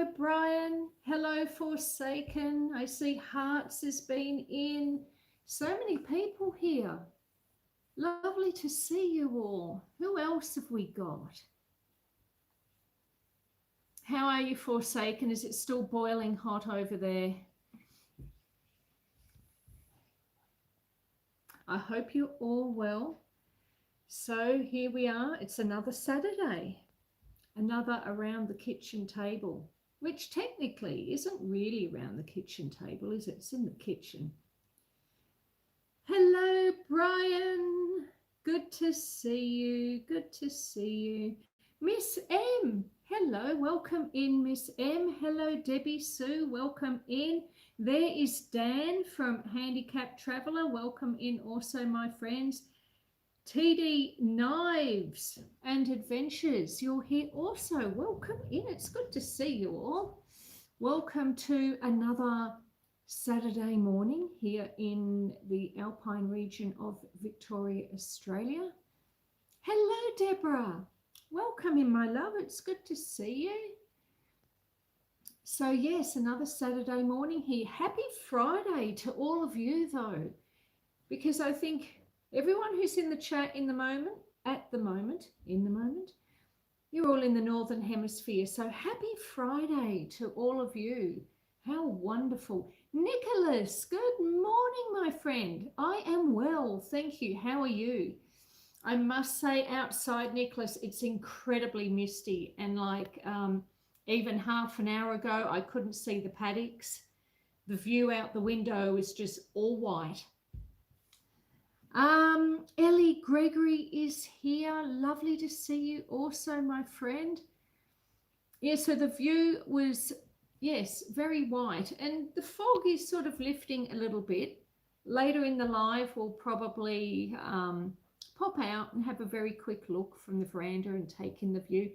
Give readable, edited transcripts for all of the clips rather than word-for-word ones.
Hello, Brian. Hello, Forsaken. I see Hearts has been in. So many people here. Lovely to see you all. Who else have we got? How are you, Forsaken? Is it still boiling hot over there? I hope you're all well. So here we are. It's another Saturday, another around the kitchen table, which technically isn't really around the kitchen table, is it? It's in the kitchen. Hello, Brian. Good to see you. Good to see you. Miss M. Hello. Welcome in, Miss M. Hello, Debbie Sue. Welcome in. There is Dan from Handicapped Traveller. Welcome in also, my friends. TD Knives and Adventures. You're here also. Welcome in. It's good to see you all. Welcome to another Saturday morning here in the Alpine region of Victoria, Australia. Hello, Deborah. Welcome in, my love. It's good to see you. So yes, another Saturday morning here. Happy Friday to all of you, though, because I think everyone who's in the chat in the moment, you're all in the Northern Hemisphere. So happy Friday to all of you. How wonderful. Nicholas, good morning, my friend. I am well, thank you. How are you? I must say outside, Nicholas, it's incredibly misty, and like even half an hour ago, I couldn't see the paddocks. The view out the window is just all white. Ellie Gregory is here. Lovely to see you also, my friend. Yeah, so the view was, yes, very white, and the fog is sort of lifting a little bit. Later in the live, we'll probably pop out and have a very quick look from the veranda and take in the view.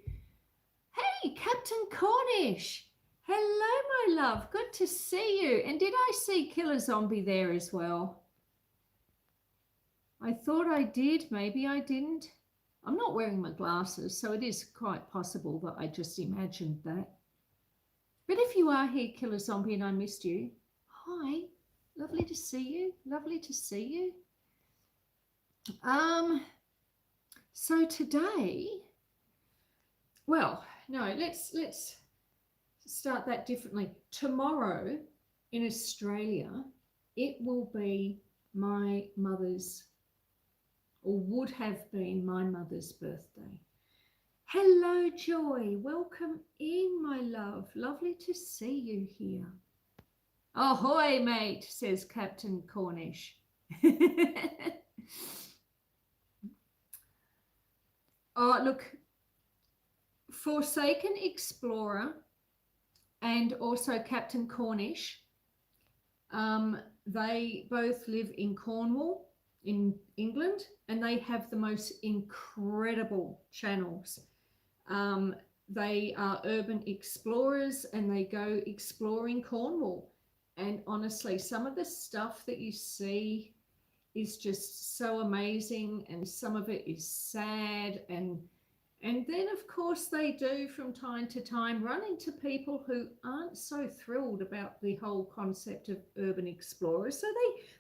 Hey, Captain Cornish. Hello, my love. Good to see you. And did I see Killer Zombie there as well? I thought I did. Maybe I didn't. I'm not wearing my glasses, so it is quite possible that I just imagined that. But if you are here, Killer Zombie, and I missed you, hi. Lovely to see you. Lovely to see you. So today, well, no, let's start that differently. Tomorrow in Australia, it will be my mother's, or would have been my mother's birthday. Hello, Joy. Welcome in, my love. Lovely to see you here. Ahoy, mate, says Captain Cornish. Oh, look, Forsaken Explorer and also Captain Cornish, they both live in Cornwall in England, and they have the most incredible channels. They are urban explorers, and they go exploring Cornwall. And honestly, some of the stuff that you see is just so amazing, and some of it is sad, and then of course they do from time to time run into people who aren't so thrilled about the whole concept of urban explorers, so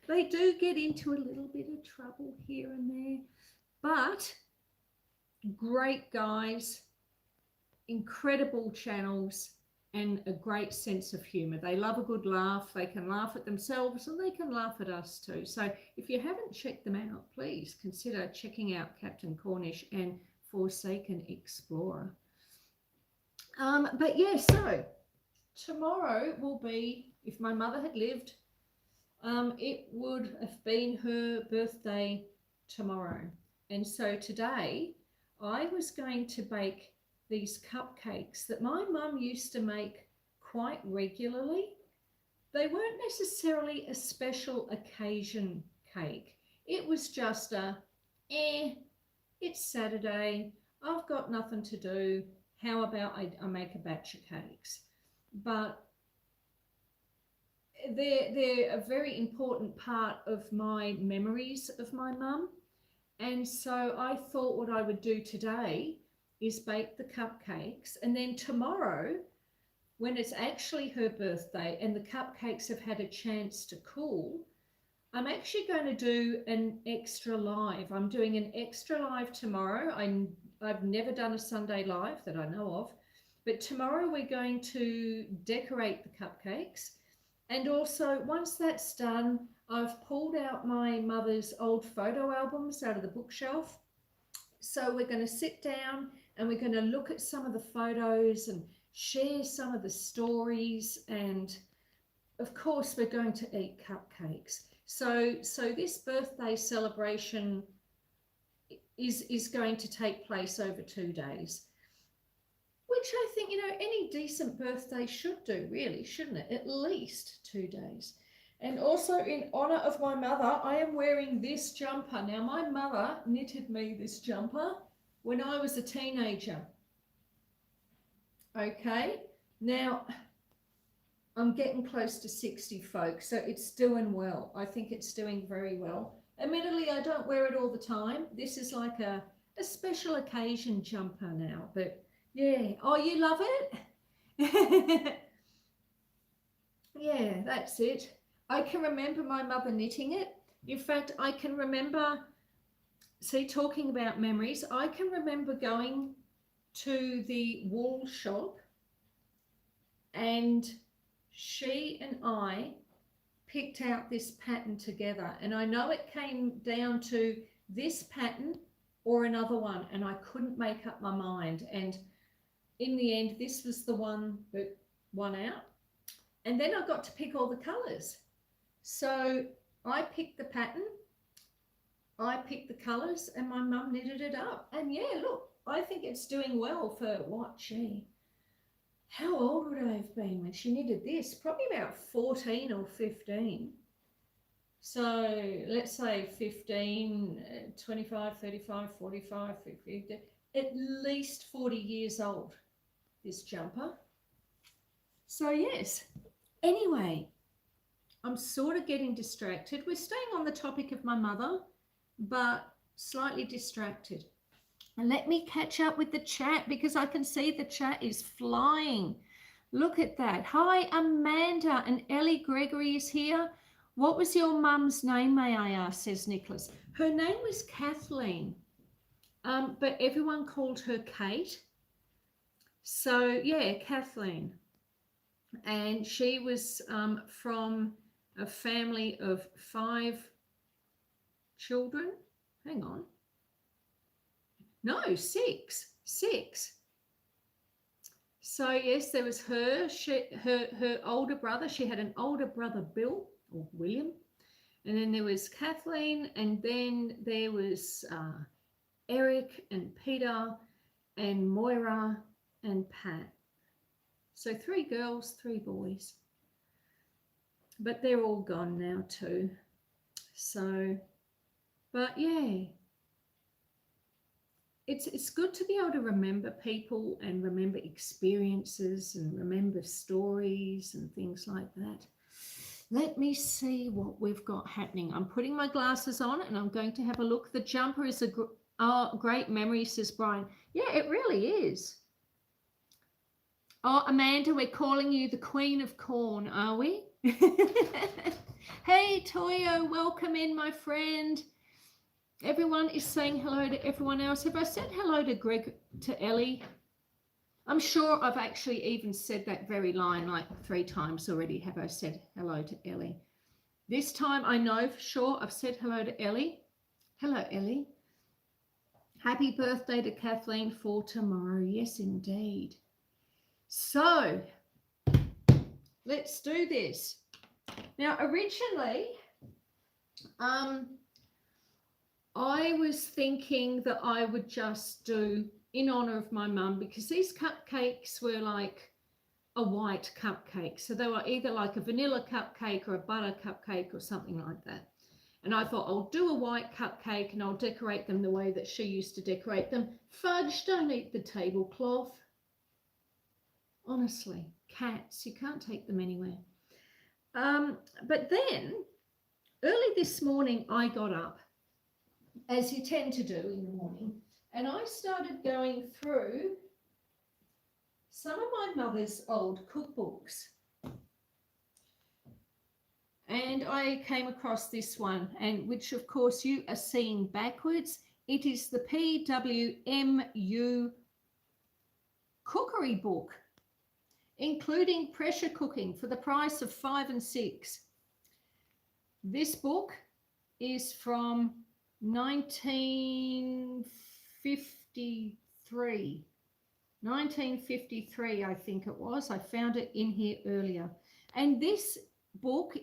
they do get into a little bit of trouble here and there. But great guys, incredible channels, and a great sense of humor. They love a good laugh. They can laugh at themselves, and they can laugh at us too. So if you haven't checked them out, please consider checking out Captain Cornish and Forsaken Explorer. But yeah, so tomorrow will be, if my mother had lived, it would have been her birthday tomorrow. And so today I was going to bake these cupcakes that my mum used to make quite regularly. They weren't necessarily a special occasion cake. It was just a, it's Saturday, I've got nothing to do, how about I make a batch of cakes? But they're a very important part of my memories of my mum. And so I thought what I would do today is bake the cupcakes, and then tomorrow when it's actually her birthday and the cupcakes have had a chance to cool, I'm actually going to do an extra live. I'm doing an extra live tomorrow. I've never done a Sunday live that I know of, but tomorrow we're going to decorate the cupcakes. And also, once that's done, I've pulled out my mother's old photo albums out of the bookshelf. So we're going to sit down and we're going to look at some of the photos and share some of the stories. And of course, we're going to eat cupcakes. So this birthday celebration is going to take place over 2 days, which I think, any decent birthday should do, really, shouldn't it? At least 2 days. And also, in honor of my mother, I am wearing this jumper. Now, my mother knitted me this jumper when I was a teenager. Okay, now I'm getting close to 60, folks, so it's doing well. I think it's doing very well. Admittedly, I don't wear it all the time. This is like a special occasion jumper now, but yeah. Oh, you love it? Yeah, that's it. I can remember my mother knitting it. In fact, I can remember, talking about memories, I can remember going to the wool shop and she and I picked out this pattern together. And I know it came down to this pattern or another one, and I couldn't make up my mind. And in the end, this was the one that won out. And then I got to pick all the colours. So I picked the pattern, I picked the colours, and my mum knitted it up. And yeah, look, I think it's doing well for what, how old would I have been when she knitted this? Probably about 14 or 15. So let's say 15, 25, 35, 45, 50, at least 40 years old, this jumper. So yes, anyway, I'm sort of getting distracted. We're staying on the topic of my mother, but slightly distracted. And let me catch up with the chat because I can see the chat is flying. Look at that. Hi, Amanda, and Ellie Gregory is here. What was your mum's name, may I ask, says Nicholas. Her name was Kathleen, but everyone called her Kate. So, yeah, Kathleen. And she was from a family of 5 children. Hang on. No, 6. So yes, there was her, her older brother. She had an older brother, Bill or William, and then there was Kathleen, and then there was Eric and Peter and Moira and Pat. So 3 girls, 3 boys, but they're all gone now too. So, but yeah. It's good to be able to remember people and remember experiences and remember stories and things like that. Let me see what we've got happening. I'm putting my glasses on and I'm going to have a look. The jumper is a great memory, says Brian. Yeah, it really is. Oh, Amanda, we're calling you the Queen of Corn, are we? Hey, Toyo, welcome in, my friend. Everyone is saying hello to everyone else. Have I said hello to Ellie? I'm sure I've actually even said that very line like 3 times already. Have I said hello to Ellie? This time I know for sure I've said hello to Ellie. Hello, Ellie. Happy birthday to Kathleen for tomorrow. Yes, indeed. So let's do this. Now, originally, I was thinking that I would just do in honor of my mum, because these cupcakes were like a white cupcake. So they were either like a vanilla cupcake or a butter cupcake or something like that. And I thought I'll do a white cupcake and I'll decorate them the way that she used to decorate them. Fudge, don't eat the tablecloth. Honestly, cats, you can't take them anywhere. But then early this morning, I got up, as you tend to do in the morning, and I started going through some of my mother's old cookbooks. And I came across this one, and which of course you are seeing backwards. It is the PWMU cookery book, including pressure cooking for the price of 5 and 6. This book is from 1953. 1953, I think it was. I found it in here earlier. And this book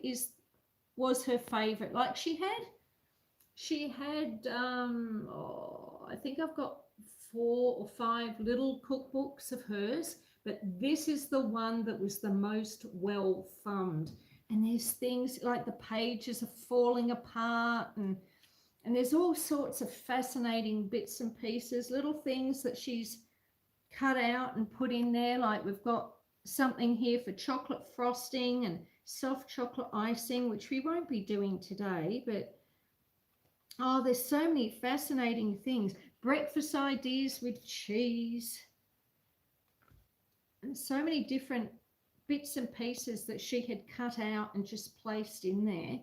was her favorite. Like she had I think I've got 4 or 5 little cookbooks of hers, but this is the one that was the most well thumbed. And there's things like the pages are falling apart, and there's all sorts of fascinating bits and pieces, little things that she's cut out and put in there. Like we've got something here for chocolate frosting and soft chocolate icing, which we won't be doing today, but oh, there's so many fascinating things. Breakfast ideas with cheese, and so many different bits and pieces that she had cut out and just placed in there.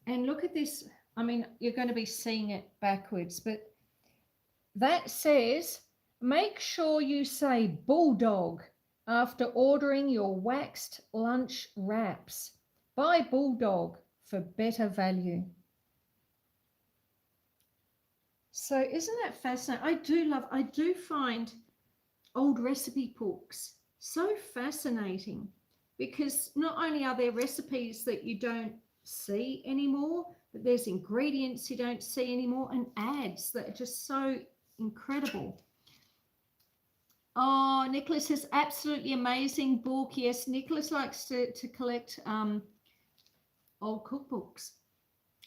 And look at this. I mean, you're going to be seeing it backwards, but that says, make sure you say Bulldog after ordering your waxed lunch wraps. Buy Bulldog for better value. So isn't that fascinating? I do find old recipe books so fascinating, because not only are there recipes that you don't see anymore, but there's ingredients you don't see anymore, and ads that are just so incredible. Oh, Nicholas says, absolutely amazing book. Yes, Nicholas likes to collect old cookbooks.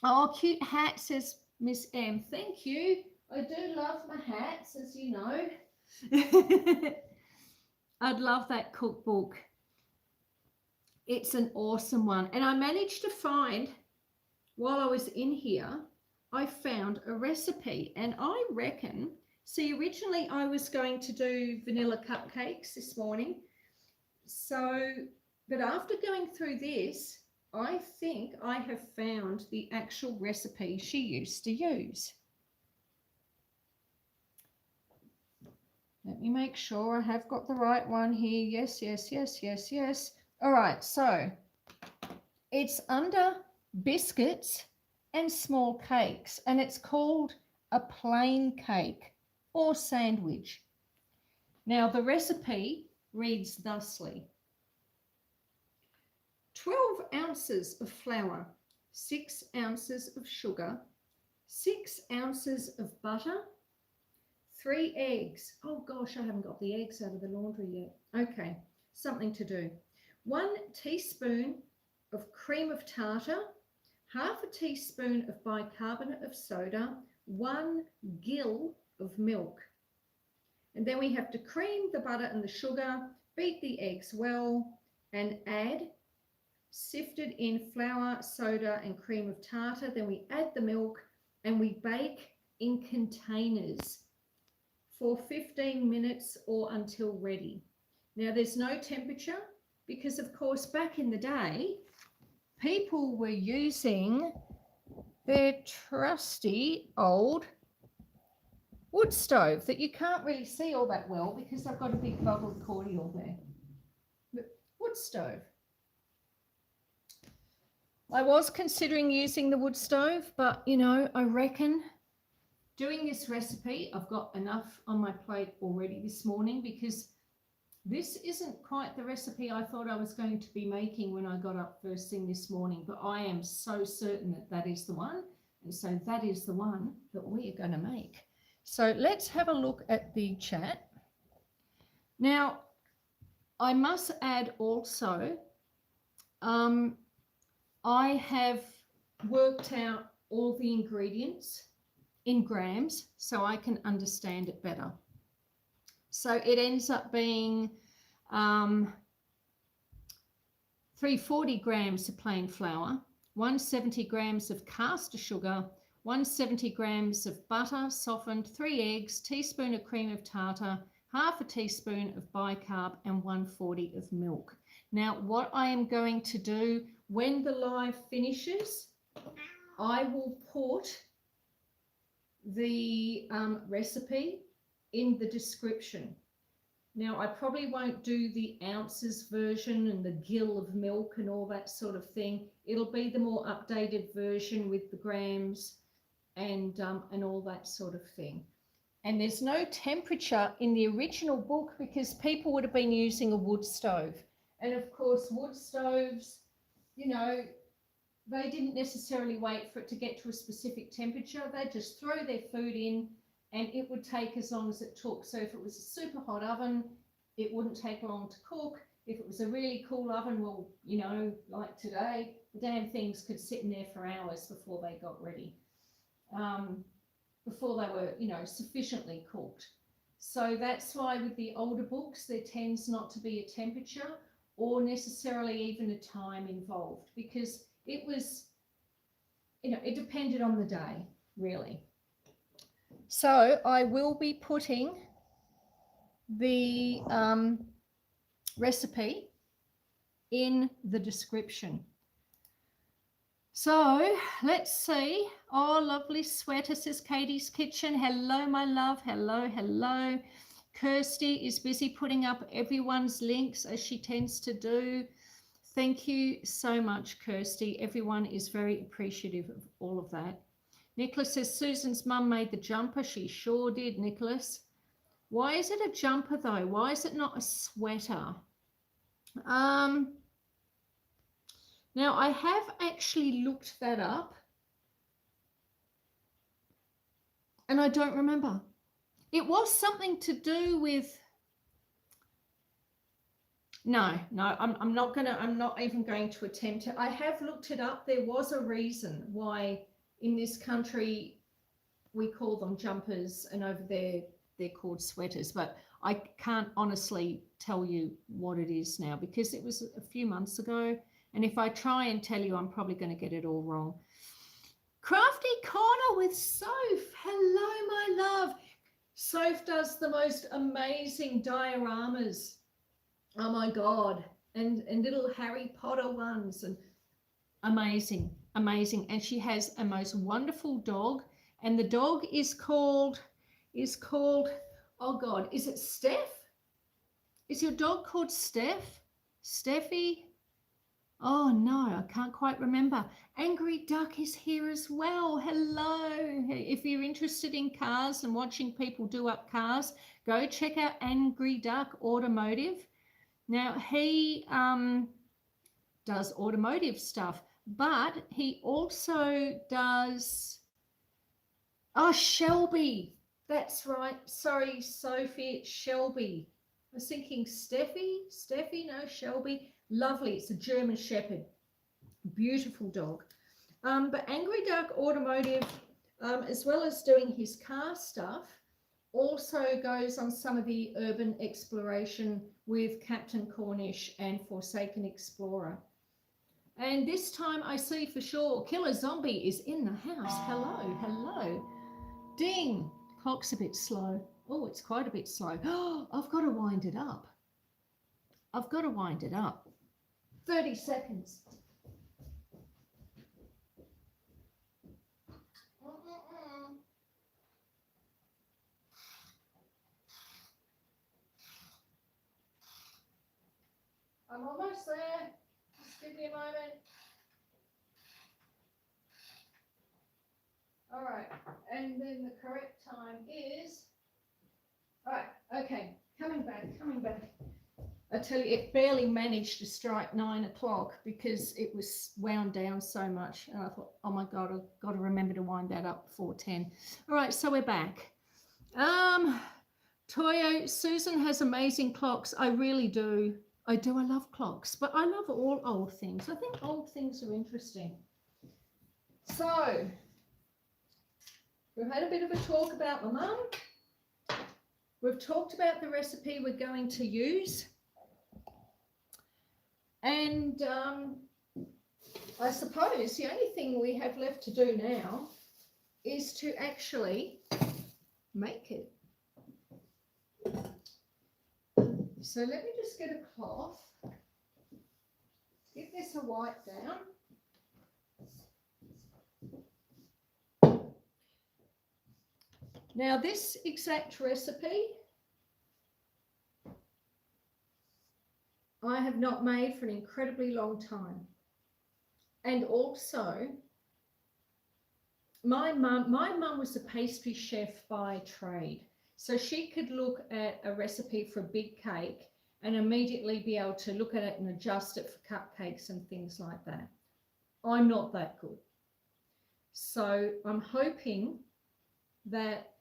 Oh, cute hat, says Miss M. Thank you. I do love my hats, as you know. I'd love that cookbook. It's an awesome one. And I managed to find, while I was in here, I found a recipe, and I reckon, see, originally I was going to do vanilla cupcakes this morning. So, but after going through this, I think I have found the actual recipe she used to use. Let me make sure I have got the right one here. Yes, yes, yes, yes, yes. All right, so it's under biscuits and small cakes, and it's called a plain cake or sandwich. Now, the recipe reads thusly: 12 ounces of flour, 6 ounces of sugar, 6 ounces of butter, 3 eggs. Oh gosh, I haven't got the eggs out of the laundry yet. Okay, something to do. 1 teaspoon of cream of tartar, half a teaspoon of bicarbonate of soda, 1 gill of milk. And then we have to cream the butter and the sugar, beat the eggs well, and add sifted in flour, soda, and cream of tartar. Then we add the milk, and we bake in containers for 15 minutes or until ready. Now, there's no temperature, because of course back in the day people were using their trusty old wood stove that you can't really see all that well because I've got a big bubbled cordial there. But wood stove. I was considering using the wood stove, but you know, I reckon doing this recipe, I've got enough on my plate already this morning, because this isn't quite the recipe I thought I was going to be making when I got up first thing this morning, but I am so certain that that is the one. And so that is the one that we are going to make. So let's have a look at the chat. Now, I must add also, I have worked out all the ingredients in grams so I can understand it better. So it ends up being 340 grams of plain flour, 170 grams of caster sugar, 170 grams of butter softened, 3 eggs, teaspoon of cream of tartar, half a teaspoon of bicarb, and 140 of milk. Now, what I am going to do when the live finishes, I will put the recipe in the description. Now, I probably won't do the ounces version and the gill of milk and all that sort of thing. It'll be the more updated version with the grams and all that sort of thing. And there's no temperature in the original book because people would have been using a wood stove. And of course, wood stoves, you know, they didn't necessarily wait for it to get to a specific temperature. They just throw their food in and it would take as long as it took. So if it was a super hot oven, it wouldn't take long to cook. If it was a really cool oven, well, you know, like today, the damn things could sit in there for hours before they got ready, before they were, you know, sufficiently cooked. So that's why with the older books, there tends not to be a temperature or necessarily even a time involved, because it was, you know, it depended on the day, really. So I will be putting the recipe in the description. So let's see. Oh, lovely sweater, says Katie's Kitchen. Hello, my love. Hello, hello. Kirsty is busy putting up everyone's links as she tends to do. Thank you so much, Kirsty. Everyone is very appreciative of all of that. Nicholas says Susan's mum made the jumper. She sure did, Nicholas. Why is it a jumper though? Why is it not a sweater? Now I have actually looked that up and I don't remember. It was something to do with, no, I'm not even going to attempt it. I have looked it up. There was a reason why in this country we call them jumpers and over there they're called sweaters, but I can't honestly tell you what it is now because it was a few months ago, and if I try and tell you, I'm probably going to get it all wrong. Crafty Corner with Soph. Hello, my love. Soph does the most amazing dioramas. Oh my God. And little Harry Potter ones, and amazing, amazing. And she has a most wonderful dog, and the dog is called, oh God, is it Steph? Is your dog called Steph? Steffi? Oh no, I can't quite remember. Angry Duck is here as well. Hello. If you're interested in cars and watching people do up cars, go check out Angry Duck Automotive. Now he does automotive stuff, but he also does, oh, Shelby. That's right. Sorry, Sophie, it's Shelby. I was thinking Steffi, no, Shelby. Lovely. It's a German Shepherd. Beautiful dog. But Angry Duck Automotive, as well as doing his car stuff, also goes on some of the urban exploration with Captain Cornish and Forsaken Explorer. And this time I see for sure Killer Zombie is in the house. Hello, hello. Ding. Clock's a bit slow. Oh, it's quite a bit slow. Oh, I've got to wind it up. I've got to wind it up. 30 seconds. I'm almost there. Just give me a moment. All right, and then the correct time is, all right, okay, coming back. I tell you, it barely managed to strike 9 o'clock because it was wound down so much. And I thought, oh my God, I've got to remember to wind that up before 10. All right, so we're back. Toyo, Susan has amazing clocks. I really do. I love clocks, but I love all old things. I think old things are interesting. So, we've had a bit of a talk about my mum. We've talked about the recipe we're going to use. And I suppose the only thing we have left to do now is to actually make it. So let me just get a cloth. Give this a wipe down. Now this exact recipe I have not made for an incredibly long time. And also, my mum was a pastry chef by trade. So she could look at a recipe for a big cake and immediately be able to look at it and adjust it for cupcakes and things like that. I'm not that good. So I'm hoping that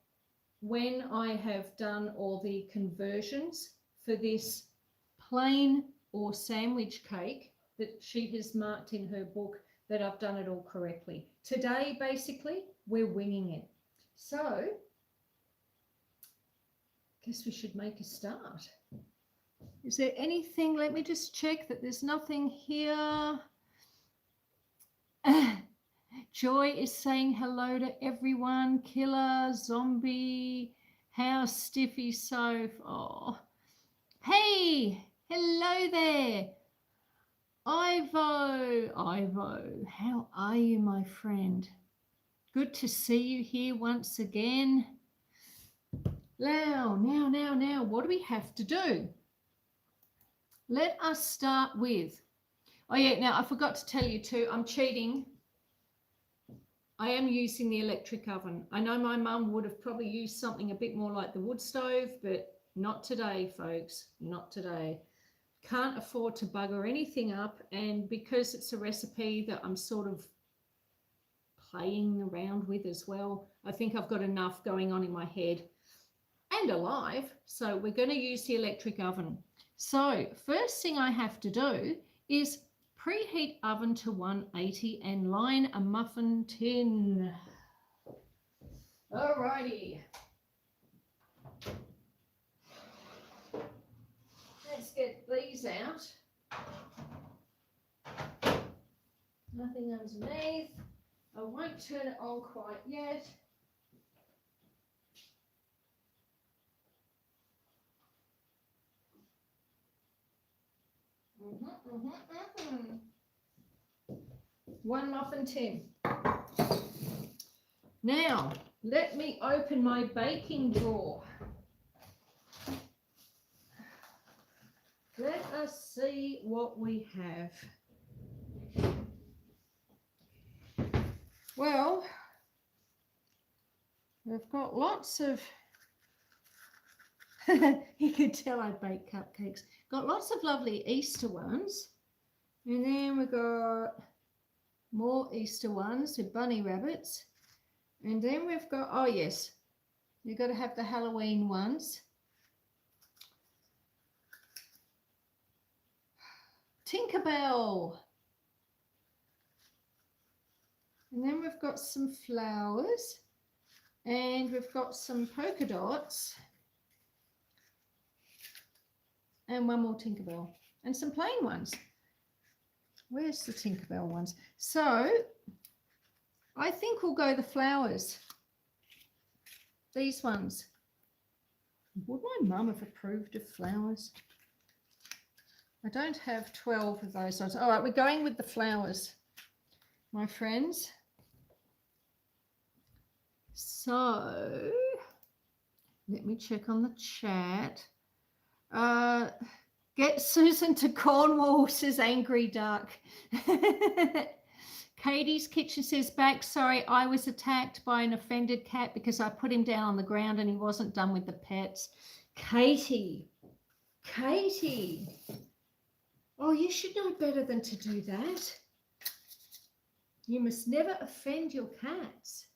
when I have done all the conversions for this plain or sandwich cake that she has marked in her book, that I've done it all correctly. Today, basically, we're winging it. So, I guess we should make a start. Is there anything? Let me just check that there's nothing here. Joy is saying hello to everyone. Killer, zombie, how stiffy so. Oh, hey, hello there. Ivo, how are you, my friend? Good to see you here once again. Now, what do we have to do? Let us start with, oh yeah, now I forgot to tell you too, I'm cheating. I am using the electric oven. I know my mum would have probably used something a bit more like the wood stove, but not today, folks, not today. Can't afford to bugger anything up, and because it's a recipe that I'm sort of playing around with as well, I think I've got enough going on in my head and alive, so we're going to use the electric oven. So first thing I have to do is preheat oven to 180 and line a muffin tin. Alrighty. Let's get these out. Nothing underneath. I won't turn it on quite yet. One muffin tin. Now, let me open my baking drawer. Let us see what we have. Well, we've got lots of, you could tell I bake cupcakes. Got lots of lovely Easter ones. And then we've got more Easter ones with bunny rabbits. And then we've got, oh yes, you've got to have the Halloween ones. Tinkerbell. And then we've got some flowers. And we've got some polka dots. And one more Tinkerbell. And some plain ones. Where's the Tinkerbell ones? So, I think we'll go the flowers. These ones. Would my mum have approved of flowers? I don't have 12 of those ones. All right, we're going with the flowers, my friends. So, let me check on the chat. Get Susan to Cornwall, says Angry Duck. Katie's Kitchen says, back, sorry, I was attacked by an offended cat because I put him down on the ground and he wasn't done with the pets. Katie. Oh, you should know better than to do that. You must never offend your cats.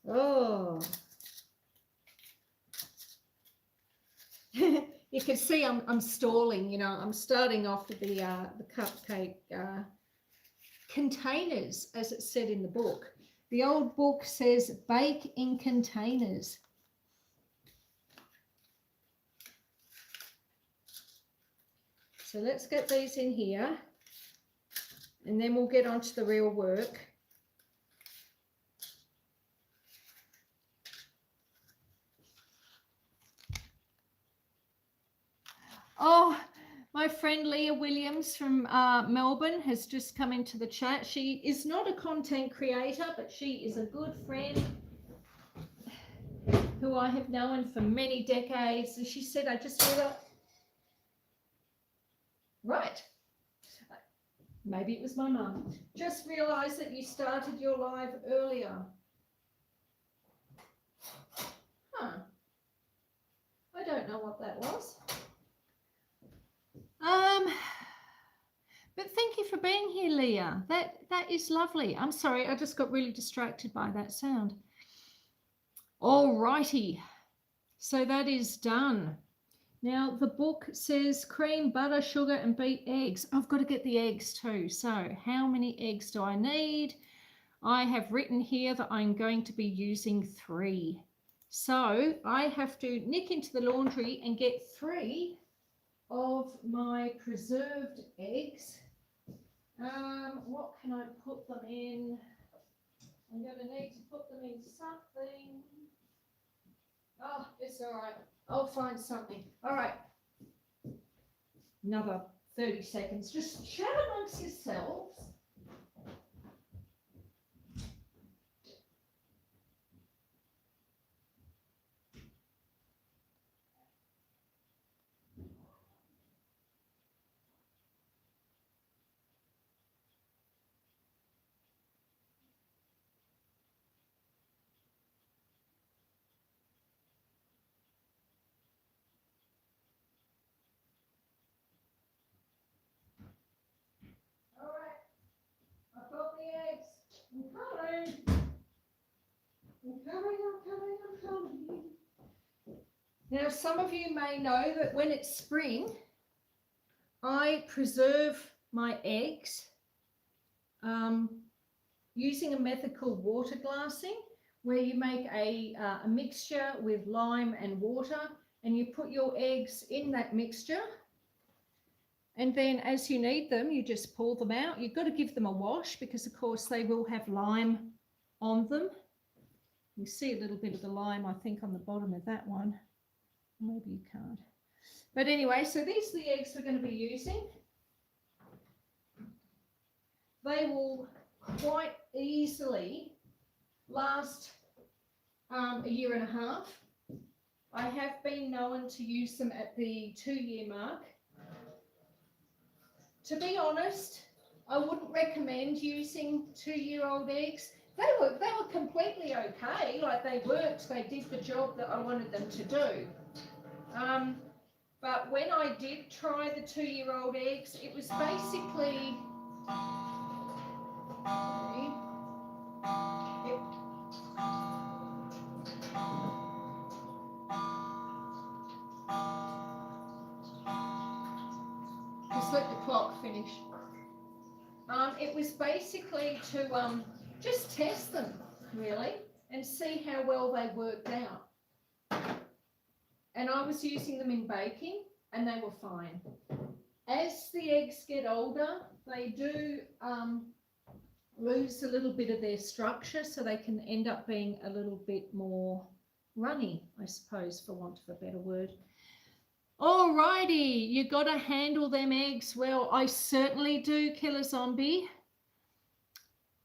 Oh. You can see I'm stalling, you know, I'm starting off with the cupcake containers, as it said in the book. The old book says bake in containers. So let's get these in here and then we'll get on to the real work. friend Leah Williams from Melbourne has just come into the chat. She is not a content creator, but she is a good friend who I have known for many decades. And she said, I just realized, right, maybe it was my mum, just realized that you started your live earlier. Huh. I don't know what that was. But thank you for being here, Leah. That is lovely. I'm sorry, I just got really distracted by that sound. All righty. So that is done. Now the book says cream, butter, sugar, and beat eggs. I've got to get the eggs too. So how many eggs do I need? I have written here that I'm going to be using 3. So I have to nick into the laundry and get 3 of my preserved eggs. What can I put them in? I'm going to need to put them in something. Oh, it's all right. I'll find something. All right. Another 30 seconds. Just chat amongst yourselves. I'm coming. Now, some of you may know that when it's spring, I preserve my eggs using a method called water glassing, where you make a mixture with lime and water, and you put your eggs in that mixture. And then as you need them, you just pull them out. You've got to give them a wash because, of course, they will have lime on them. You see a little bit of the lime, I think, on the bottom of that one. Maybe you can't. But anyway, so these are the eggs we're going to be using. They will quite easily last a year and a half. I have been known to use them at the 2-year mark. To be honest, I wouldn't recommend using 2-year-old eggs. They were completely okay. Like, they worked, they did the job that I wanted them to do. But when I did try the 2-year-old eggs, it was basically just let the clock finish. It was basically to just test them, really, and see how well they worked out. And I was using them in baking, and they were fine. As the eggs get older, they do lose a little bit of their structure, so they can end up being a little bit more runny, I suppose, for want of a better word. Alrighty, you got to handle them eggs well. I certainly do, Killer Zombie.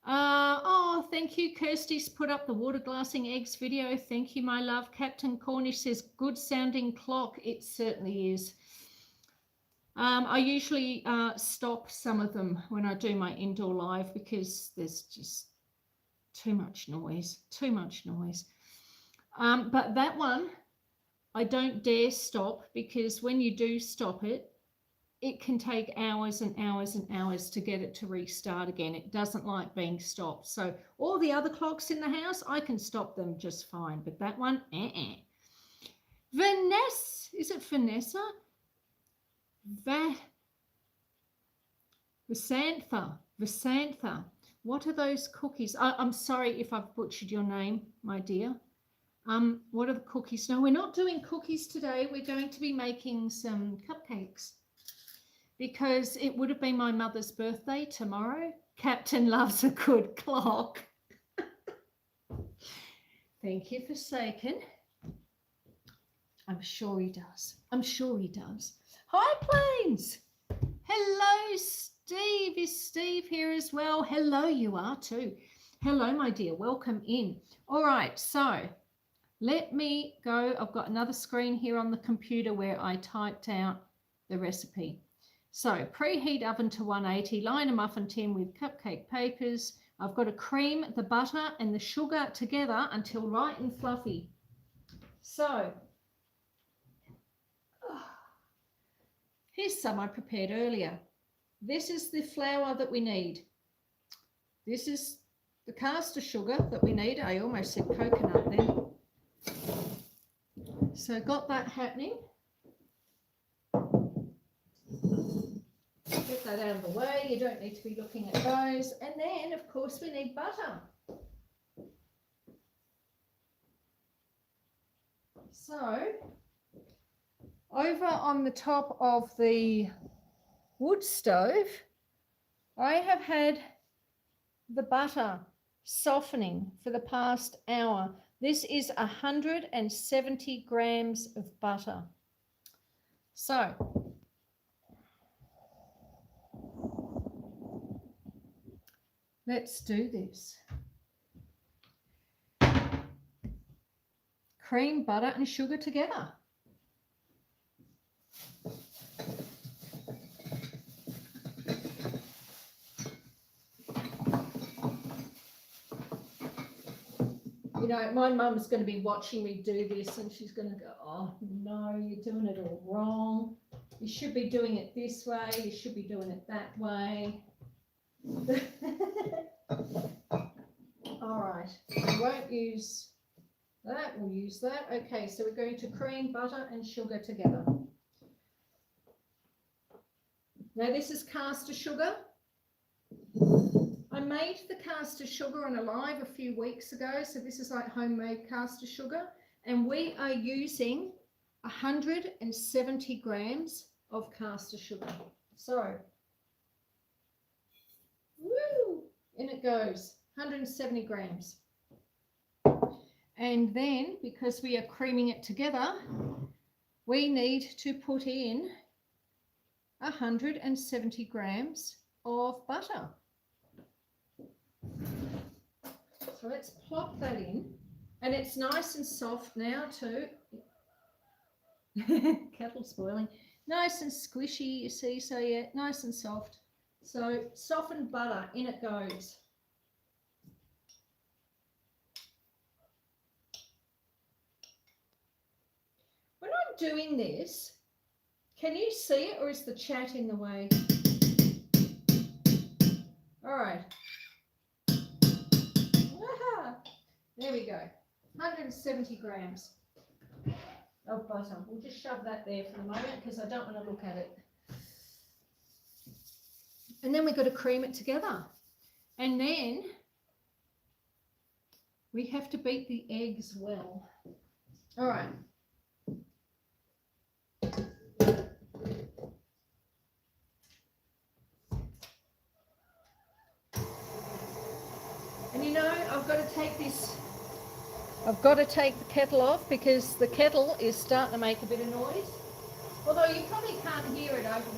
Oh, thank you. Kirsty's put up the water glassing eggs video. Thank you, my love. Captain Cornish says, good sounding clock. It certainly is. I usually stop some of them when I do my indoor live because there's just too much noise, but that one, I don't dare stop, because when you do stop it, it can take hours and hours and hours to get it to restart again. It doesn't like being stopped. So all the other clocks in the house, I can stop them just fine, but that one, Vanessa, is it Vanessa? Vasantha. What are those cookies? I'm sorry if I've butchered your name, my dear. What are the cookies? No, we're not doing cookies today. We're going to be making some cupcakes because it would have been my mother's birthday tomorrow. Captain loves a good clock. Thank you, Forsaken. I'm sure he does. Hi, Plains. Steve. Is Steve here as well? Hello, you are too. Hello, my dear. Welcome in. All right, so let me go. I've got another screen here on the computer where I typed out the recipe. So preheat oven to 180, line a muffin tin with cupcake papers. I've got to cream the butter and the sugar together until light and fluffy. So here's some I prepared earlier. This is the flour that we need. This is the caster sugar that we need. I almost said coconut then. So got that happening. Get that out of the way. You don't need to be looking at those. And then, of course, we need butter. So, over on the top of the wood stove, I have had the butter softening for the past hour. This is 170 grams of butter. So, let's do this. Cream, butter and sugar together. You know, my mum's going to be watching me do this and she's going to go, oh, no, you're doing it all wrong. You should be doing it this way. You should be doing it that way. All right, we won't use that. We'll use that. Okay, so we're going to cream, butter and sugar together. Now, this is caster sugar. I made the caster sugar on a live a few weeks ago, so this is like homemade caster sugar, and we are using 170 grams of caster sugar. So, woo, in it goes, 170 grams. And then, because we are creaming it together, we need to put in 170 grams of butter. So let's plop that in, and it's nice and soft now too. Kettle's boiling. Nice and squishy, you see, so yeah, nice and soft. So softened butter, in it goes. When I'm doing this, can you see it, or is the chat in the way? All right. There we go, 170 grams of butter. We'll just shove that there for the moment because I don't want to look at it. And then we've got to cream it together. And then we have to beat the eggs well. All right. And you know, I've got to take the kettle off because the kettle is starting to make a bit of noise. Although you probably can't hear it over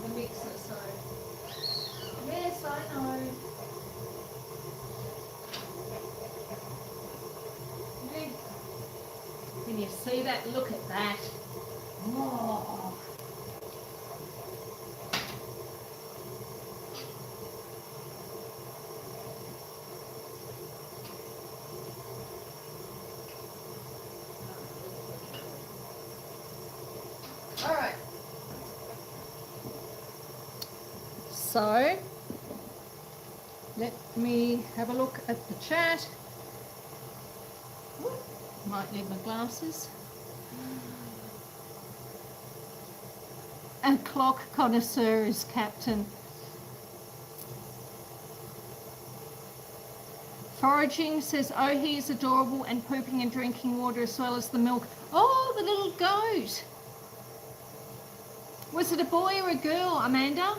the mixer, so. Yes, I know. Can you see that? Look at that. Oh. All right. So let me have a look at the chat. Might need my glasses. And clock connoisseur is Captain. Foraging says, oh, he's adorable, and pooping and drinking water as well as the milk. Oh, the little goat. Was it a boy or a girl, Amanda?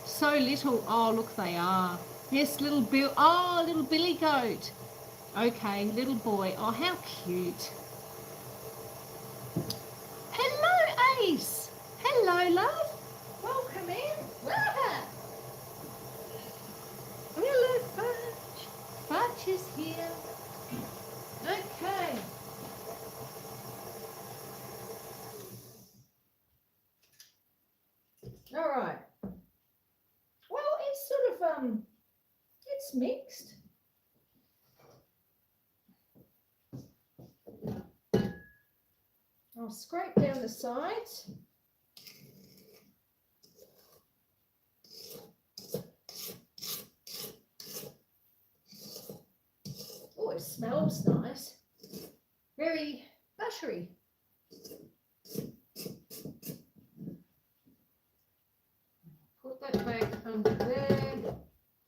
So little. Oh, look, they are. Yes, little Bill. Oh, little Billy goat. Okay, little boy. Oh, how cute. Hello, Ace. Hello, love. Welcome in. All right. Well, it's sort of it's mixed. I'll scrape down the sides. Oh, it smells nice. Very buttery. Put that back under there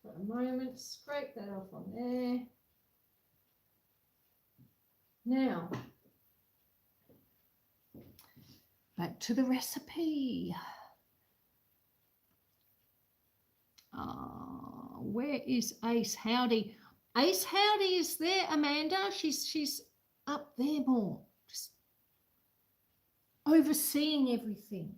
for a moment. Scrape that off on there. Now, back to the recipe. Where is Ace Howdy? Ace Howdy is there, Amanda. She's up there more, just overseeing everything,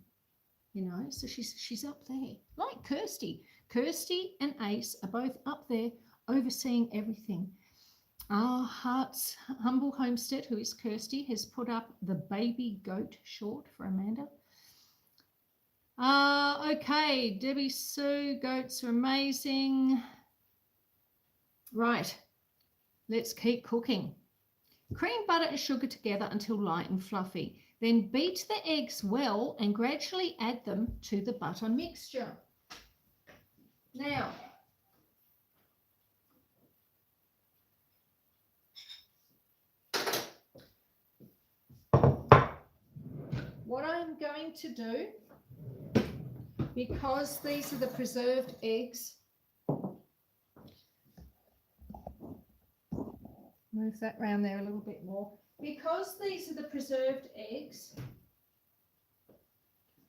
you know. So she's up there, like Kirsty. Kirsty and Ace are both up there overseeing everything. Our Heart's Humble Homestead, who is Kirsty, has put up the baby goat short for Amanda. Okay, Debbie Sue, goats are amazing. Right, let's keep cooking. Cream, butter and sugar together until light and fluffy. Then beat the eggs well and gradually add them to the butter mixture. Now, what I'm going to do, because these are the preserved eggs, move that round there a little bit more. Because these are the preserved eggs,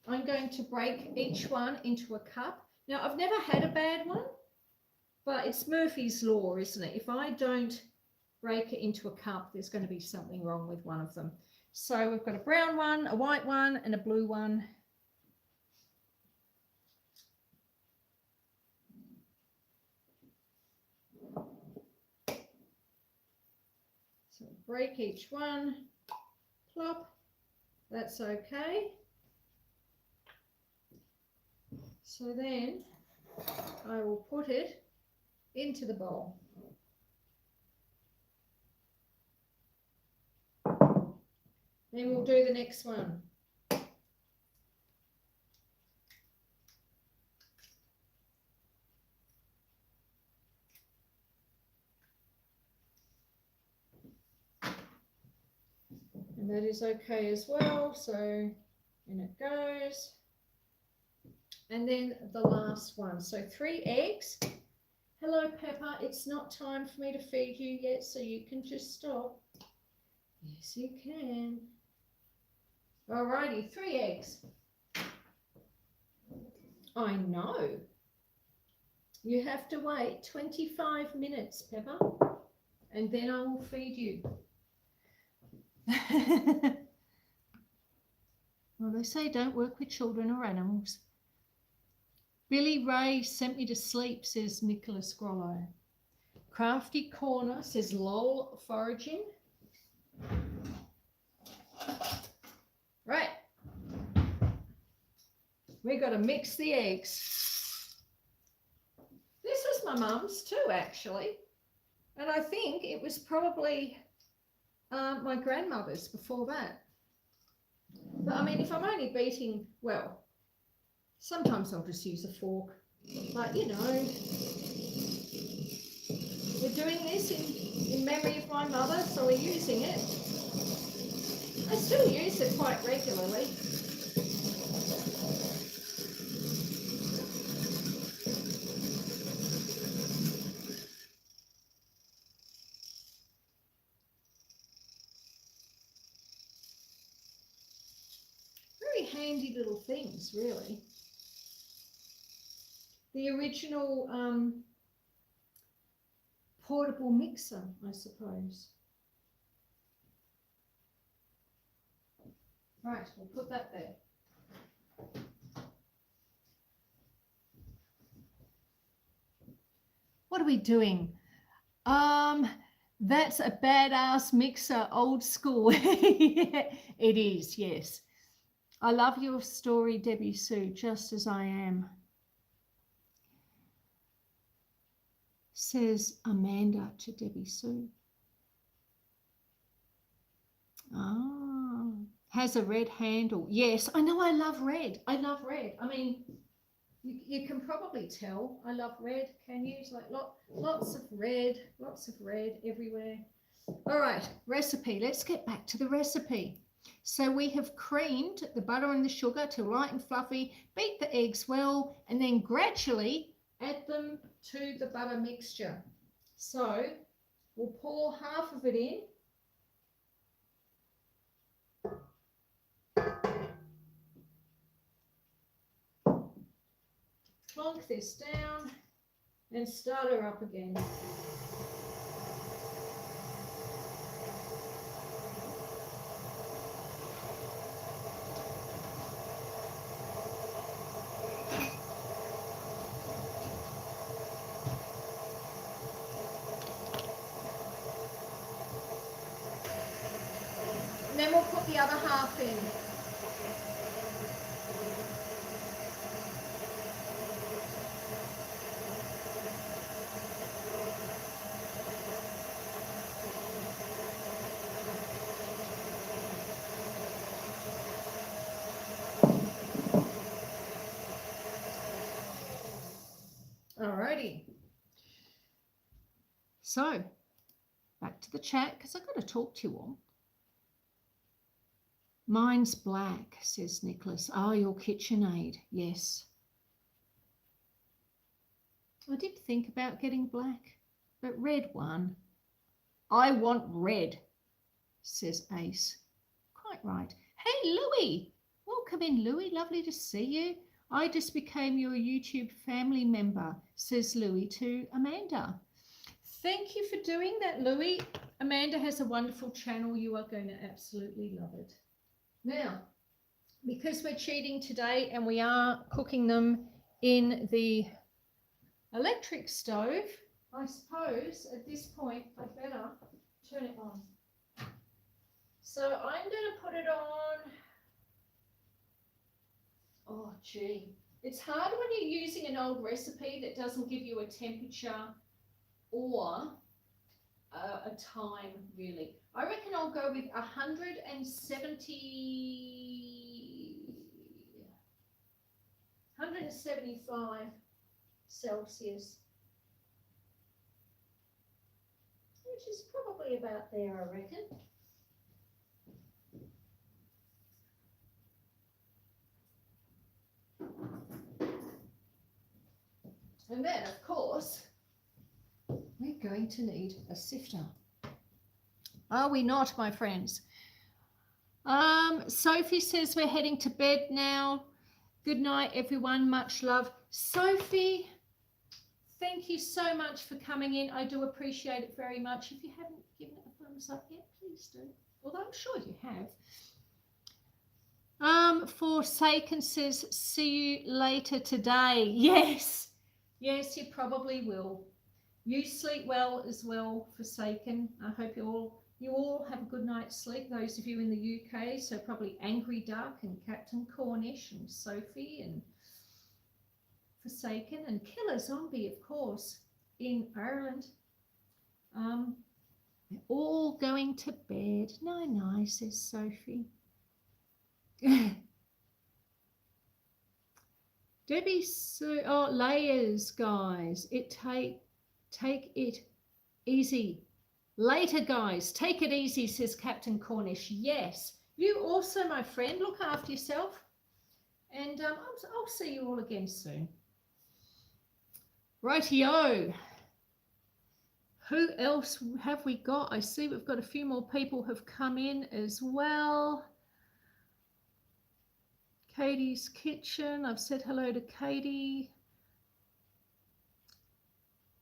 I'm going to break each one into a cup. Now, I've never had a bad one, but it's Murphy's Law, isn't it? If I don't break it into a cup, there's going to be something wrong with one of them. So we've got a brown one, a white one, and a blue one. So break each one, plop, that's okay. So then I will put it into the bowl. Then we'll do the next one. And that is okay as well. So in it goes. And then the last one. So 3 eggs. Hello, Pepper. It's not time for me to feed you yet, so you can just stop. Yes, you can. Alrighty, 3 eggs. I know. You have to wait 25 minutes, Pepper, and then I will feed you. Well, they say don't work with children or animals. Billy Ray sent me to sleep, says Nicholas Grollo. Crafty Corner says lol foraging. Right. We got to mix the eggs. This was my mum's too, actually. And I think it was probably my grandmother's before that. But I mean, if I'm only beating, well, sometimes I'll just use a fork. But, you know, we're doing this in memory of my mother, so we're using it. I still use it quite regularly. Very handy little things, really. The original portable mixer, I suppose. Right, we'll put that there. What are we doing? That's a badass mixer, old school. Yeah, it is, yes. I love your story, Debbie Sue, just as I am, says Amanda to Debbie Sue. Ah, has a red handle. Yes, I know, I love red. I love red. I mean, you can probably tell I love red, can you? It's like lots of red everywhere. All right, recipe. Let's get back to the recipe. So we have creamed the butter and the sugar till light and fluffy, beat the eggs well, and then gradually add them to the butter mixture. So we'll pour half of it in. Plonk this down and start her up again. And then we'll put the other half in. Alrighty. So, back to the chat, because I've got to talk to you all. Mine's black, says Nicholas. Oh, your KitchenAid. Yes. I did think about getting black, but red won. I want red, says Ace. Quite right. Hey, Louie. Welcome in, Louie. Lovely to see you. I just became your YouTube family member, says Louie to Amanda. Thank you for doing that, Louie. Amanda has a wonderful channel. You are going to absolutely love it. Now, because we're cheating today and we are cooking them in the electric stove, I suppose at this point I better turn it on. So I'm going to put it on. Oh, gee. It's hard when you're using an old recipe that doesn't give you a temperature or a time, really. I reckon I'll go with 175 Celsius, which is probably about there, I reckon. And then, of course, we're going to need a sifter. Are we not, my friends? Sophie says we're heading to bed now. Good night, everyone. Much love. Sophie, thank you so much for coming in. I do appreciate it very much. If you haven't given it a thumbs up yet, please do. Although I'm sure you have. Forsaken says, see you later today. Yes. Yes, you probably will. You sleep well as well, Forsaken. I hope you all have a good night's sleep, those of you in the UK, so probably Angry Duck and Captain Cornish and Sophie and Forsaken and Killer Zombie, of course, in Ireland. We're all going to bed. No, says Sophie. Debbie, oh, layers, guys. Take it easy. Later, guys. Take it easy, says Captain Cornish. Yes. You also, my friend. Look after yourself. And I'll see you all again soon. Rightio. Who else have we got? I see we've got a few more people have come in as well. Katie's Kitchen. I've said hello to Katie.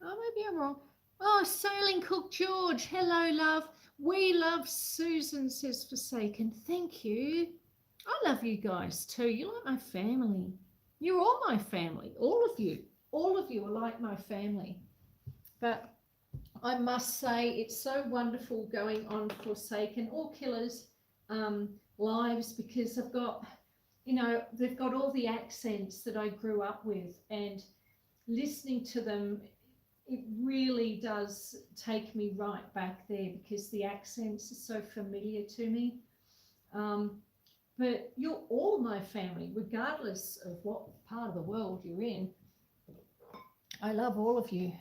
Oh, maybe I'm wrong. Oh, Sailing Cook George. Hello, love. We love Susan, says Forsaken. Thank you. I love you guys too. You're like my family. You're all my family. All of you. All of you are like my family. But I must say it's so wonderful going on Forsaken or Killers lives, because I've got you know, they've got all the accents that I grew up with, and listening to them, it really does take me right back there because the accents are so familiar to me. But you're all my family, regardless of what part of the world you're in. I love all of you.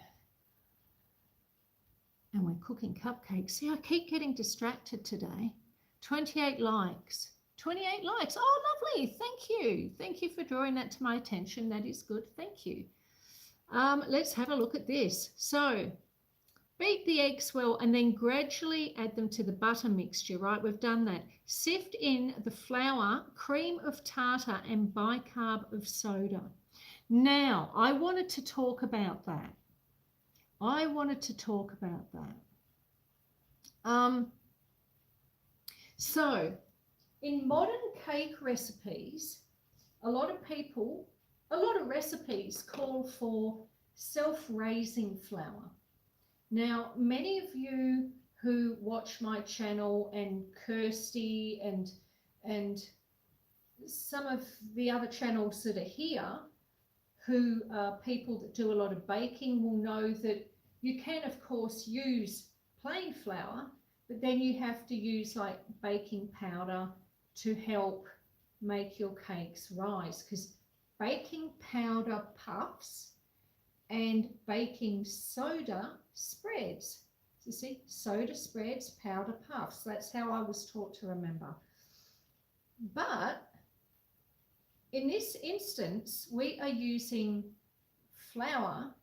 And we're cooking cupcakes. See, I keep getting distracted today. 28 likes. 28 likes. Oh, lovely. Thank you. Thank you for drawing that to my attention. That is good. Thank you. Let's have a look at this. So beat the eggs well and then gradually add them to the butter mixture, right? We've done that. Sift in the flour, cream of tartar, and bicarb of soda. Now, I wanted to talk about that. So in modern cake recipes, a lot of recipes call for self-raising flour. Now, many of you who watch my channel, and Kirsty and some of the other channels that are here, who are people that do a lot of baking, will know that you can, of course, use plain flour, but then you have to use like baking powder to help make your cakes rise, because baking powder puffs and baking soda spreads. So see, soda spreads, powder puffs. That's how I was taught to remember. But in this instance, we are using flour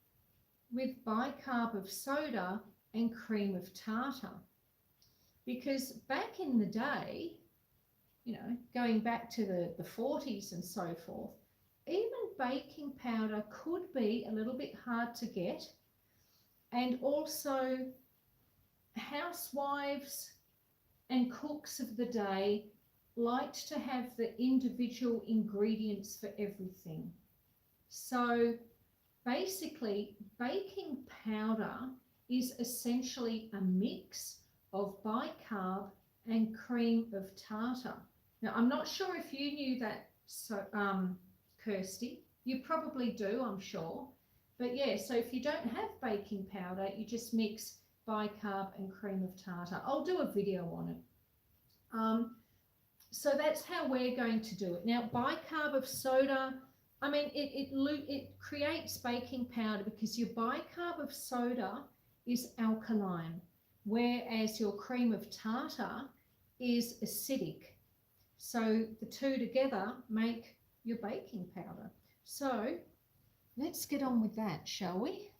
with bicarb of soda and cream of tartar. Because back in the day, you know, going back to the 40s and so forth, even baking powder could be a little bit hard to get. And also housewives and cooks of the day liked to have the individual ingredients for everything. So basically, baking powder is essentially a mix of bicarb and cream of tartar. Now, I'm not sure if you knew that, so Kirsty. You probably do, I'm sure. But yeah, so if you don't have baking powder, you just mix bicarb and cream of tartar. I'll do a video on it. So that's how we're going to do it. Now, bicarb of soda, I mean, it creates baking powder because your bicarb of soda is alkaline, whereas your cream of tartar is acidic. So the two together make your baking powder. So let's get on with that, shall we?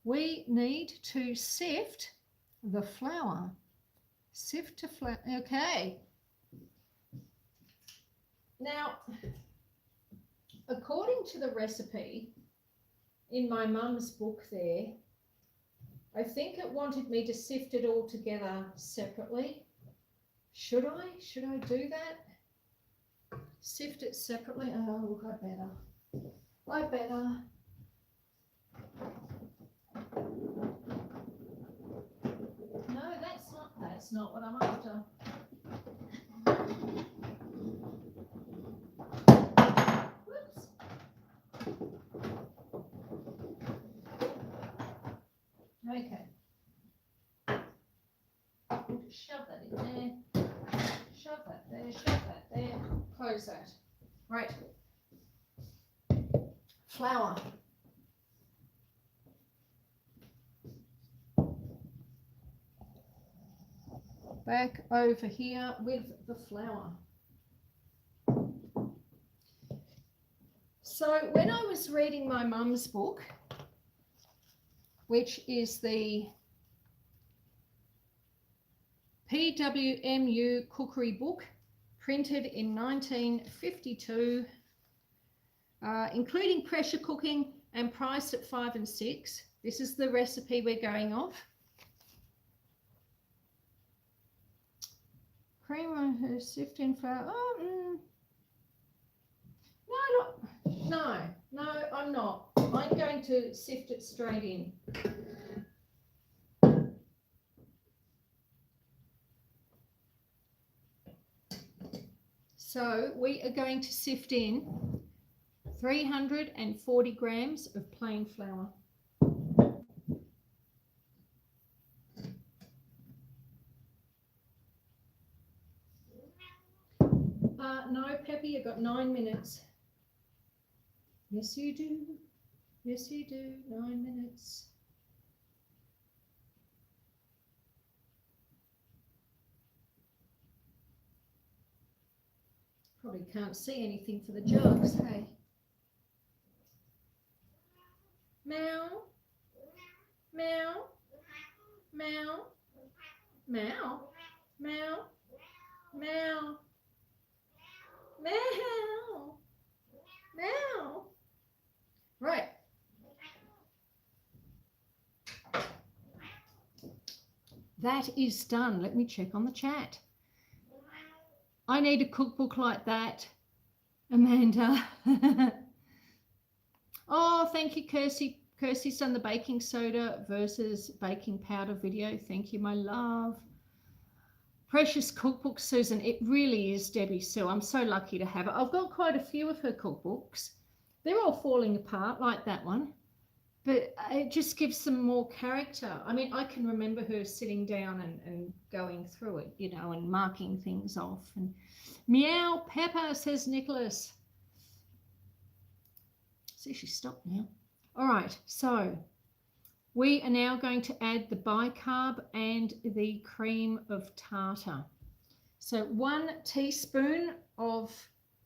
We need to sift the flour. Sift to flour. Okay. Now, according to the recipe in my mum's book there, I think it wanted me to sift it all together separately. Should I do that? Sift it separately? Oh, look, I better. No, that's not what I'm after. Whoops. Okay. We'll just shove that in there. Shove that there, shove that there. Close that. Right. Flour. Back over here with the flour. So when I was reading my mum's book, which is the PWMU cookery book, printed in 1952, including pressure cooking and priced at 5 and 6. This is the recipe we're going off. Cream on her sifting flour. Oh, no, I'm not. I'm going to sift it straight in. So we are going to sift in 340 grams of plain flour. No, Peppy, you've got 9 minutes. Yes, you do. Yes, you do. 9 minutes. Probably can't see anything for the jugs, hey? Meow. Meow. Meow. Meow. Meow. Meow. Meow. Meow. Right. That is done. Let me check on the chat. I need a cookbook like that, Amanda. Oh, thank you, Kirsty. Kirsty's done the baking soda versus baking powder video. Thank you, my love. Precious cookbook, Susan. It really is, Debbie Sue. I'm so lucky to have it. I've got quite a few of her cookbooks. They're all falling apart like that one, but it just gives them more character. I mean, I can remember her sitting down and going through it, you know, and marking things off. And meow, Pepper, says Nicholas. See, she stopped now. All right, so we are now going to add the bicarb and the cream of tartar. So 1 teaspoon of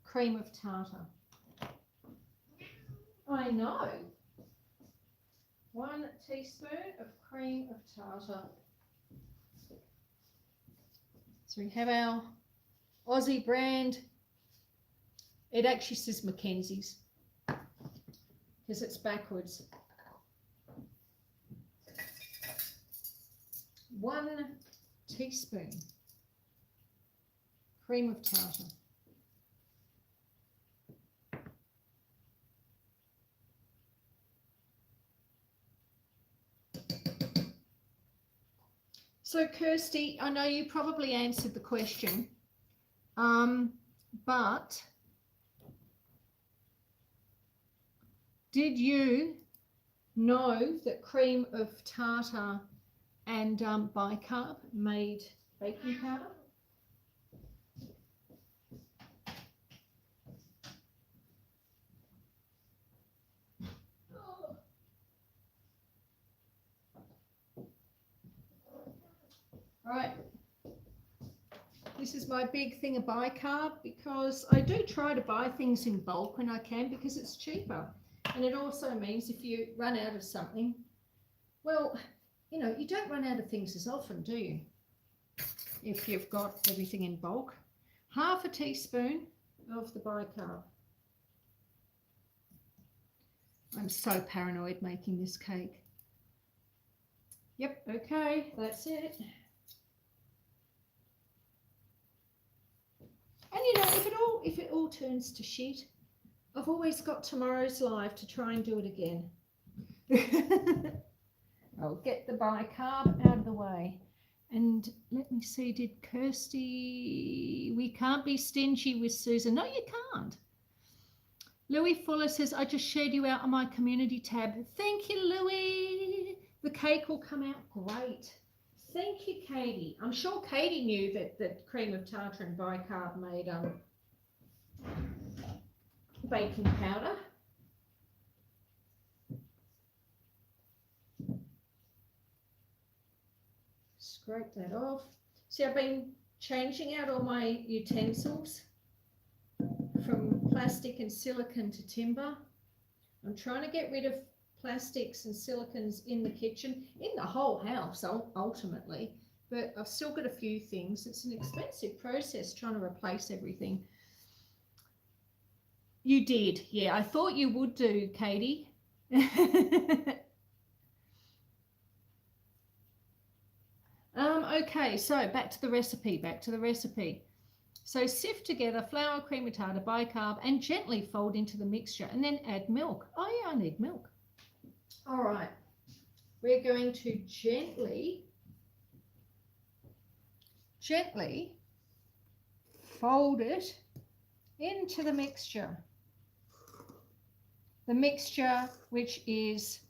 cream of tartar. I know. 1 teaspoon of cream of tartar. So we have our Aussie brand. It actually says Mackenzie's because it's backwards. 1 teaspoon cream of tartar. So Kirsty, I know you probably answered the question, but did you know that cream of tartar and bicarb made baking powder? All right, this is my big thing of bicarb because I do try to buy things in bulk when I can because it's cheaper. And it also means if you run out of something, well, you know, you don't run out of things as often, do you? If you've got everything in bulk. 1/2 teaspoon of the bicarb. I'm so paranoid making this cake. Yep, okay, that's it. And you know, if it all turns to shit, I've always got tomorrow's live to try and do it again. I'll get the bicarb out of the way. And let me see, did Kirsty... We can't be stingy with Susan. No, you can't. Louis Fuller says, I just shared you out on my community tab. Thank you, Louis. The cake will come out great. Thank you, Katie. I'm sure Katie knew that cream of tartar and bicarb made baking powder. Scrape that off. See, I've been changing out all my utensils from plastic and silicone to timber. I'm trying to get rid of plastics and silicons in the kitchen, in the whole house ultimately, but I've still got a few things. It's an expensive process trying to replace everything. You did, yeah, I thought you would do, Katie. Okay, so back to the recipe. So sift together flour, cream of tartar, bicarb, and gently fold into the mixture, and then add milk. Oh yeah, I need milk. All right, we're going to gently fold it into the mixture. The mixture, which is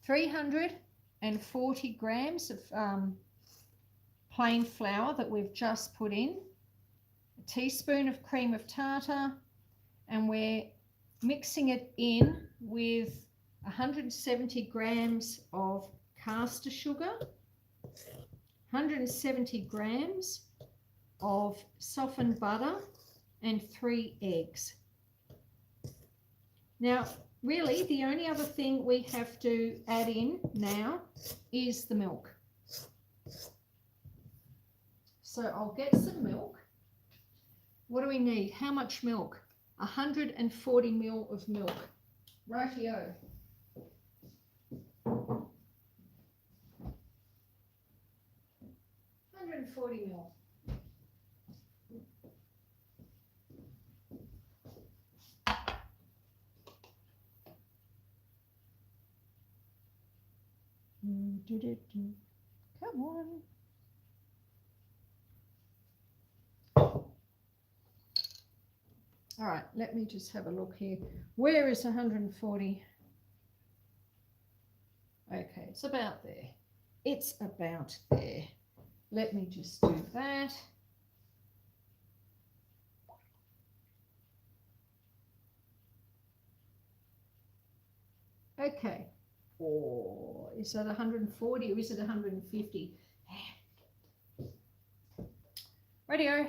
340 grams of plain flour that we've just put in, a teaspoon of cream of tartar, and we're mixing it in with 170 grams of caster sugar, 170 grams of softened butter, and 3 eggs. Now, really, the only other thing we have to add in now is the milk. So I'll get some milk. What do we need? How much milk? 140 ml of milk. Rightio. 140 ml. Come on. All right, let me just have a look here. Where is 140? Okay, it's about there. It's about there. Let me just do that. Okay. Or is that 140 or is it 150? Radio.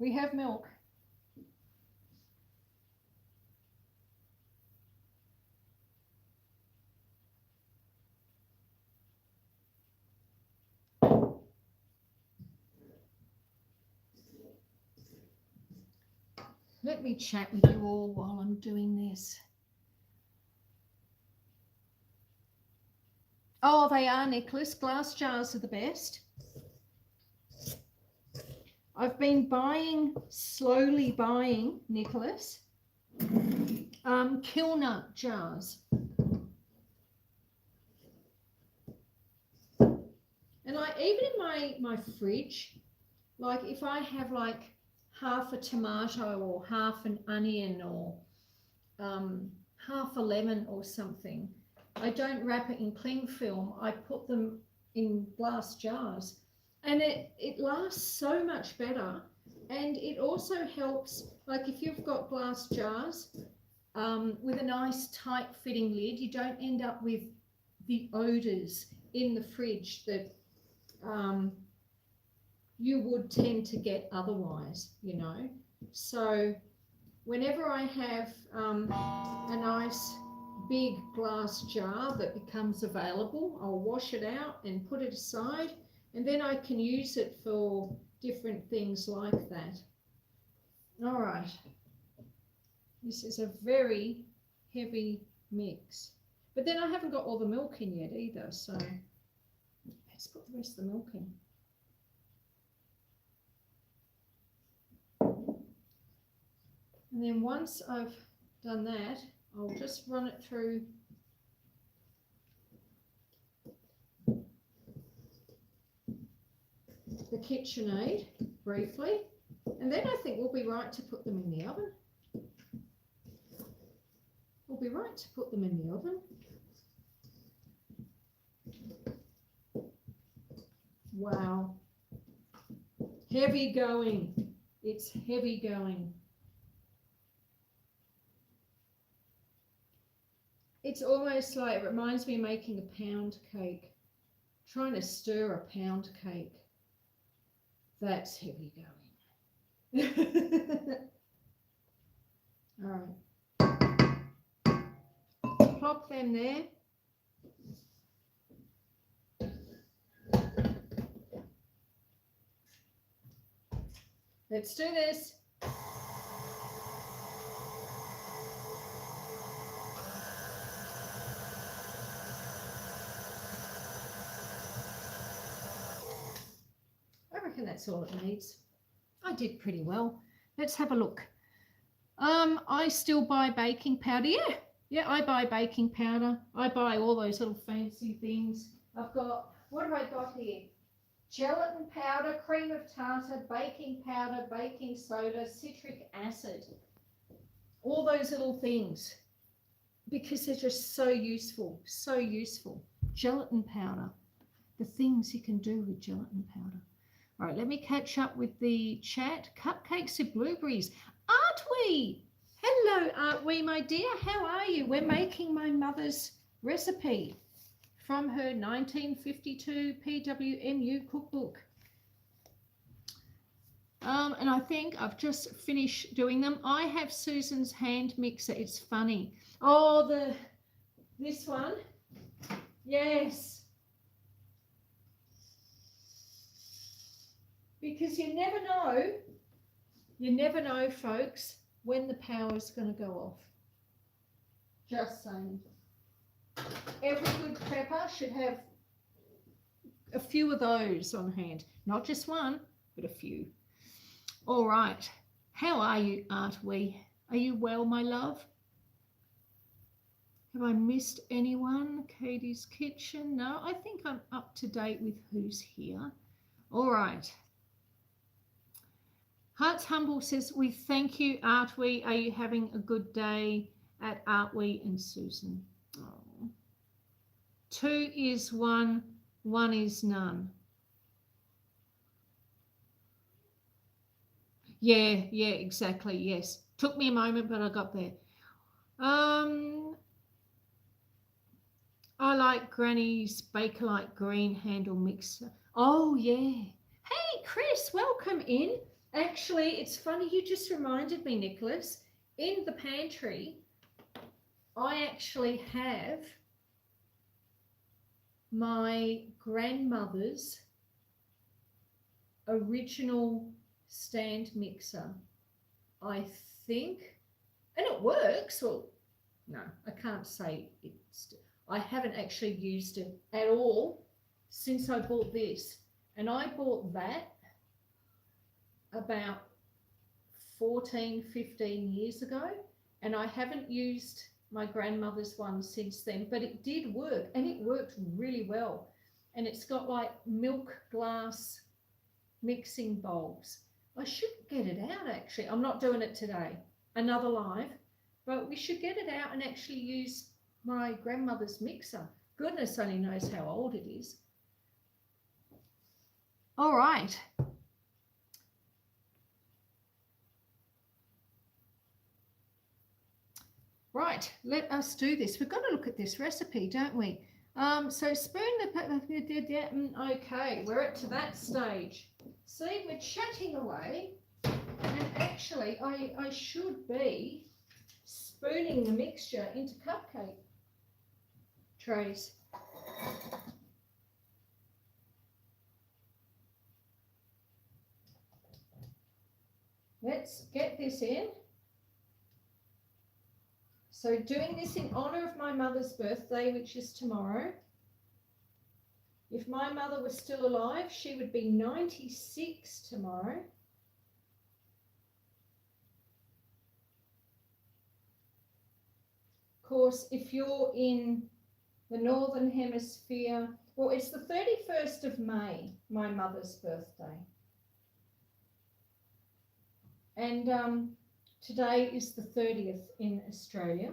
We have milk. Let me chat with you all while I'm doing this. Oh, they are, Nicholas. Glass jars are the best. I've been slowly buying, Nicholas, Kilner jars. And even in my fridge, like if I have like half a tomato or half an onion or half a lemon or something, I don't wrap it in cling film. I put them in glass jars, and it lasts so much better. And it also helps, like if you've got glass jars with a nice tight fitting lid, you don't end up with the odors in the fridge that you would tend to get otherwise, you know. So whenever I have a nice big glass jar that becomes available, I'll wash it out and put it aside, and then I can use it for different things like that. All right, this is a very heavy mix, but then I haven't got all the milk in yet either, so let's put the rest of the milk in. And then once I've done that, I'll just run it through the KitchenAid briefly, and then I think we'll be right to put them in the oven. We'll be right to put them in the oven. Wow. Heavy going. It's heavy going. It's almost like, it reminds me of making a pound cake. Trying to stir a pound cake. That's heavy going. All right. Plop them there. Let's do this. I reckon that's all it needs. I did pretty well. Let's have a look. I still buy baking powder. Yeah, I buy baking powder. I buy all those little fancy things. I've got, what have I got here? gelatin powder, cream of tartar, baking powder, baking soda, citric acid. All those little things, because they're just so useful, so useful. Gelatin powder, the things you can do with gelatin powder. All right, let me catch up with the chat. Cupcakes with blueberries. Aren't we? Hello, aren't we, my dear? How are you? We're making my mother's recipe from her 1952 PWMU cookbook. And I think I've just finished doing them. I have Susan's hand mixer. It's funny. Oh, this one. Yes. Because you never know, folks, when the power's going to go off. Just saying. Every good prepper should have a few of those on hand. Not just one, but a few. All right. How are you, aren't we? Are you well, my love? Have I missed anyone? Katie's Kitchen? No, I think I'm up to date with who's here. All right. Hearts Humble says, we thank you, aren't we? Are you having a good day at Aren't We and Susan? Oh. 2 is 1, 1 is none. Yeah, exactly, yes. Took me a moment, but I got there. I like Granny's Bakelite green handle mixer. Oh, yeah. Hey, Chris, welcome in. Actually, it's funny, you just reminded me, Nicholas, in the pantry, I actually have my grandmother's original stand mixer, I think, and it works. Well, no, I can't say it's, I haven't actually used it at all since I bought this, and I bought that about 14, 15 years ago, and I haven't used my grandmother's one since then, but it did work, and it worked really well. And it's got like milk glass mixing bowls. I should get it out actually. I'm not doing it today, another live, but we should get it out and actually use my grandmother's mixer. Goodness only knows how old it is. All right. Right, let us do this. We've got to look at this recipe, don't we? So spoon the, okay, we're at to that stage. See, we're chatting away, and actually I should be spooning the mixture into cupcake trays. Let's get this in. So doing this in honour of my mother's birthday, which is tomorrow. If my mother was still alive, she would be 96 tomorrow. Of course, if you're in the Northern Hemisphere, well, it's the 31st of May, my mother's birthday. And today is the 30th in Australia,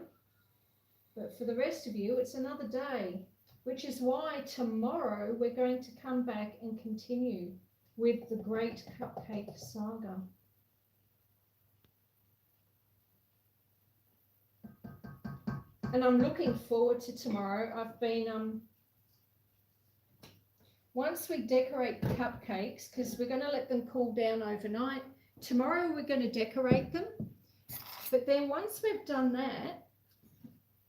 but for the rest of you, it's another day, which is why tomorrow we're going to come back and continue with the Great Cupcake Saga. And I'm looking forward to tomorrow. I've been, once we decorate the cupcakes, because we're going to let them cool down overnight, tomorrow we're going to decorate them. But then once we've done that,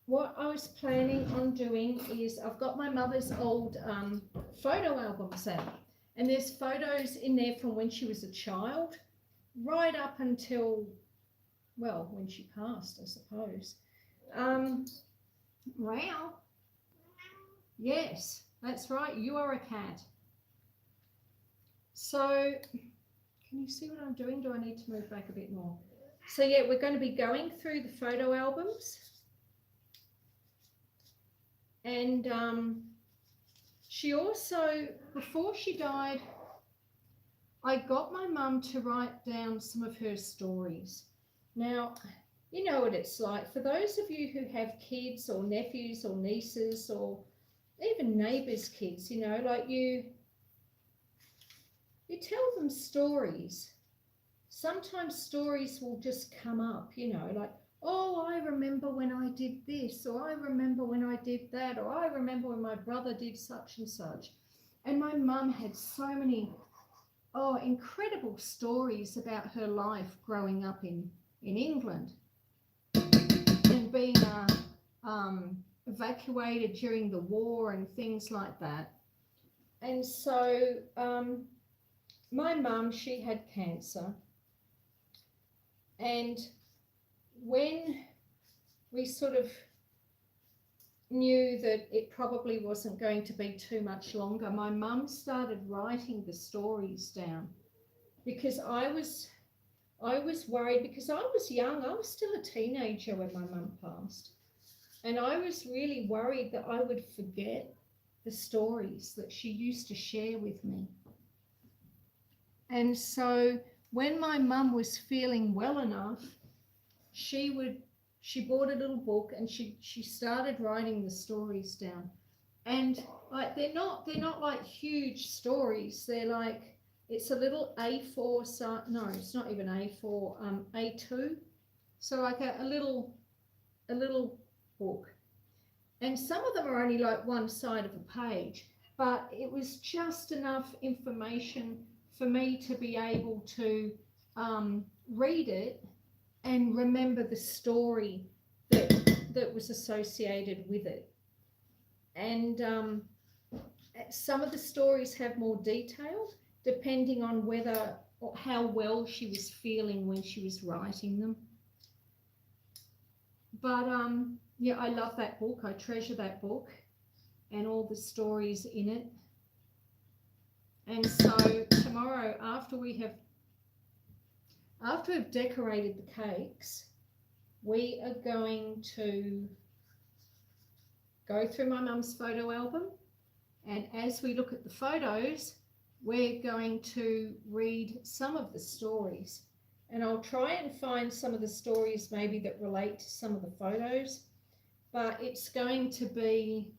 what I was planning on doing is I've got my mother's old photo albums out, and there's photos in there from when she was a child right up until, well, when she passed, I suppose. Wow. Yes, that's right. You are a cat. So can you see what I'm doing? Do I need to move back a bit more? So yeah, we're going to be going through the photo albums, and she also, before she died, I got my mum to write down some of her stories. Now, you know what it's like. For those of you who have kids or nephews or nieces or even neighbours' kids, you know, like you tell them stories. Sometimes stories will just come up, you know, like, oh, I remember when I did this, or I remember when I did that, or I remember when my brother did such and such. And my mum had so many, incredible stories about her life growing up in England and being evacuated during the war and things like that. And so my mum, she had cancer. And when we sort of knew that it probably wasn't going to be too much longer, my mum started writing the stories down, because I was worried, because I was young. I was still a teenager when my mum passed, and I was really worried that I would forget the stories that she used to share with me. And so when my mum was feeling well enough, she bought a little book and she started writing the stories down. And like they're not like huge stories. They're like, it's a little A4 size. No, it's not even A4, A2. So like a little book. And some of them are only like one side of a page, but it was just enough information for me to be able to read it and remember the story that was associated with it. And some of the stories have more detail, depending on whether or how well she was feeling when she was writing them. But yeah, I love that book. I treasure that book and all the stories in it. And so tomorrow, after we've decorated the cakes, we are going to go through my mum's photo album, and as we look at the photos, we're going to read some of the stories. And I'll try and find some of the stories maybe that relate to some of the photos, but it's going to be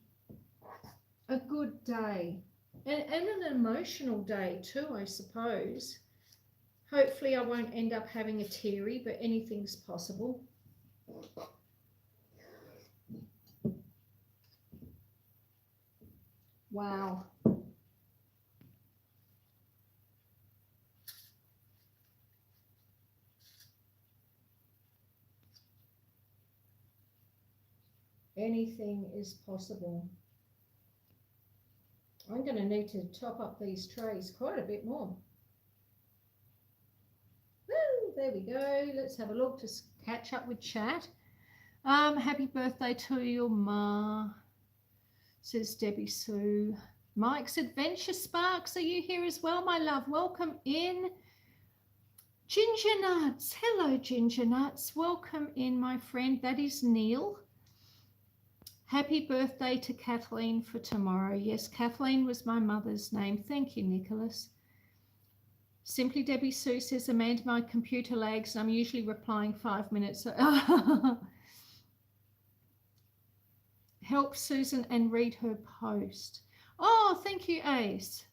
a good day and an emotional day too, I suppose. Hopefully I won't end up having a teary, but anything's possible. Wow. Anything is possible. I'm going to need to top up these trays quite a bit more. Woo, there we go. Let's have a look to catch up with chat. Happy birthday to your ma, says Debbie Sue. Mike's Adventure Sparks, are you here as well, my love? Welcome in. Ginger Nuts, hello Ginger Nuts, welcome in, my friend. That is Neil. Happy birthday to Kathleen for tomorrow. Yes, Kathleen was my mother's name. Thank you, Nicholas. Simply Debbie Sue says, Amanda, my computer lags and I'm usually replying 5 minutes. Help Susan and read her post. Oh, thank you, Ace.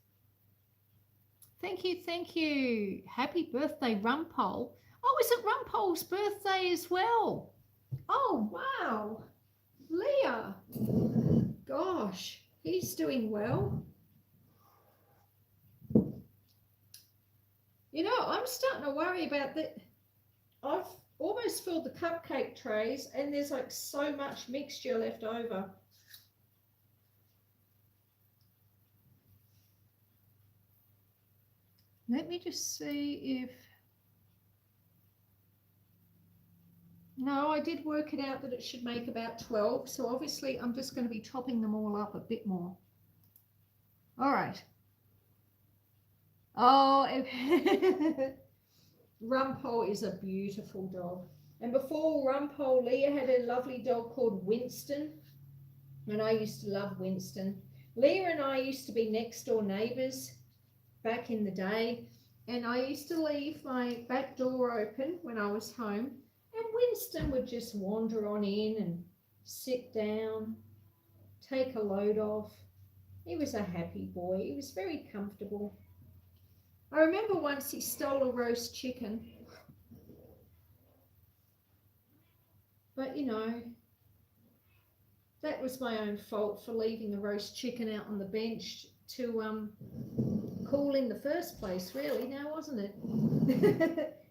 Thank you, thank you. Happy birthday, Rumpole. Oh, is it Rumpole's birthday as well? Oh, wow. Leah. Gosh, he's doing well. You know, I'm starting to worry about that. I've almost filled the cupcake trays and there's like so much mixture left over. Let me just see if... No, I did work it out that it should make about 12. So obviously I'm just going to be topping them all up a bit more. All right. Oh, Rumpole is a beautiful dog. And before Rumpole, Leah had a lovely dog called Winston. And I used to love Winston. Leah and I used to be next door neighbours back in the day. And I used to leave my back door open when I was home, and Winston would just wander on in and sit down, take a load off. He was a happy boy. He was very comfortable. I remember once he stole a roast chicken. But, you know, that was my own fault for leaving the roast chicken out on the bench to cool in the first place, really, now, wasn't it?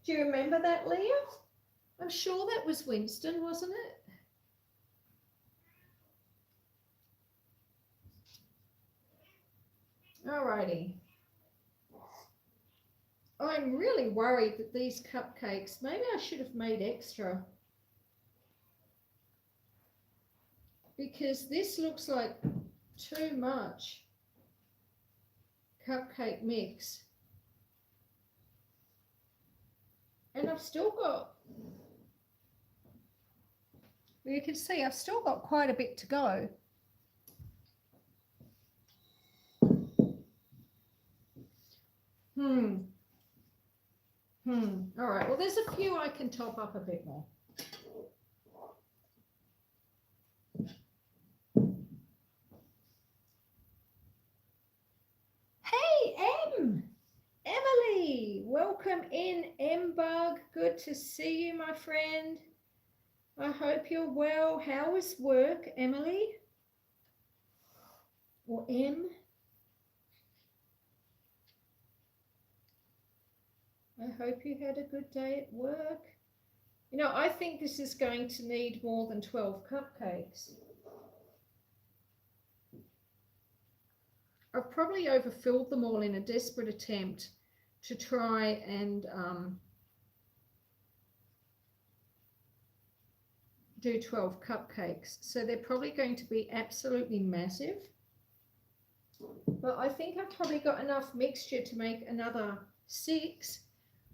Do you remember that, Leah? I'm sure that was Winston, wasn't it? Alrighty. I'm really worried that these cupcakes, maybe I should have made extra, because this looks like too much cupcake mix. And I've still got, well, you can see I've still got quite a bit to go. All right, well, there's a few I can top up a bit more. Hey, Emily, welcome in, M-Bug. Good to see you, my friend. I hope you're well. How was work, Emily? Or M? I hope you had a good day at work. You know, I think this is going to need more than 12 cupcakes. I've probably overfilled them all in a desperate attempt to try and do 12 cupcakes. So they're probably going to be absolutely massive. But I think I've probably got enough mixture to make another 6.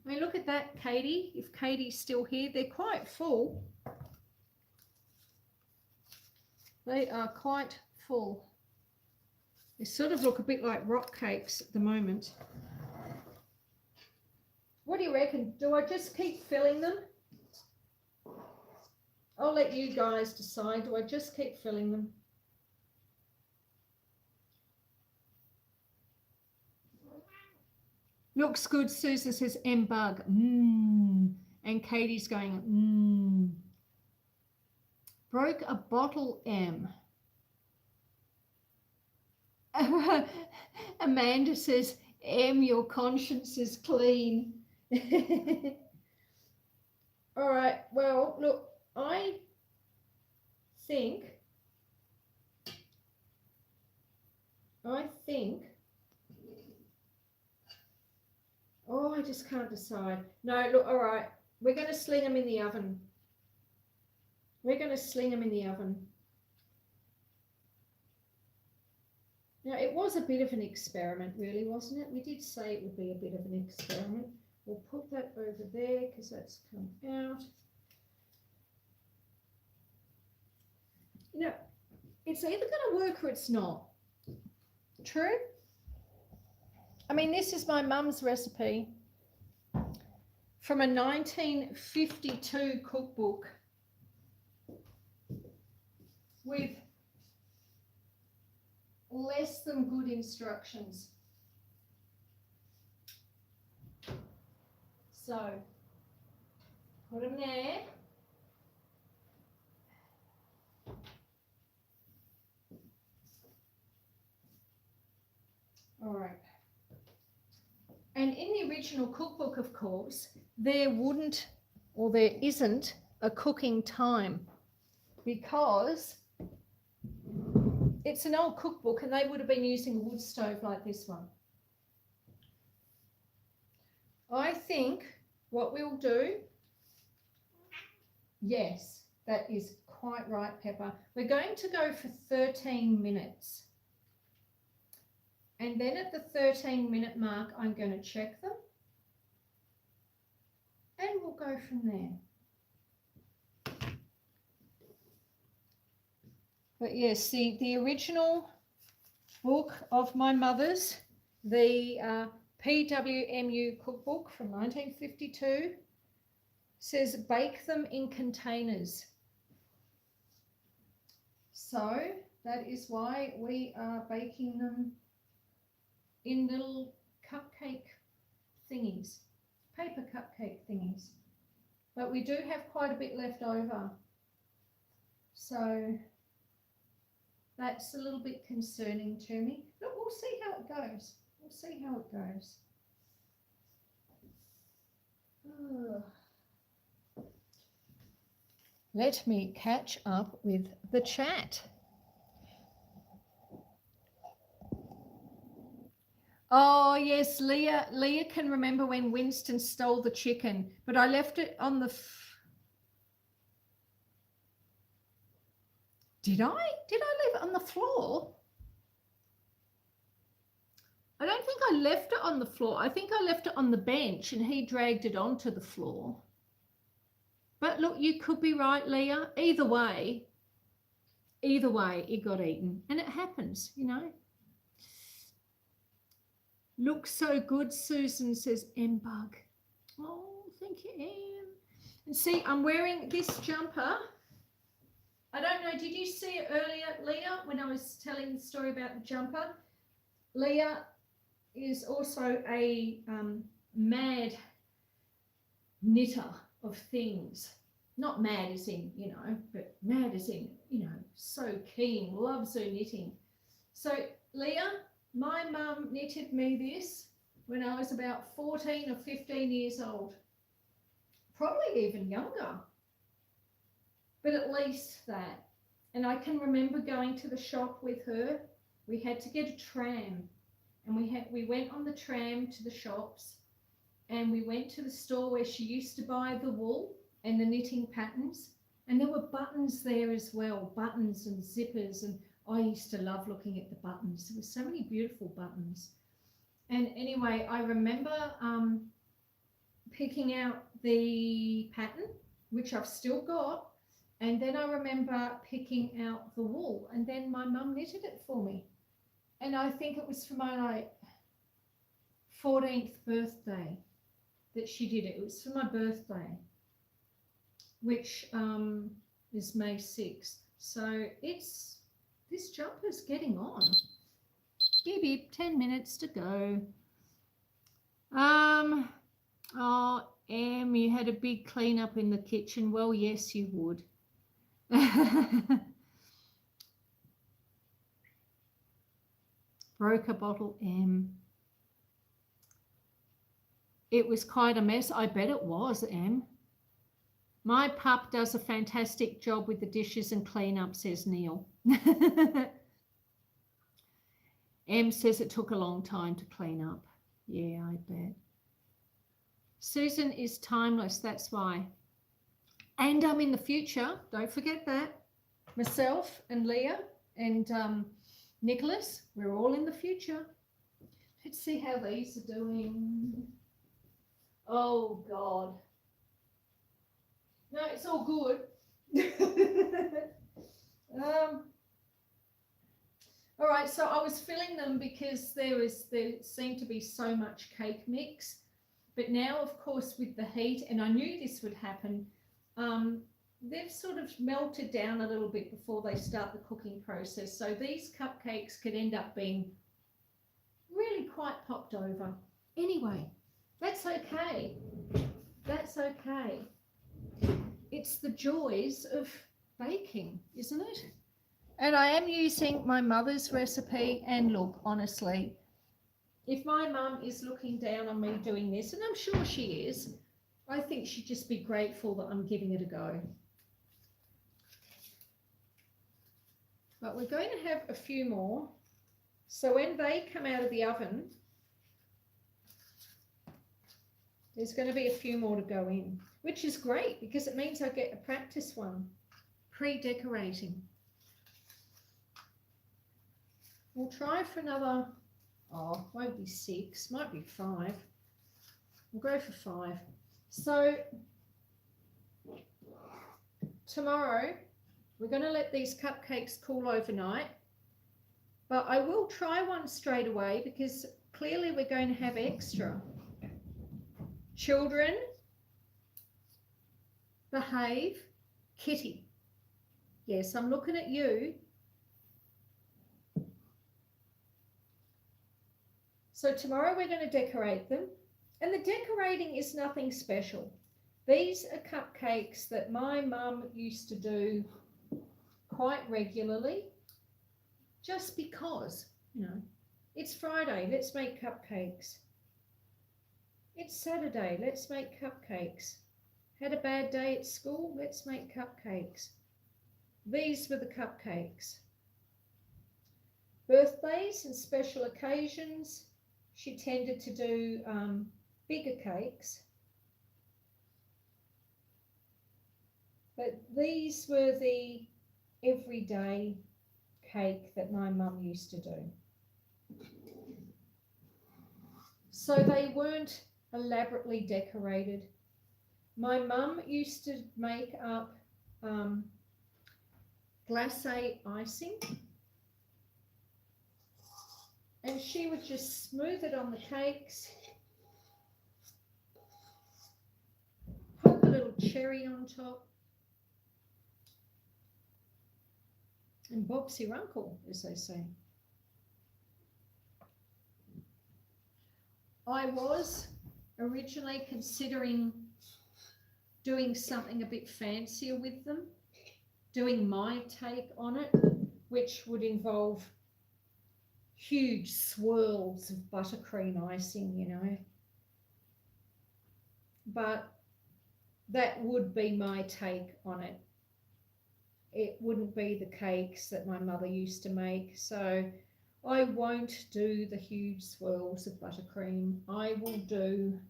I mean, look at that, Katie. If Katie's still here, they're quite full. They are quite full. They sort of look a bit like rock cakes at the moment. What do you reckon? Do I just keep filling them? I'll let you guys decide. Do I just keep filling them? Looks good, Susan says M-Bug. And Katie's going, Broke a bottle, M. Amanda says, M, your conscience is clean. All right, well, look, I think, oh, I just can't decide. No, look, all right, we're going to sling them in the oven. We're going to sling them in the oven. Now, it was a bit of an experiment, really, wasn't it? We did say it would be a bit of an experiment. We'll put that over there because that's come out. You know, it's either going to work or it's not. True? I mean, this is my mum's recipe from a 1952 cookbook with less than good instructions. So, put them there. All right. And in the original cookbook, of course, there wouldn't, or there isn't, a cooking time because it's an old cookbook and they would have been using a wood stove like this one. I think what we'll do, yes, that is quite right, Pepper. We're going to go for 13 minutes. And then at the 13-minute mark, I'm going to check them. And we'll go from there. But yes, the original book of my mother's, the PWMU cookbook from 1952 says bake them in containers. So that is why we are baking them in little cupcake thingies, paper cupcake thingies. But we do have quite a bit left over. So that's a little bit concerning to me. But we'll see how it goes. We'll see how it goes. Let me catch up with the chat. Oh, yes, Leah can remember when Winston stole the chicken, but I left it on the... Did I leave it on the floor? I don't think I left it on the floor. I think I left it on the bench and he dragged it onto the floor. But look, you could be right, Leah. Either way, it got eaten. And it happens, you know. Looks so good, Susan, says M-Bug. Oh, thank you, Em. And see, I'm wearing this jumper. I don't know, did you see it earlier, Leah, when I was telling the story about the jumper? Leah is also a mad knitter of things. Not mad as in, you know, but mad as in, you know, so keen, loves her knitting. So, Leah, my mum knitted me this when I was about 14 or 15 years old. Probably even younger. But at least that. And I can remember going to the shop with her. We had to get a tram. And we went on the tram to the shops. And we went to the store where she used to buy the wool and the knitting patterns. And there were buttons there as well. Buttons and zippers. And I used to love looking at the buttons. There were so many beautiful buttons. And anyway, I remember picking out the pattern, which I've still got. And then I remember picking out the wool. And then my mum knitted it for me. And I think it was for my 14th birthday that she did it. It was for my birthday, which is May 6th. So this jumper's getting on. Beep, beep, 10 minutes to go. Oh, Em, you had a big clean up in the kitchen. Well, yes, you would. Broke a bottle, Em. It was quite a mess. I bet it was, Em. My pup does a fantastic job with the dishes and clean up, says Neil. Em says it took a long time to clean up. Yeah, I bet. Susan is timeless, that's why. And in the future, don't forget that. Myself and Leah and Nicholas, we're all in the future. Let's see how these are doing. Oh, God. No, it's all good. All right, so I was filling them because there seemed to be so much cake mix. But now, of course, with the heat, and I knew this would happen, they've sort of melted down a little bit before they start the cooking process. So these cupcakes could end up being really quite popped over. Anyway, that's okay. That's okay. It's the joys of baking, isn't it? And I am using my mother's recipe, and look, honestly, if my mum is looking down on me doing this, and I'm sure she is, I think she'd just be grateful that I'm giving it a go. But we're going to have a few more. So when they come out of the oven, there's going to be a few more to go in, which is great because it means I get a practice one, pre-decorating. We'll try for another, won't be 6, might be 5. We'll go for 5. So tomorrow we're going to let these cupcakes cool overnight, but I will try one straight away because clearly we're going to have extra. Children, behave. Kitty. Yes, I'm looking at you. So tomorrow we're going to decorate them. And the decorating is nothing special. These are cupcakes that my mum used to do quite regularly, just because, you know, it's Friday, let's make cupcakes. It's Saturday, let's make cupcakes. Had a bad day at school, let's make cupcakes. These were the cupcakes. Birthdays and special occasions, she tended to do bigger cakes. But these were the everyday cake that my mum used to do. So they weren't elaborately decorated. My mum used to make up glacé icing, and she would just smooth it on the cakes, pop a little cherry on top, and Bob's your uncle, as they say. I was originally considering doing something a bit fancier with them, doing my take on it, which would involve huge swirls of buttercream icing, you know. But that would be my take on it. It wouldn't be the cakes that my mother used to make. So I won't do the huge swirls of buttercream. I will do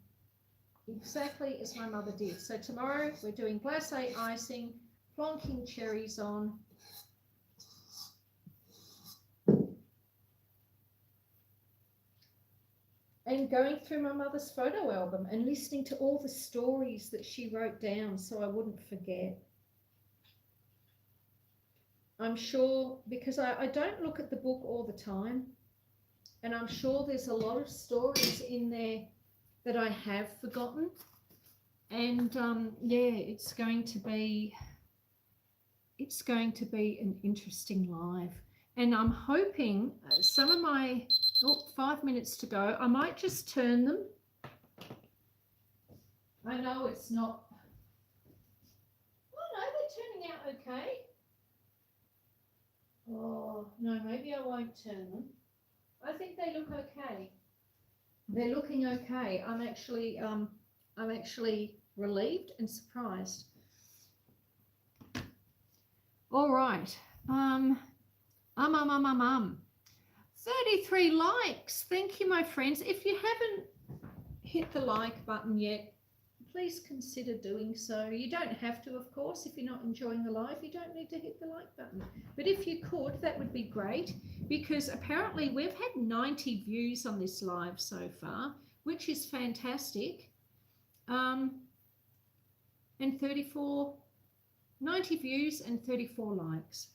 exactly as my mother did. So tomorrow we're doing glacé icing, plonking cherries on. And going through my mother's photo album and listening to all the stories that she wrote down so I wouldn't forget. I'm sure, because I don't look at the book all the time, and I'm sure there's a lot of stories in there that I have forgotten. And yeah, it's going to be an interesting live. And I'm hoping some of my, 5 minutes to go, I might just turn them. I know it's not, oh no, they're turning out okay. Oh, no, maybe I won't turn them. I think they look okay. They're looking okay. I'm actually relieved and surprised. All right. 33 likes. Thank you, my friends. If you haven't hit the like button yet, please consider doing so. You don't have to, of course. If you're not enjoying the live, you don't need to hit the like button. But if you could, that would be great, because apparently we've had 90 views on this live so far, which is fantastic. And 90 views and 34 likes.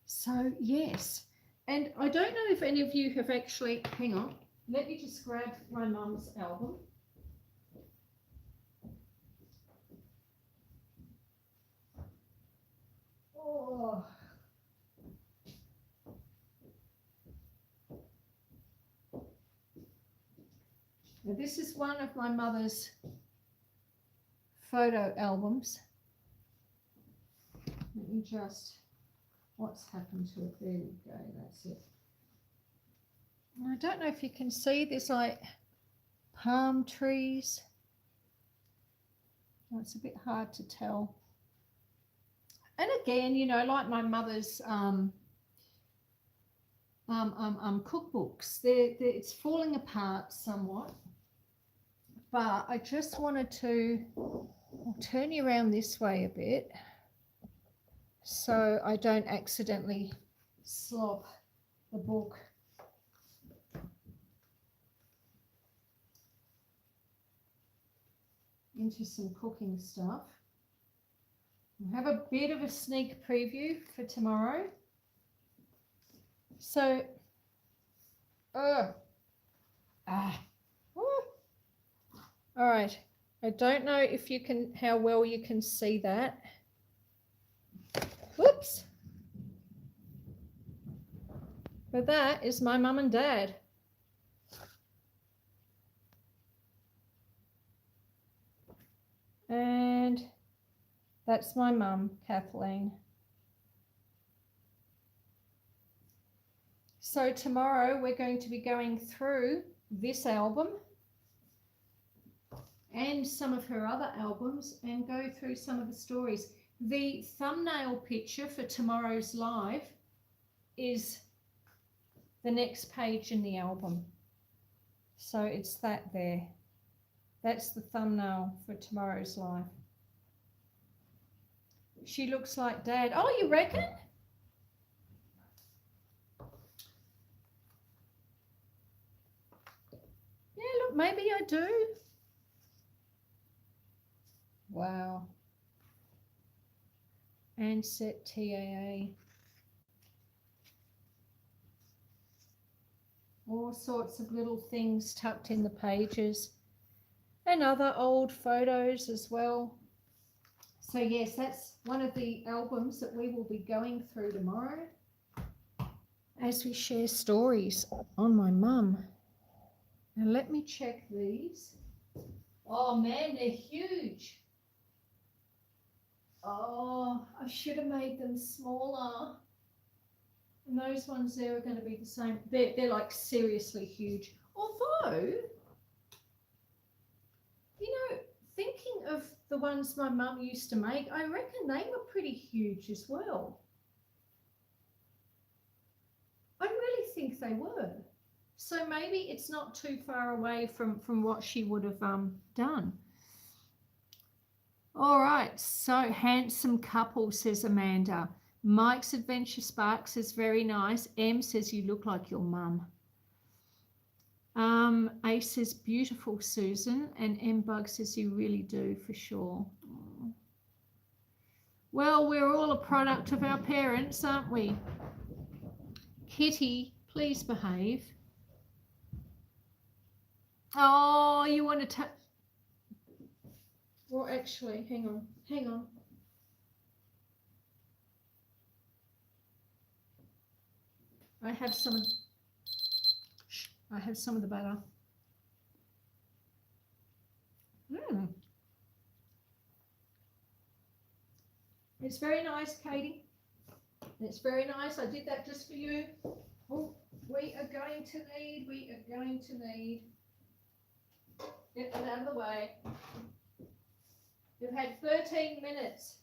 So yes, and I don't know if any of you have actually, hang on, let me just grab my mum's album. Oh. Now this is one of my mother's photo albums. Let me just, what's happened to it? There we go, that's it. I don't know if you can see, there's like palm trees. Oh, it's a bit hard to tell. And again, you know, like my mother's cookbooks, it's falling apart somewhat. But I just wanted to, I'll turn you around this way a bit so I don't accidentally slop the book. Into some cooking stuff. We'll have a bit of a sneak preview for tomorrow. So, Woo. All right. I don't know if you can, how well you can see that. Whoops. But that is my mum and dad. And that's my mum, Kathleen. So tomorrow we're going to be going through this album and some of her other albums and go through some of the stories. The thumbnail picture for tomorrow's live is the next page in the album. So it's that there. That's the thumbnail for tomorrow's live. She looks like Dad. Oh, you reckon? Yeah, look, maybe I do. Wow. And set TAA. All sorts of little things tucked in the pages. And other old photos as well. So yes, that's one of the albums that we will be going through tomorrow as we share stories on my mum. Now let me check these. Oh man, they're huge. Oh, I should have made them smaller. And those ones there are going to be the same. They're like seriously huge. Although, you know, thinking of the ones my mum used to make, I reckon they were pretty huge as well. I really think they were. So maybe it's not too far away from what she would have done. All right, so handsome couple, says Amanda. Mike's Adventure Spark says very nice. M says you look like your mum. Ace says beautiful, Susan, and M Bug says you really do for sure. Well, we're all a product of our parents, aren't we? Kitty, please behave. Oh, you want to well, actually, hang on. I have some of the butter. It's very nice, Katie. It's very nice. I did that just for you. Oh, we are going to need. Get that out of the way. You've had 13 minutes.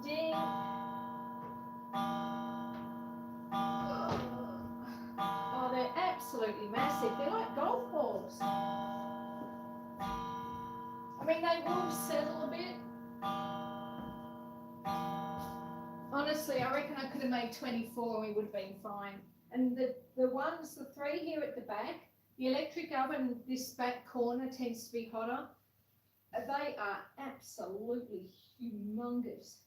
Ding. Oh, they're absolutely massive. They're like golf balls. I mean, they will settle a bit. Honestly, I reckon I could have made 24 and we would have been fine. And the ones, the 3 here at the back, the electric oven, this back corner tends to be hotter. They are absolutely humongous.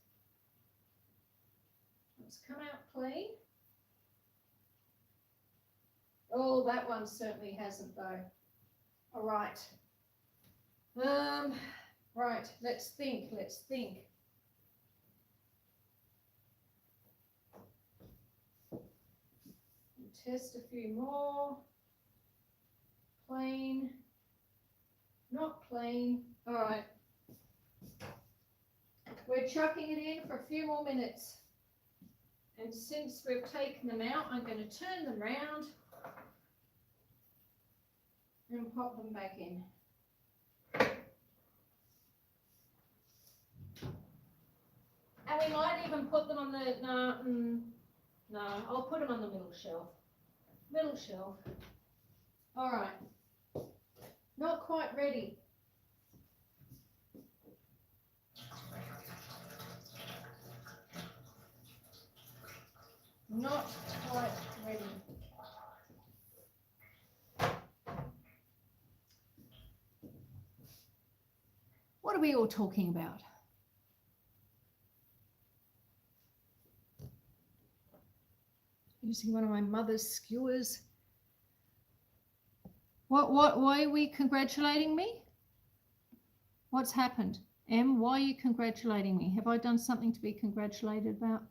Let's come out clean. Oh, that one certainly hasn't though. All right. Right, let's think. Test a few more. Plain, not plain. All right. We're chucking it in for a few more minutes. And since we've taken them out, I'm going to turn them round and pop them back in. And we might even put them on the, no, I'll put them on the middle shelf. All right. Not quite ready. Not quite ready. What are we all talking about? using one of my mother's skewers. Why are we congratulating me? What's happened? Em, why are you congratulating me? Have I done something to be congratulated about?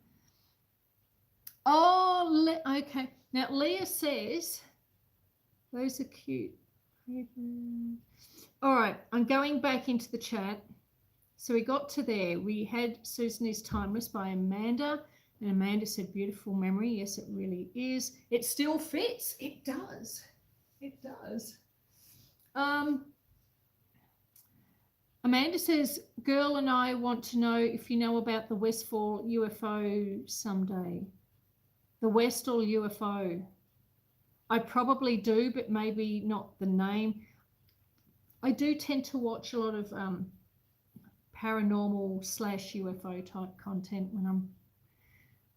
Oh, okay. Now, Leah says, those are cute. All right, I'm going back into the chat. So we got to there. We had Susan is Timeless by Amanda. And Amanda said, beautiful memory. Yes, it really is. It still fits. It does. It does. Amanda says, girl and I want to know if you know about the Westfall UFO someday. The Westall UFO. I probably do, but maybe not the name. I do tend to watch a lot of paranormal / UFO type content when I'm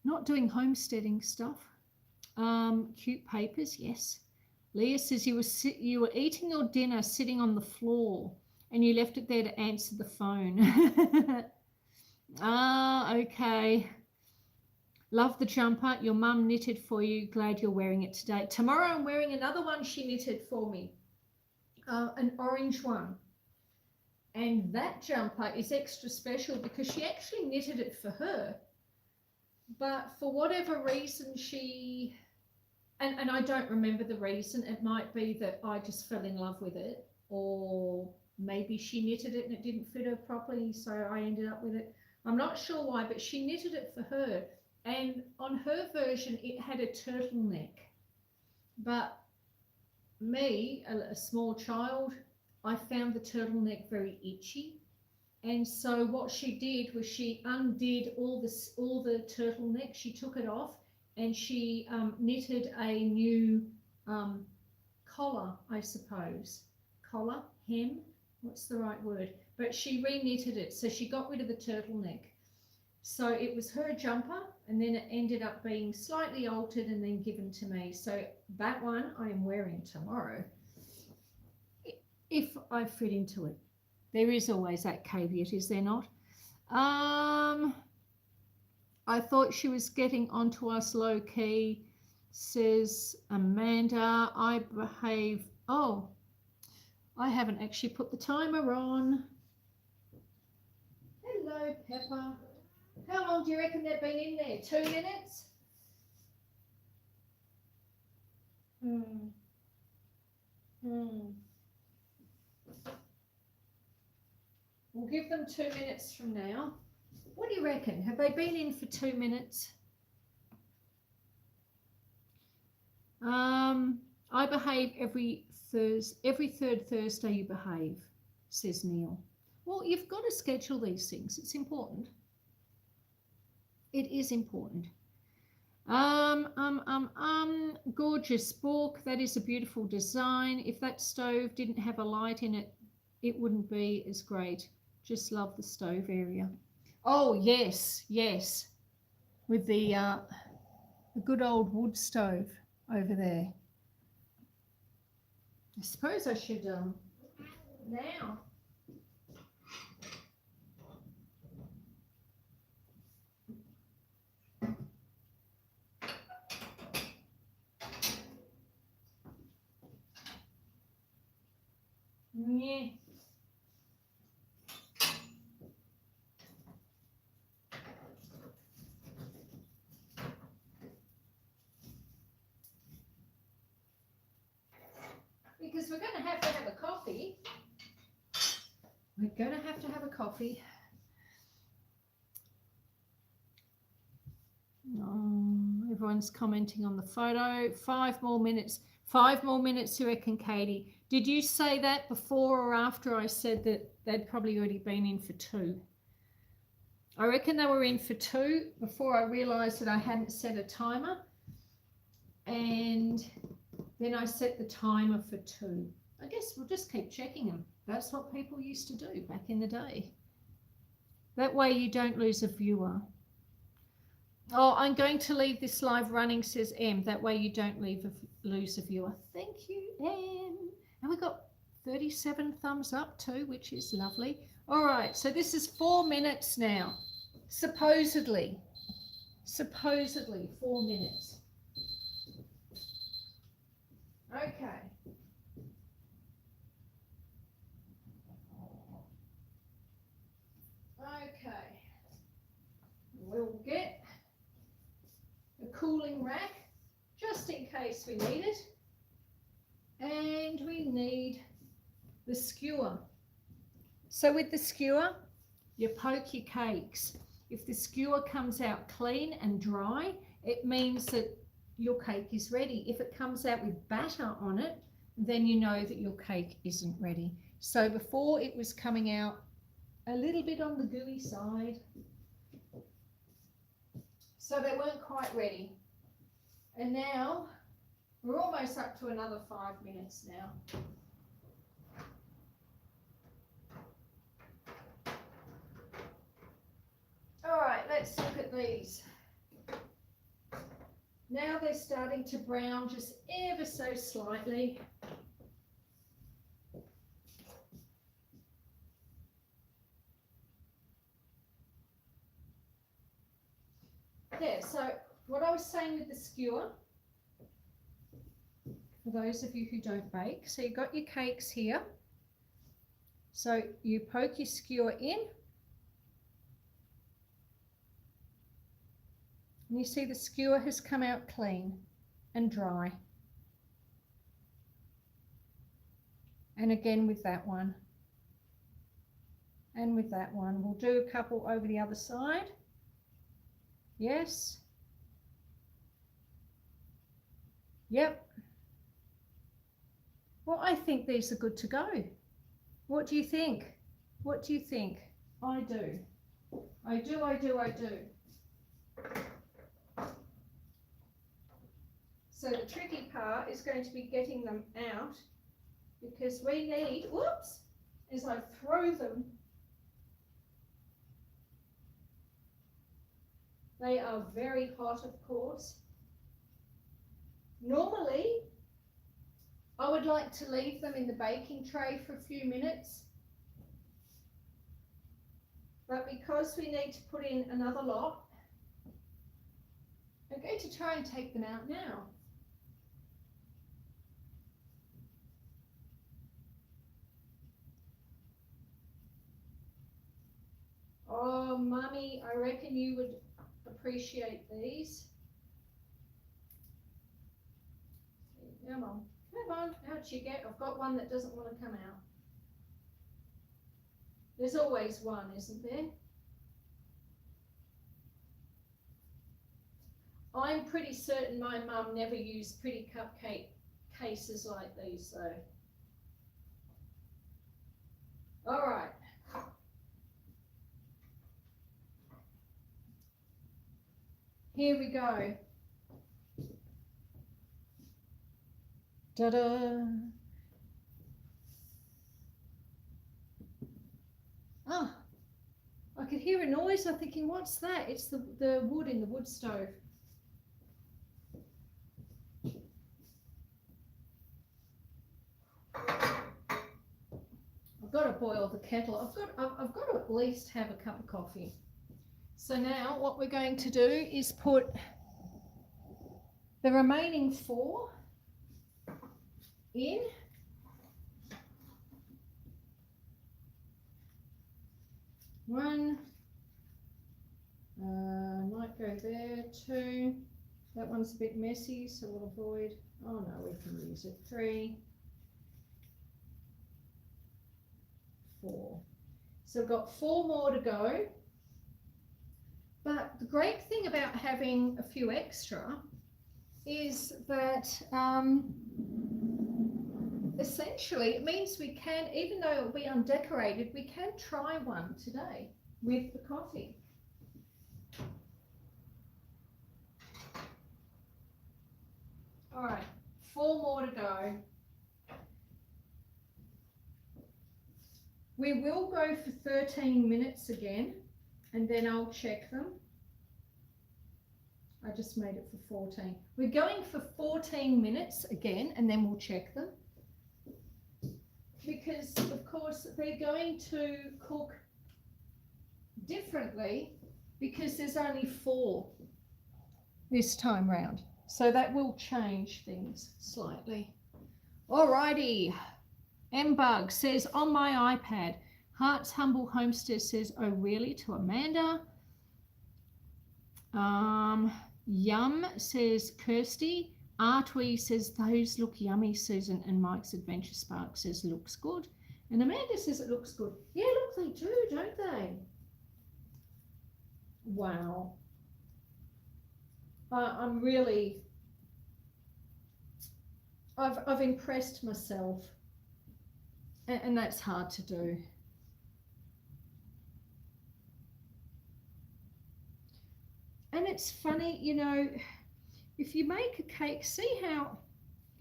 not doing homesteading stuff. Cute papers, yes. Leah says you were eating your dinner sitting on the floor and you left it there to answer the phone. Ah, okay. Love the jumper. Your mum knitted for you. Glad you're wearing it today. Tomorrow I'm wearing another one she knitted for me. An orange one. And that jumper is extra special because she actually knitted it for her. But for whatever reason she... And I don't remember the reason. It might be that I just fell in love with it, or maybe she knitted it and it didn't fit her properly, so I ended up with it. I'm not sure why, but she knitted it for her. And on her version, it had a turtleneck. But me, a small child, I found the turtleneck very itchy. And so what she did was she undid all the turtleneck. She took it off and she knitted a new collar, I suppose. Collar, hem, what's the right word? But she re-knitted it. So she got rid of the turtleneck. So it was her jumper, and then it ended up being slightly altered and then given to me. So that one I am wearing tomorrow, if I fit into it. There is always that caveat, is there not? I thought she was getting onto us low key, says Amanda. I behave. Oh, I haven't actually put the timer on. Hello, Pepper. How long do you reckon they've been in there? 2 minutes? We'll give them 2 minutes from now. What do you reckon? Have they been in for 2 minutes? I behave every third Thursday you behave, says Neil. Well, you've got to schedule these things. It's important. It is important. Gorgeous book. That is a beautiful design. If that stove didn't have a light in it, it wouldn't be as great. Just love the stove area. Oh, yes, yes. With the good old wood stove over there. I suppose I should now. Yeah. Because we're going to have a coffee. We're going to have a coffee. Everyone's commenting on the photo. 5 more minutes. 5 more minutes, you reckon, Katie? Did you say that before or after I said that they'd probably already been in for 2? I reckon they were in for 2 before I realised that I hadn't set a timer. And then I set the timer for 2. I guess we'll just keep checking them. That's what people used to do back in the day. That way you don't lose a viewer. Oh, I'm going to leave this live running, says Em. That way you don't lose a viewer. Thank you, Em. And we got 37 thumbs up too, which is lovely. All right, so this is 4 minutes now. Supposedly 4 minutes. Okay. Okay. We'll get a cooling rack just in case we need it. And we need the skewer. So with the skewer, you poke your cakes. If the skewer comes out clean and dry, it means that your cake is ready. If it comes out with batter on it, then you know that your cake isn't ready. So before it was coming out a little bit on the gooey side, so they weren't quite ready. And now we're almost up to another 5 minutes now. All right, let's look at these. Now they're starting to brown just ever so slightly. There, so what I was saying with the skewer, for those of you who don't bake, so you've got your cakes here. So you poke your skewer in. And you see the skewer has come out clean and dry. And again with that one. And with that one. We'll do a couple over the other side. Yes. Yep. Well, I think these are good to go. What do you think? What do you think? I do. I do, I do, I do. So the tricky part is going to be getting them out, because we need, whoops, as I throw them, they are very hot, of course. Normally, I would like to leave them in the baking tray for a few minutes, but because we need to put in another lot, I'm going to try and take them out now. Oh, Mummy, I reckon you would appreciate these. Come on, come on, out you get. I've got one that doesn't want to come out. There's always one, isn't there? I'm pretty certain my mum never used pretty cupcake cases like these, though. All right. Here we go. Ta-da! Ah, I could hear a noise. I'm thinking, what's that? It's the wood in the wood stove. I've got to boil the kettle. I've got to at least have a cup of coffee. So now what we're going to do is put the remaining 4 in. One, might go there, 2, that one's a bit messy, so we'll avoid, oh no, we can use it, 3, 4. So we've got 4 more to go. But the great thing about having a few extra is that essentially it means we can, even though it'll be undecorated, we can try one today with the coffee. All right, 4 more to go. We will go for 13 minutes again, and then I'll check them. I just made it for 14. We're going for 14 minutes again, and then we'll check them. Because, of course, they're going to cook differently because there's only 4 this time round. So that will change things slightly. Alrighty. M-Bug says, on my iPad. Heart's Humble Homestead says, oh really, to Amanda. Yum says Kirsty. Artwee says, those look yummy, Susan. And Mike's Adventure Spark says, looks good. And Amanda says it looks good. Yeah, look, they do, don't they? Wow. I'm really, I've impressed myself. And that's hard to do. And it's funny, you know, if you make a cake, see how,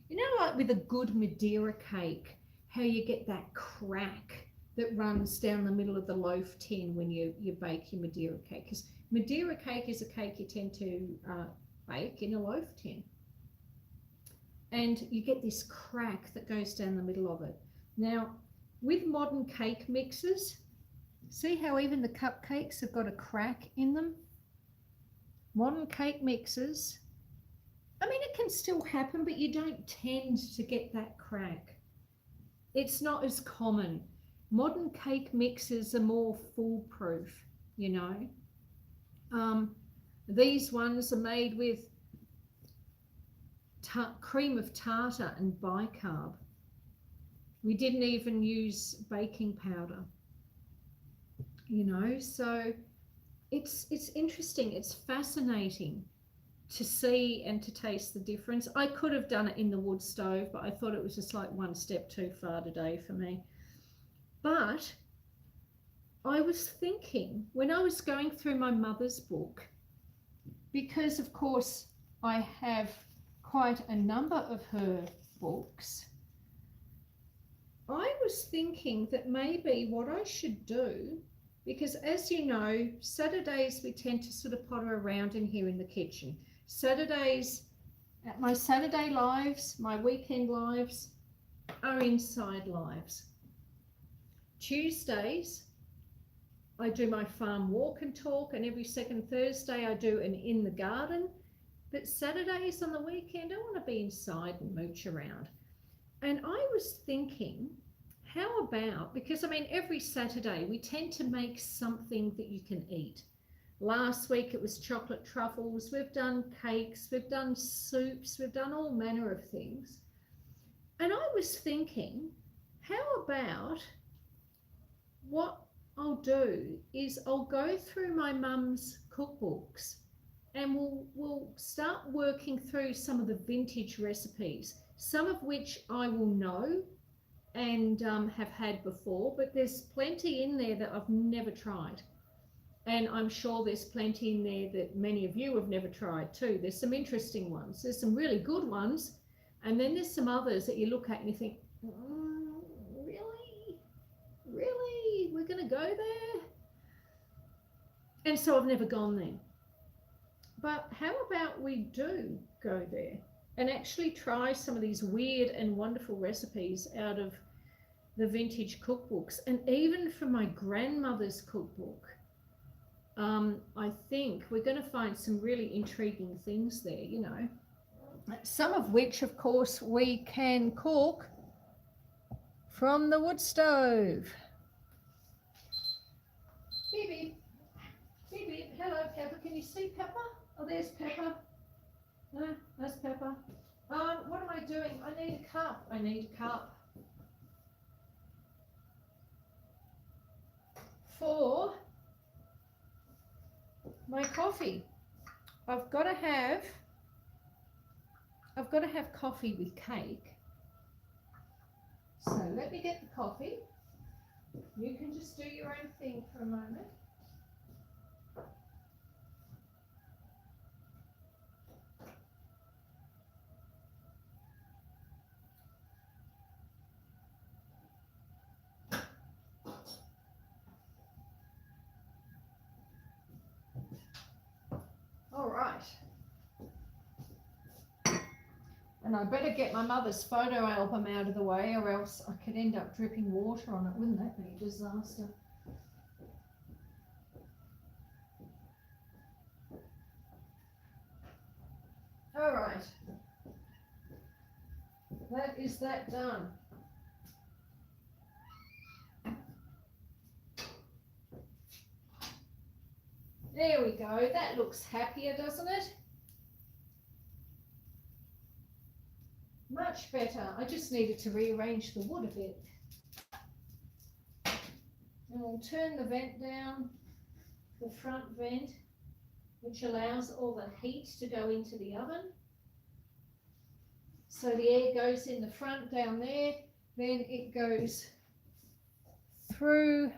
you know, like with a good Madeira cake, how you get that crack that runs down the middle of the loaf tin when you bake your Madeira cake. Because Madeira cake is a cake you tend to bake in a loaf tin. And you get this crack that goes down the middle of it. Now, with modern cake mixes, see how even the cupcakes have got a crack in them? Modern cake mixes, I mean, it can still happen, but you don't tend to get that crack. It's not as common. Modern cake mixes are more foolproof, you know. These ones are made with cream of tartar and bicarb. We didn't even use baking powder, you know, so it's interesting, it's fascinating to see and to taste the difference. I could have done it in the wood stove, but I thought it was just like one step too far today for me. But I was thinking, when I was going through my mother's book, because of course I have quite a number of her books, I was thinking that maybe what I should do, because as you know, Saturdays we tend to sort of potter around in here in the kitchen. Saturdays, my Saturday lives, my weekend lives are inside lives. Tuesdays, I do my farm walk and talk, and every second Thursday I do an in the garden. But Saturdays on the weekend, I want to be inside and mooch around. And I was thinking, how about, because I mean, every Saturday we tend to make something that you can eat. Last week it was chocolate truffles, we've done cakes, we've done soups, we've done all manner of things. And I was thinking, how about, what I'll do is I'll go through my mum's cookbooks and we'll start working through some of the vintage recipes, some of which I will know and have had before, but there's plenty in there that I've never tried. And I'm sure there's plenty in there that many of you have never tried too. There's some interesting ones. There's some really good ones. And then there's some others that you look at and you think, really? Really? We're going to go there? And so I've never gone there. But how about we do go there and actually try some of these weird and wonderful recipes out of the vintage cookbooks, and even from my grandmother's cookbook. I think we're going to find some really intriguing things there, you know, some of which, of course, we can cook from the wood stove. Beep, beep. Beep, beep. Hello, Pepper. Can you see Pepper? Oh, there's Pepper. No, that's Pepper. What am I doing? I need a cup. I need a cup. For my coffee. I've got to have coffee with cake. So let me get the coffee. You can just do your own thing for a moment. All right. And I better get my mother's photo album out of the way, or else I could end up dripping water on it. Wouldn't that be a disaster? All right. That is that done. There we go. That looks happier, doesn't it? Much better. I just needed to rearrange the wood a bit. And we'll turn the vent down, the front vent, which allows all the heat to go into the oven. So the air goes in the front down there, then it goes through.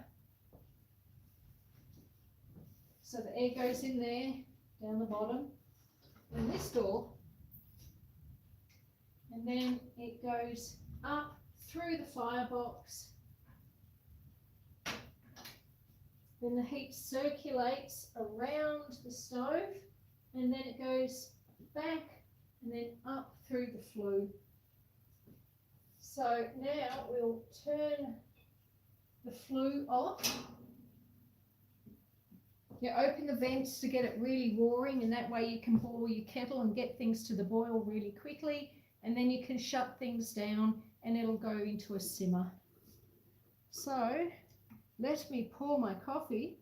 So the air goes in there, down the bottom, and this door, and then it goes up through the firebox. Then the heat circulates around the stove, and then it goes back and then up through the flue. So now we'll turn the flue off. You open the vents to get it really roaring, and that way you can boil your kettle and get things to the boil really quickly, and then you can shut things down and it'll go into a simmer. So let me pour my coffee.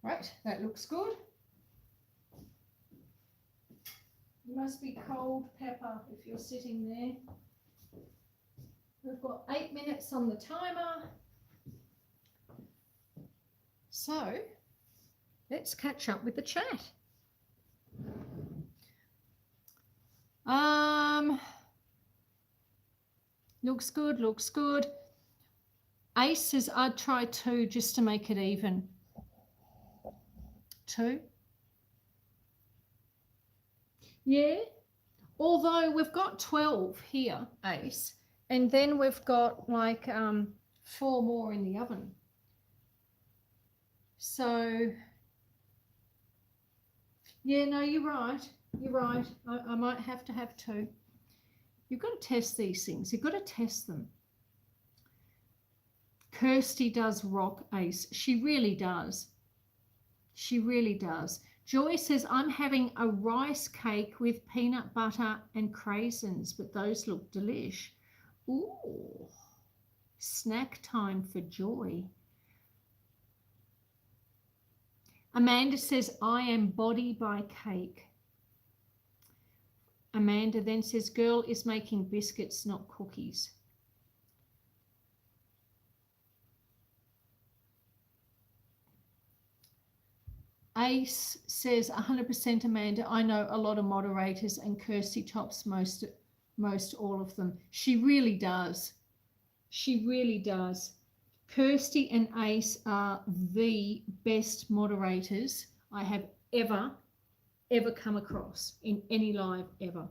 Right, that looks good. You must be cold, Pepper, if you're sitting there. We've got 8 minutes on the timer. So let's catch up with the chat. Looks good, looks good. Ace says I'd try 2 just to make it even. 2. Yeah, although we've got 12 here, Ace, and then we've got like 4 more in the oven. So yeah, no, you're right. You're right. I might have to have 2. You've got to test these things. You've got to test them. Kirsty does rock, Ace. She really does. She really does. Joy says, I'm having a rice cake with peanut butter and craisins, but those look delish. Ooh, snack time for Joy. Amanda says, I am body by cake. Amanda then says, girl is making biscuits, not cookies. Ace says, 100% Amanda. I know a lot of moderators, and Kirsty tops most all of them. She really does. She really does. Kirsty and Ace are the best moderators I have ever come across in any live ever.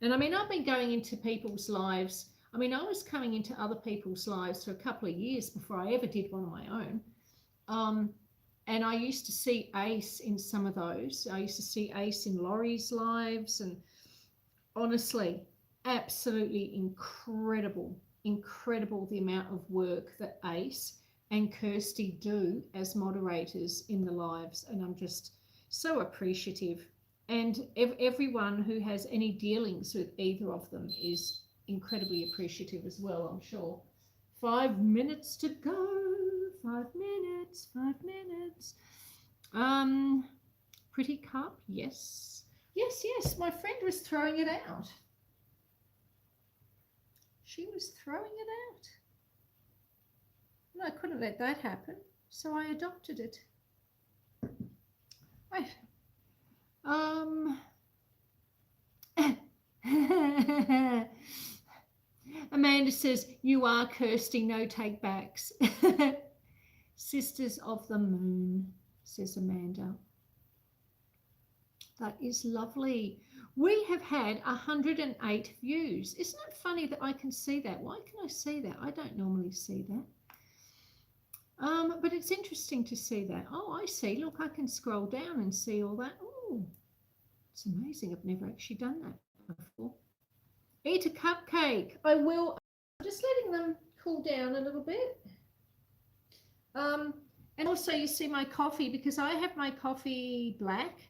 And I mean, I've been going into people's lives. I mean, I was coming into other people's lives for a couple of years before I ever did one of my own. And I used to see Ace in some of those. I used to see Ace in Laurie's lives, and honestly, absolutely incredible the amount of work that Ace and Kirsty do as moderators in the lives. And I'm just so appreciative. And everyone who has any dealings with either of them is incredibly appreciative as well, I'm sure. 5 minutes to go. 5 minutes, 5 minutes. Pretty cup, yes. Yes, my friend was throwing it out. She was throwing it out. And I couldn't let that happen, so I adopted it. Right. Amanda says, you are Kirsty, no take backs. Sisters of the Moon, says Amanda. That is lovely. We have had 108 views. Isn't it funny that I can see that? Why can I see that? I don't normally see that. But it's interesting to see that. Oh, I see. Look, I can scroll down and see all that. Oh, it's amazing. I've never actually done that before. Eat a cupcake. I will. I'm just letting them cool down a little bit. And also you see my coffee, because I have my coffee black,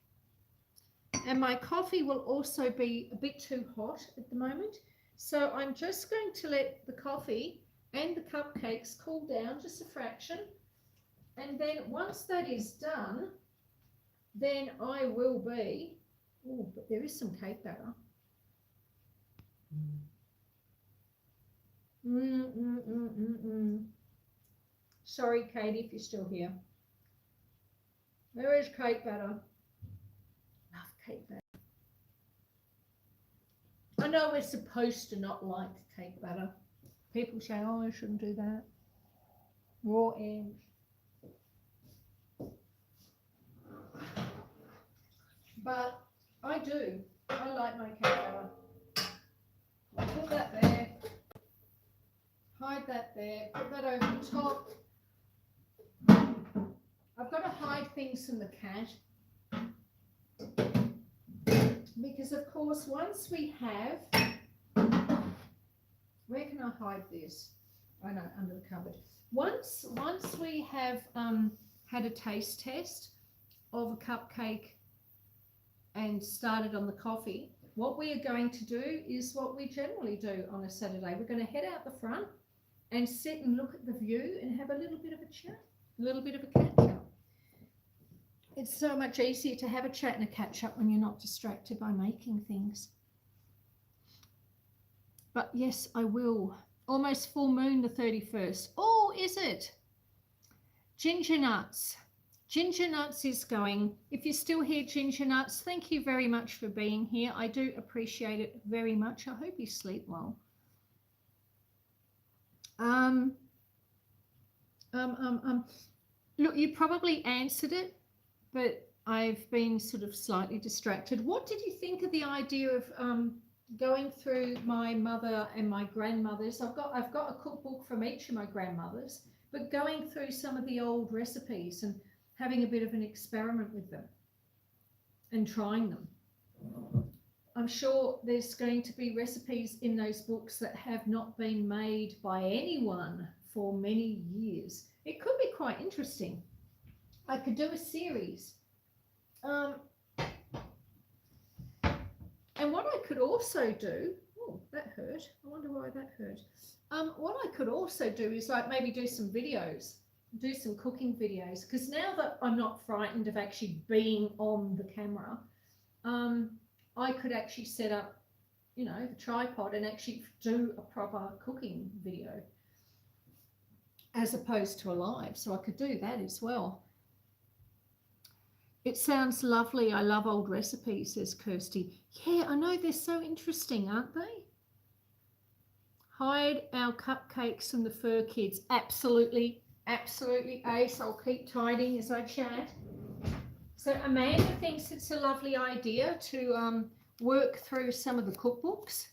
and my coffee will also be a bit too hot at the moment. So I'm just going to let the coffee and the cupcakes cool down just a fraction. And then once that is done, then I will be, oh, but there is some cake batter. Sorry, Katie, if you're still here. There is cake batter. Love cake batter. I know we're supposed to not like cake batter. People say, oh, I shouldn't do that. Raw eggs. But I do. I like my cake batter. I'll put that there. Hide that there. Put that over the top. I've got to hide things from the cat. Because, of course, once we have... Where can I hide this? Oh, no, under the cupboard. Once we have had a taste test of a cupcake and started on the coffee, what we are going to do is what we generally do on a Saturday. We're going to head out the front and sit and look at the view and have a little bit of a chat, a little bit of a catch-up. It's so much easier to have a chat and a catch-up when you're not distracted by making things. But yes, I will. Almost full moon the 31st. Oh, is it? Ginger nuts. Ginger nuts is going. If you're still here, Ginger nuts, thank you very much for being here. I do appreciate it very much. I hope you sleep well. Look, you probably answered it, but I've been sort of slightly distracted. What did you think of the idea of going through my mother and my grandmother's? I've got a cookbook from each of my grandmothers, but going through some of the old recipes and having a bit of an experiment with them and trying them. I'm sure there's going to be recipes in those books that have not been made by anyone for many years. It could be quite interesting. I could do a series. And what I could also do, oh, that hurt. I wonder why that hurt. What I could also do is like maybe do some videos, do some cooking videos, because now that I'm not frightened of actually being on the camera, I could actually set up, you know, the tripod and actually do a proper cooking video as opposed to a live. So I could do that as well. It sounds lovely. I love old recipes, says Kirsty. Yeah, I know, they're so interesting, aren't they? Hide our cupcakes from the fur kids. Absolutely, absolutely, Ace. I'll keep tidying as I chat. So Amanda thinks it's a lovely idea to work through some of the cookbooks.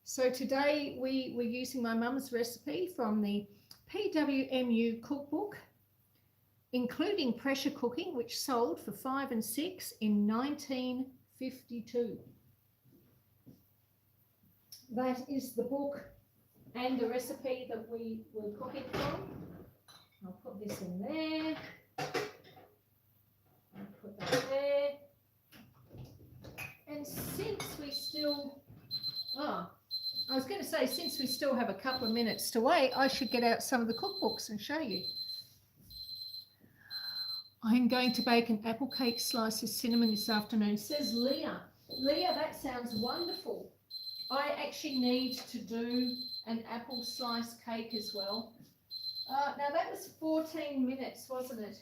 So today we're using my mum's recipe from the PWMU cookbook, including pressure cooking, which sold for 5 and 6 in 1952. That is the book and the recipe that we were cooking from. I'll put this in there. I'll put that there. And since we still, I was going to say, since we still have a couple of minutes to wait, I should get out some of the cookbooks and show you. I'm going to bake an apple cake slice of cinnamon this afternoon, says Leah. Leah, that sounds wonderful. I actually need to do an apple slice cake as well. Now that was 14 minutes, wasn't it?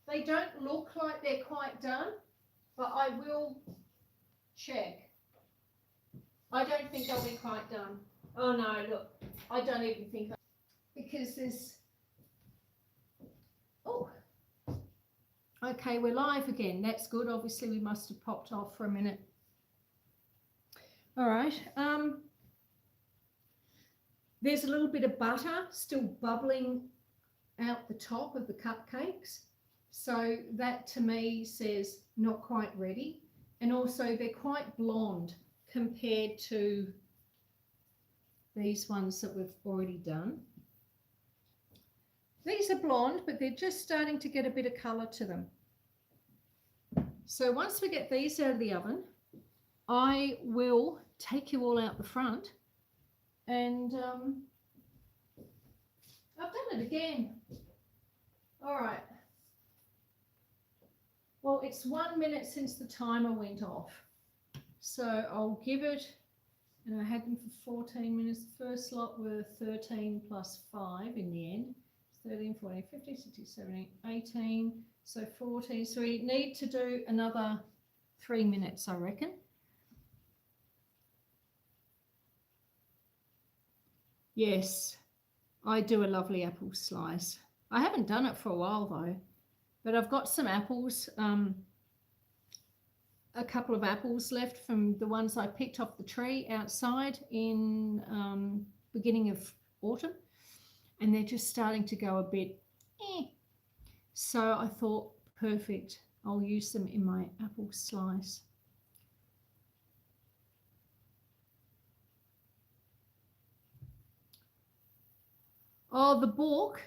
They don't look like they're quite done, but I will check. I don't think they'll be quite done. Oh no, look, I don't even think because there's, oh, okay, we're live again. That's good. Obviously we must have popped off for a minute. All right. There's a little bit of butter still bubbling out the top of the cupcakes. So that to me says not quite ready. And also they're quite blonde compared to these ones that we've already done. These are blonde, but they're just starting to get a bit of colour to them. So once we get these out of the oven, I will take you all out the front, and I've done it again. All right. Well, it's 1 minute since the timer went off. So I'll give it, and I had them for 14 minutes. The first lot were 13 plus 5 in the end. 13, 14, 15, 16, 17, 18, so 14. So we need to do another 3 minutes, I reckon. Yes, I do a lovely apple slice. I haven't done it for a while though, but I've got some apples, a couple of apples left from the ones I picked off the tree outside in beginning of autumn, and they're just starting to go a bit So I thought, perfect, I'll use them in my apple slice. Oh, the book.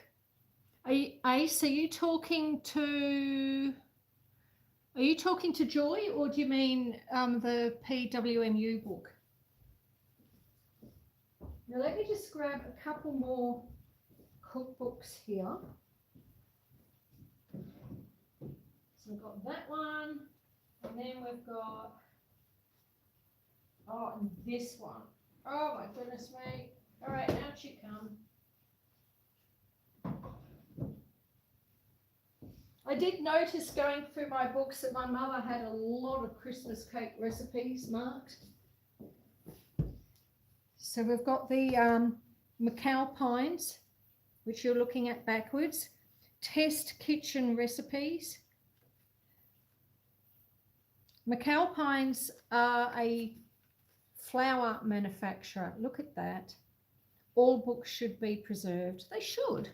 Ace, are you talking to Joy, or do you mean the PWMU book? Now let me just grab a couple more cookbooks here. So we've got that one, and then we've got, and this one. Oh my goodness me. All right, out you come. I did notice going through my books that my mother had a lot of Christmas cake recipes marked. So we've got the Macau Pines, which you're looking at backwards. Test kitchen recipes. Macau Pines are a flour manufacturer. Look at that. All books should be preserved. They should.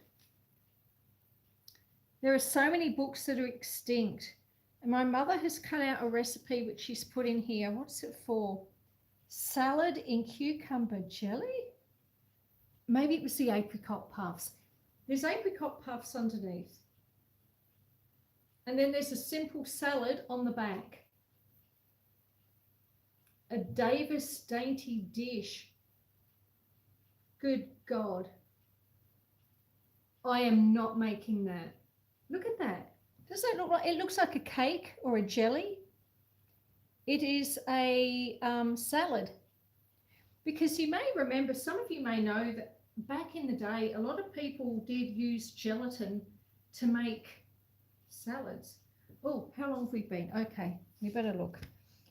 There are so many books that are extinct. And my mother has cut out a recipe which she's put in here. What's it for? Salad in cucumber jelly? Maybe it was the apricot puffs. There's apricot puffs underneath. And then there's a simple salad on the back. A Davis dainty dish. Good God. I am not making that. Look at that. Does that look like, it looks like a cake or a jelly? It is a salad. Because you may remember, some of you may know that back in the day, a lot of people did use gelatin to make salads. Oh, how long have we been? Okay, we better look.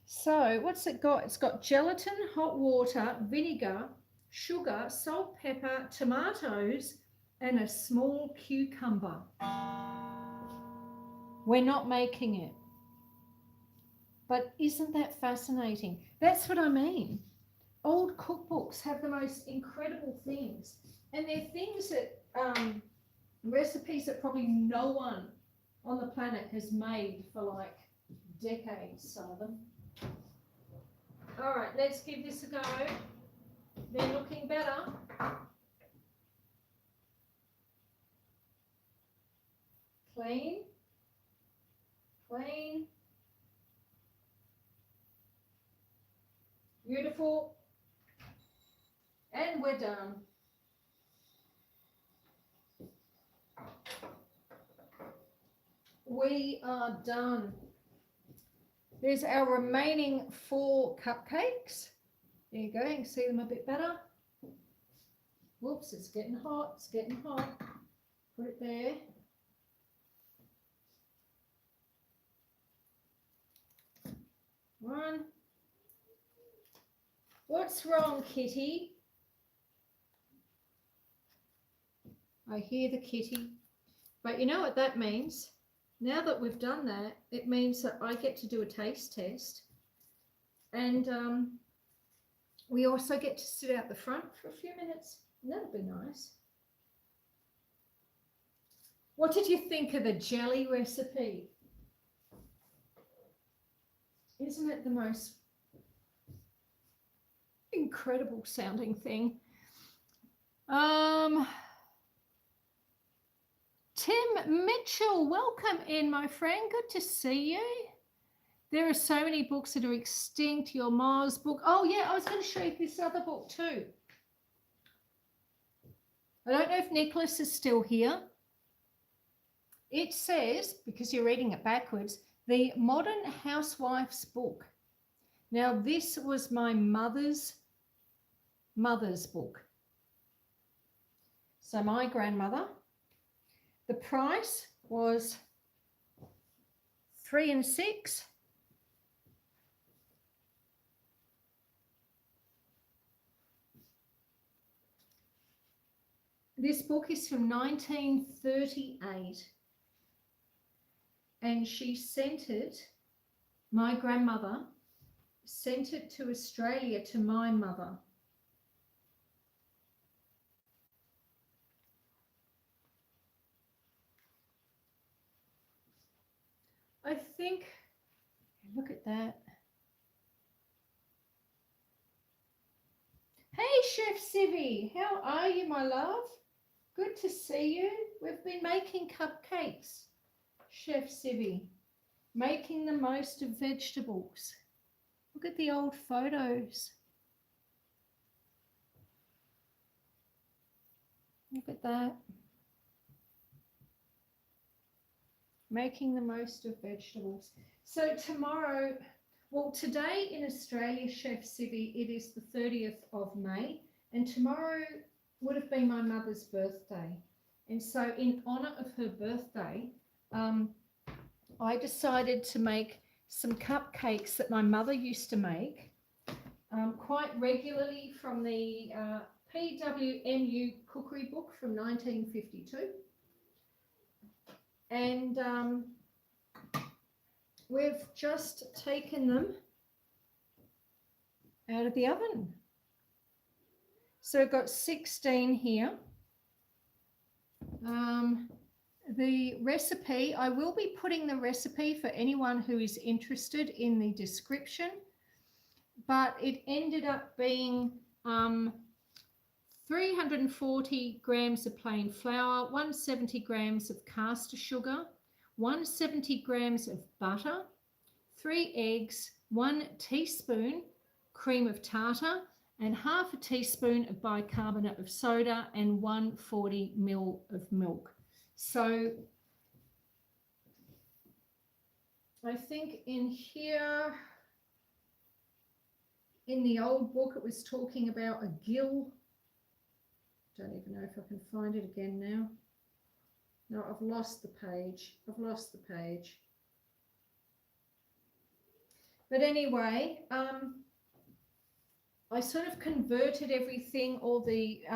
So what's it got? It's got gelatin, hot water, vinegar, sugar, salt, pepper, tomatoes, and a small cucumber. We're not making it. But isn't that fascinating? That's what I mean. Old cookbooks have the most incredible things. And they're things that, recipes that probably no one on the planet has made for like decades, some of them. All right, let's give this a go. They're looking better. Clean. Clean. Beautiful. And we're done. We are done. There's our remaining 4 cupcakes. There you go, you can see them a bit better. Whoops, it's getting hot, it's getting hot. Put it there. One. What's wrong, kitty? I hear the kitty. But you know what that means? Now that we've done that, it means that I get to do a taste test. And we also get to sit out the front for a few minutes. That'll be nice. What did you think of the jelly recipe? Isn't it the most incredible sounding thing? Um, Tim Mitchell, welcome in, my friend. Good to see you. There are so many books that are extinct. Your Mars book. Oh, yeah, I was going to show you this other book too. I don't know if Nicholas is still here. It says, because you're reading it backwards, the Modern Housewife's Book. Now, this was my mother's book. So my grandmother, the price was $3 and $6. This book is from 1938. And she sent it, my grandmother sent it to Australia to my mother. I think, look at that. Hey, Chef Civvy, how are you, my love? Good to see you. We've been making cupcakes, Chef Civvy, making the most of vegetables. Look at the old photos. Look at that. Making the most of vegetables. So tomorrow, well, today in Australia, Chef Civvy, it is the 30th of May, and tomorrow would have been my mother's birthday. And so in honour of her birthday, I decided to make some cupcakes that my mother used to make quite regularly from the PWMU cookery book from 1952. And we've just taken them out of the oven. So I've got 16 here. The recipe, I will be putting the recipe for anyone who is interested in the description, but it ended up being 340 grams of plain flour, 170 grams of caster sugar, 170 grams of butter, 3 eggs, 1 teaspoon cream of tartar, and half a teaspoon of bicarbonate of soda, and 140 ml of milk. So I think in here, in the old book, it was talking about a gill. Don't even know if I can find it again now. No, I've lost the page. I've lost the page. But anyway, I sort of converted everything, all the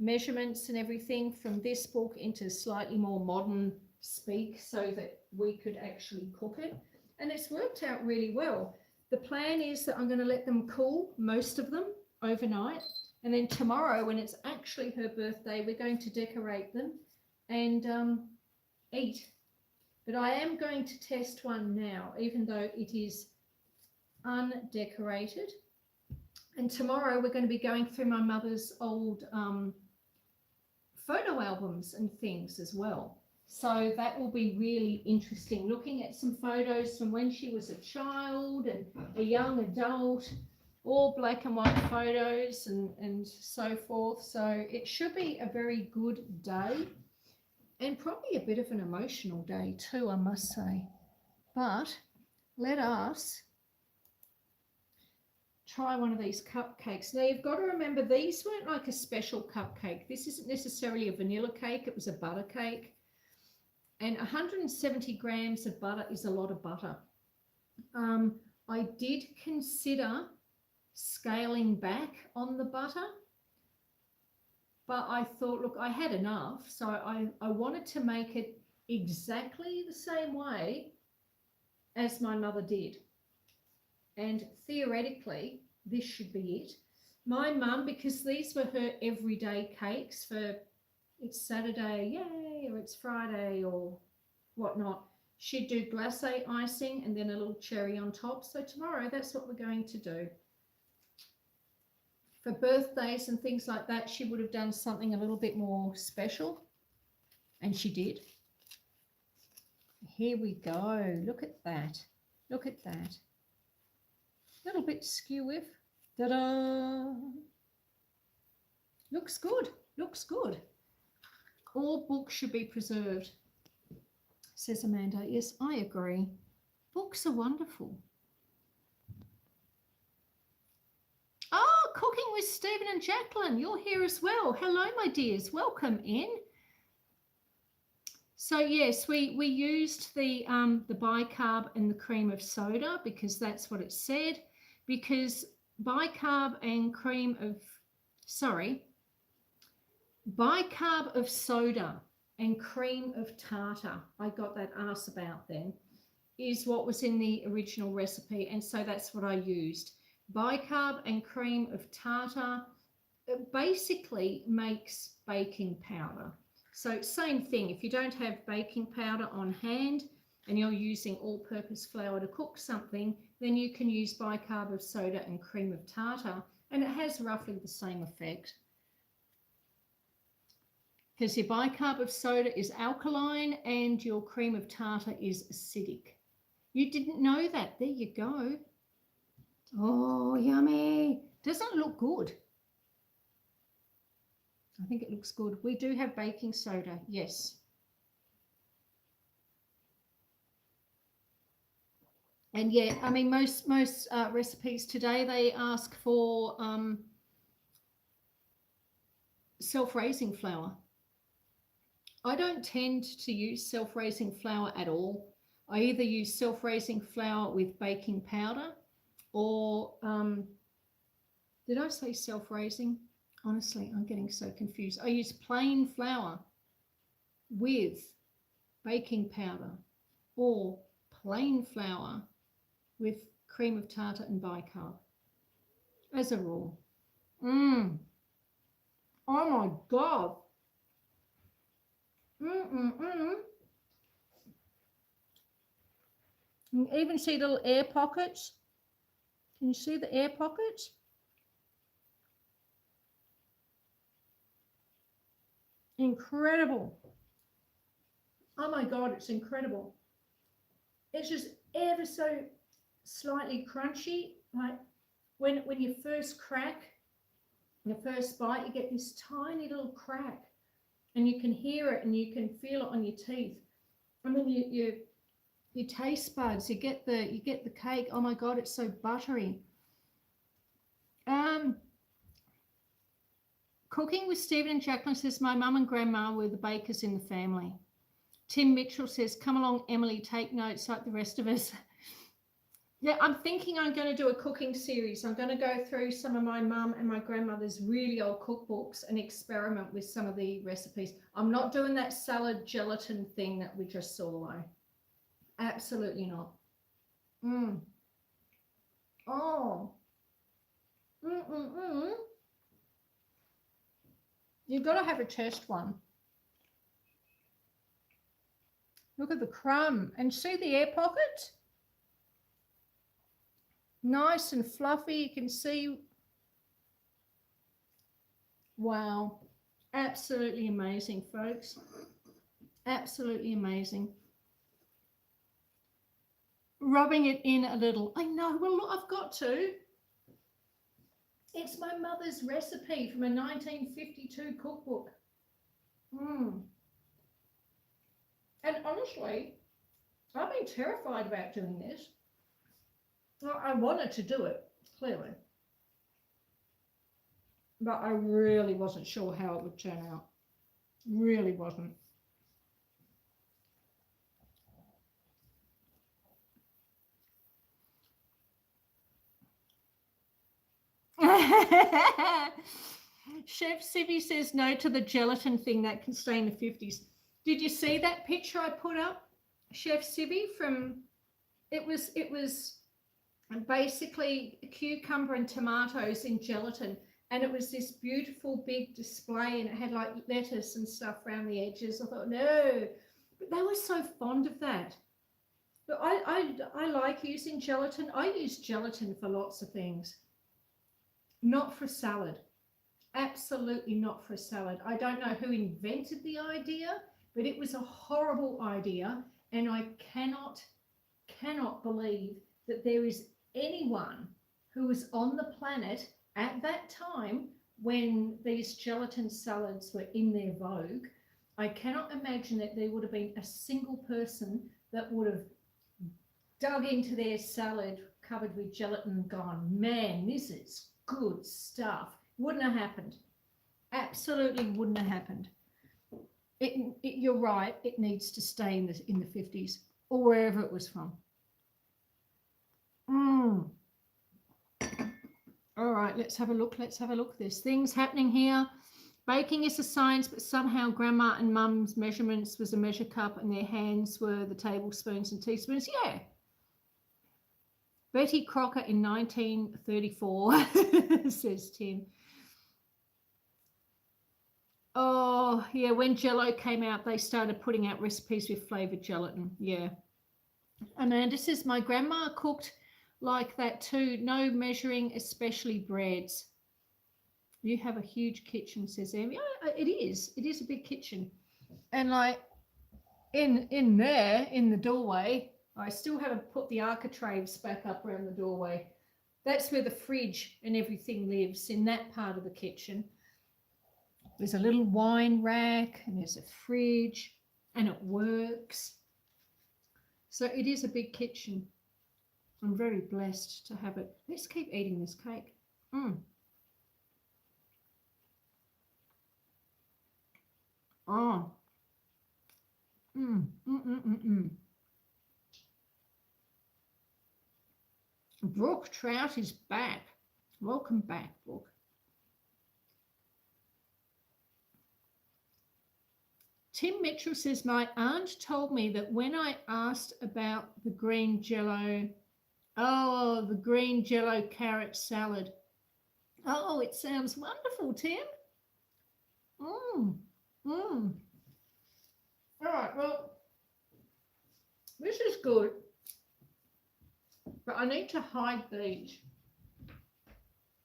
measurements and everything from this book into slightly more modern speak so that we could actually cook it. And it's worked out really well. The plan is that I'm going to let them cool, most of them, overnight. And then tomorrow, when it's actually her birthday, we're going to decorate them and eat. But I am going to test one now, even though it is undecorated. And tomorrow we're going to be going through my mother's old photo albums and things as well. So that will be really interesting, looking at some photos from when she was a child and a young adult, all black and white photos and so forth. So it should be a very good day, and probably a bit of an emotional day too, I must say. But let us try one of these cupcakes. Now you've got to remember, these weren't like a special cupcake. This isn't necessarily a vanilla cake, it was a butter cake. And 170 grams of butter is a lot of butter. I did consider scaling back on the butter, but I thought, look, I had enough, so I wanted to make it exactly the same way as my mother did. And theoretically, this should be it. My mum, because these were her everyday cakes for it's Saturday, yay, or it's Friday or whatnot, she'd do glacé icing and then a little cherry on top. So tomorrow, that's what we're going to do for birthdays and things like that, she would have done something a little bit more special, and she did. Here we go. Look at that. Look at that. A little bit skew with. Ta-da! Looks good. Looks good. All books should be preserved, says Amanda. Yes, I agree. Books are wonderful. Oh, Cooking with Stephen and Jacqueline. You're here as well. Hello, my dears. Welcome in. So yes, we used the bicarb and the cream of soda because that's what it said. Because bicarb and bicarb of soda and cream of tartar, I got that asked about then, is what was in the original recipe, and so that's what I used. Bicarb and cream of tartar, it basically makes baking powder. So same thing, if you don't have baking powder on hand and you're using all-purpose flour to cook something, then you can use bicarb of soda and cream of tartar, and it has roughly the same effect. Because your bicarb of soda is alkaline and your cream of tartar is acidic. You didn't know that. There you go. Oh, yummy. Doesn't it look good? I think it looks good. We do have baking soda, yes. And yeah, I mean, most recipes today, they ask for self-raising flour. I don't tend to use self-raising flour at all. I either use self-raising flour with baking powder or, did I say self-raising? Honestly, I'm getting so confused. I use plain flour with baking powder or plain flour with cream of tartar and bicarb as a rule. Oh my God. You can even see little air pockets. Can you see the air pockets? Incredible. Oh my God, it's incredible. It's just ever so slightly crunchy. Like when you first crack, the first bite, you get this tiny little crack. And you can hear it and you can feel it on your teeth. And then your taste buds, you get the cake. Oh my God, it's so buttery. Cooking with Stephen and Jacqueline says, my mum and grandma were the bakers in the family. Tim Mitchell says, come along, Emily, take notes like the rest of us. Yeah, I'm thinking I'm going to do a cooking series. I'm going to go through some of my mum and my grandmother's really old cookbooks and experiment with some of the recipes. I'm not doing that salad gelatin thing that we just saw though. Absolutely not. Oh. You've got to have a test one. Look at the crumb and see the air pocket? Nice and fluffy. You can see. Wow. Absolutely amazing, folks. Absolutely amazing. Rubbing it in a little. I know. Well, look, I've got to. It's my mother's recipe from a 1952 cookbook. And honestly, I've been terrified about doing this. Well, I wanted to do it, clearly. But I really wasn't sure how it would turn out. Really wasn't. Chef Sibby says no to the gelatin thing that can stay in the 50s. Did you see that picture I put up, Chef Sibby, from it was basically cucumber and tomatoes in gelatin, and it was this beautiful big display, and it had like lettuce and stuff around the edges. I thought, no, but they were so fond of that. But I like using gelatin. I use gelatin for lots of things. Not for salad. Absolutely not for a salad. I don't know who invented the idea, but it was a horrible idea, and I cannot believe that there is anyone who was on the planet at that time when these gelatin salads were in their vogue. I cannot imagine that there would have been a single person that would have dug into their salad covered with gelatin and gone, man, this is good stuff. Wouldn't have happened. Absolutely wouldn't have happened. You're right. It needs to stay in the 50s or wherever it was from. All right, let's have a look. There's things happening here. Baking is a science, but somehow Grandma and Mum's measurements was a measure cup and their hands were the tablespoons and teaspoons. Yeah. Betty Crocker in 1934, says Tim. Oh, yeah, when Jell-O came out, they started putting out recipes with flavoured gelatin. Yeah. Amanda says, my grandma cooked like that too. No measuring, especially breads. You have a huge kitchen, says Amy. Oh, it is. It is a big kitchen. And like in there, in the doorway, I still haven't put the architraves back up around the doorway. That's where the fridge and everything lives, in that part of the kitchen. There's a little wine rack and there's a fridge and it works. So it is a big kitchen. I'm very blessed to have it. Let's keep eating this cake. Oh. Brooke Trout is back. Welcome back, Brooke. Tim Mitchell says, my aunt told me that when I asked about the green Jell-O, the green Jell-O carrot salad. Oh, it sounds wonderful, Tim. All right, well, this is good, but I need to hide these.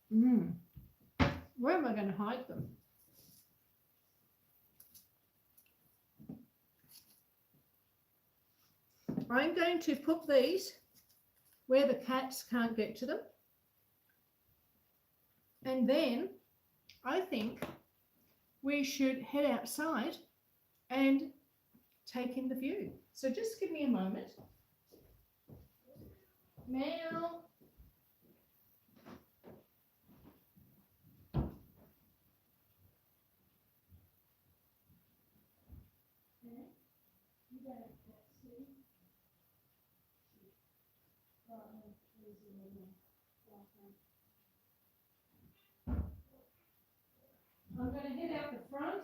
Where am I going to hide them? I'm going to put these where the cats can't get to them. And then I think we should head outside and take in the view. So just give me a moment. Meow. I'm going to head out the front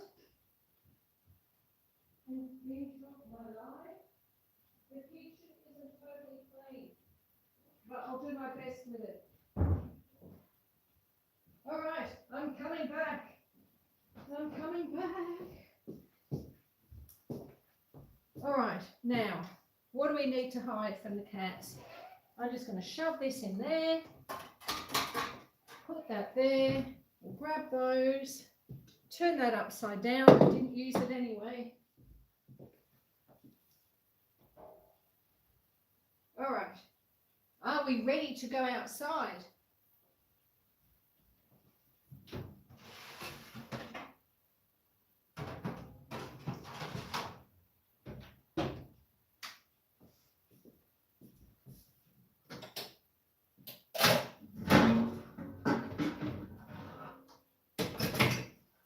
and finish off my life. The kitchen isn't totally clean, but I'll do my best with it. All right, I'm coming back. All right, now, what do we need to hide from the cats? I'm just going to shove this in there, put that there, we'll grab those, turn that upside down. I didn't use it anyway. All right, are we ready to go outside?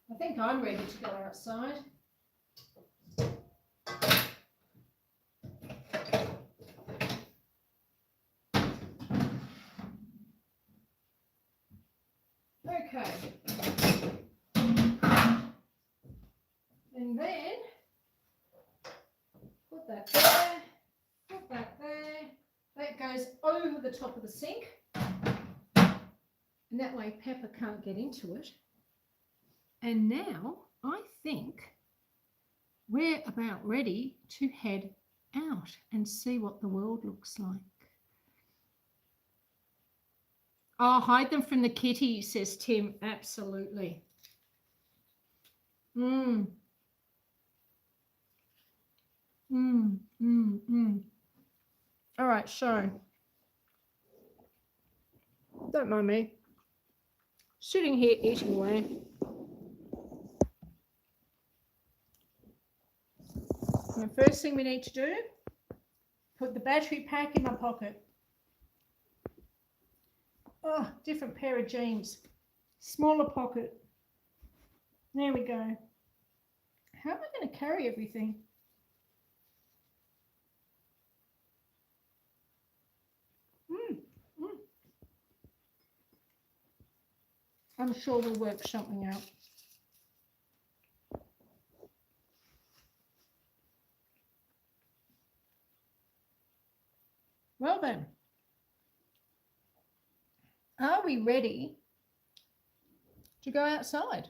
I think I'm ready to go outside. Okay. And then put that there, put that there. That goes over the top of the sink. And that way Pepper can't get into it. And now I think we're about ready to head out and see what the world looks like. Oh, hide them from the kitty, says Tim. Absolutely. Mm. Mm. Mm. Mm. All right, so don't mind me. Sitting here eating away. And the first thing we need to do, put the battery pack in my pocket. Oh, different pair of jeans. Smaller pocket. There we go. How am I going to carry everything? I'm sure we'll work something out. Well then, are we ready to go outside?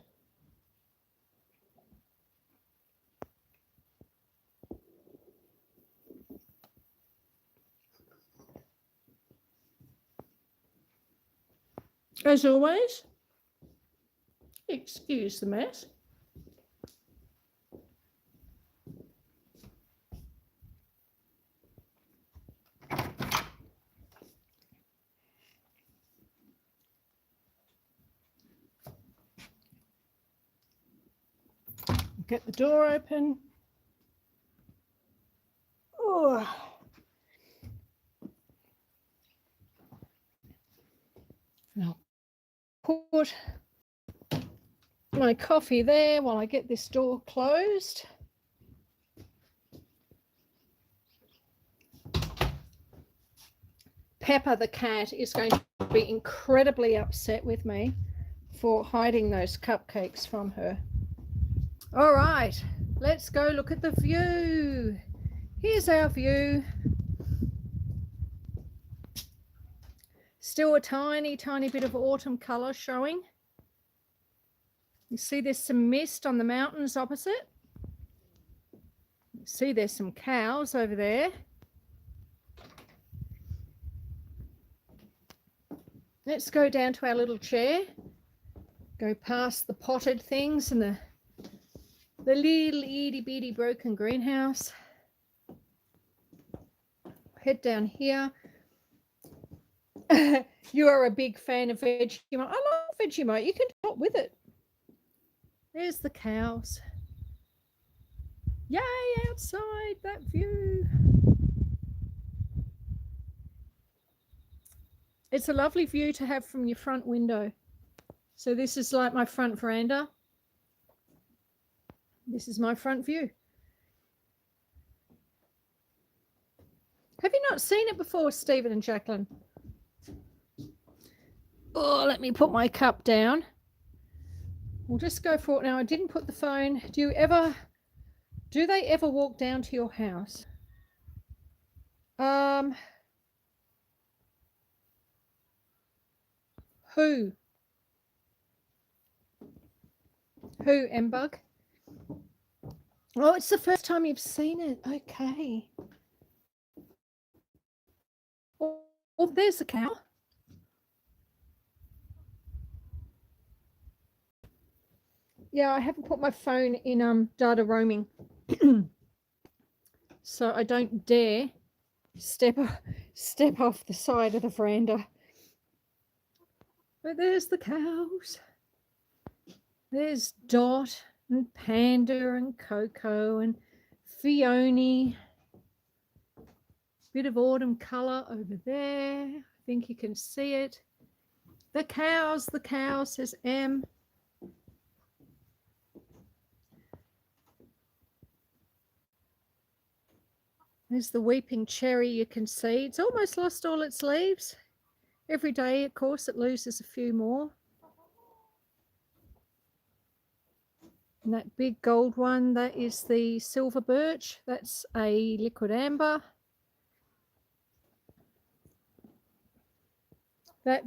As always, excuse the mess. Get the door open. Oh. I'll put my coffee there while I get this door closed. Pepper the cat is going to be incredibly upset with me for hiding those cupcakes from her. All right, let's go look at the view. Here's our view. Still a tiny, tiny bit of autumn colour showing. You see there's some mist on the mountains opposite. You see there's some cows over there. Let's go down to our little chair. Go past the potted things and the little itty bitty broken greenhouse. Head down here. You are a big fan of Vegemite. I love Vegemite. You can talk with it. There's the cows. Yay, outside, that view. It's a lovely view to have from your front window. So this is like my front veranda. This is my front view. Have you not seen it before, Stephen and Jacqueline? Oh, let me put my cup down. We'll just go for it now. I didn't put the phone. Do they ever walk down to your house? Who, M-Bug? Oh, it's the first time you've seen it. Okay. Oh, there's the cow. Yeah, I haven't put my phone in data roaming. So I don't dare step off the side of the veranda. But there's the cows. There's Dot and Panda and Coco and Fiona. Bit of autumn colour over there. I think you can see it. The cows, says M. There's the weeping cherry you can see. It's almost lost all its leaves. Every day, of course, it loses a few more. And that big gold one, that is the silver birch. That's a liquid amber. That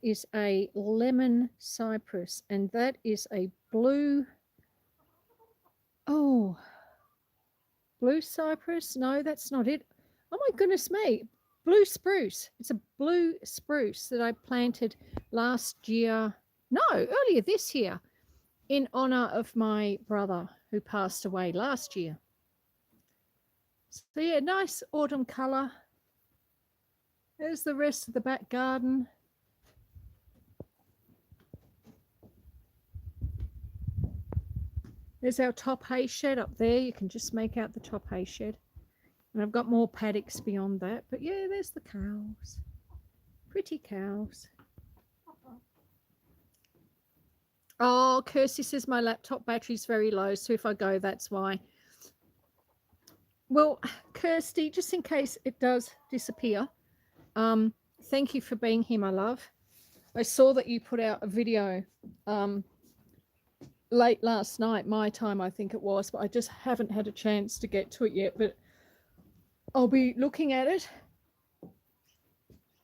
is a lemon cypress, and that is a blue. Oh, blue cypress? No, that's not it. Oh my goodness me! blue spruce. It's a blue spruce that I planted last year. No, earlier this year, in honor of my brother who passed away last year. So yeah, nice autumn color. There's the rest of the back garden. There's our top hay shed up there. You can just make out the top hay shed. And I've got more paddocks beyond that. But yeah, there's the cows. Pretty cows. Oh, Kirsty says my laptop battery's very low. So if I go, that's why. Well, Kirsty, just in case it does disappear, thank you for being here, my love. I saw that you put out a video late last night, my time, I think it was, but I just haven't had a chance to get to it yet. But I'll be looking at it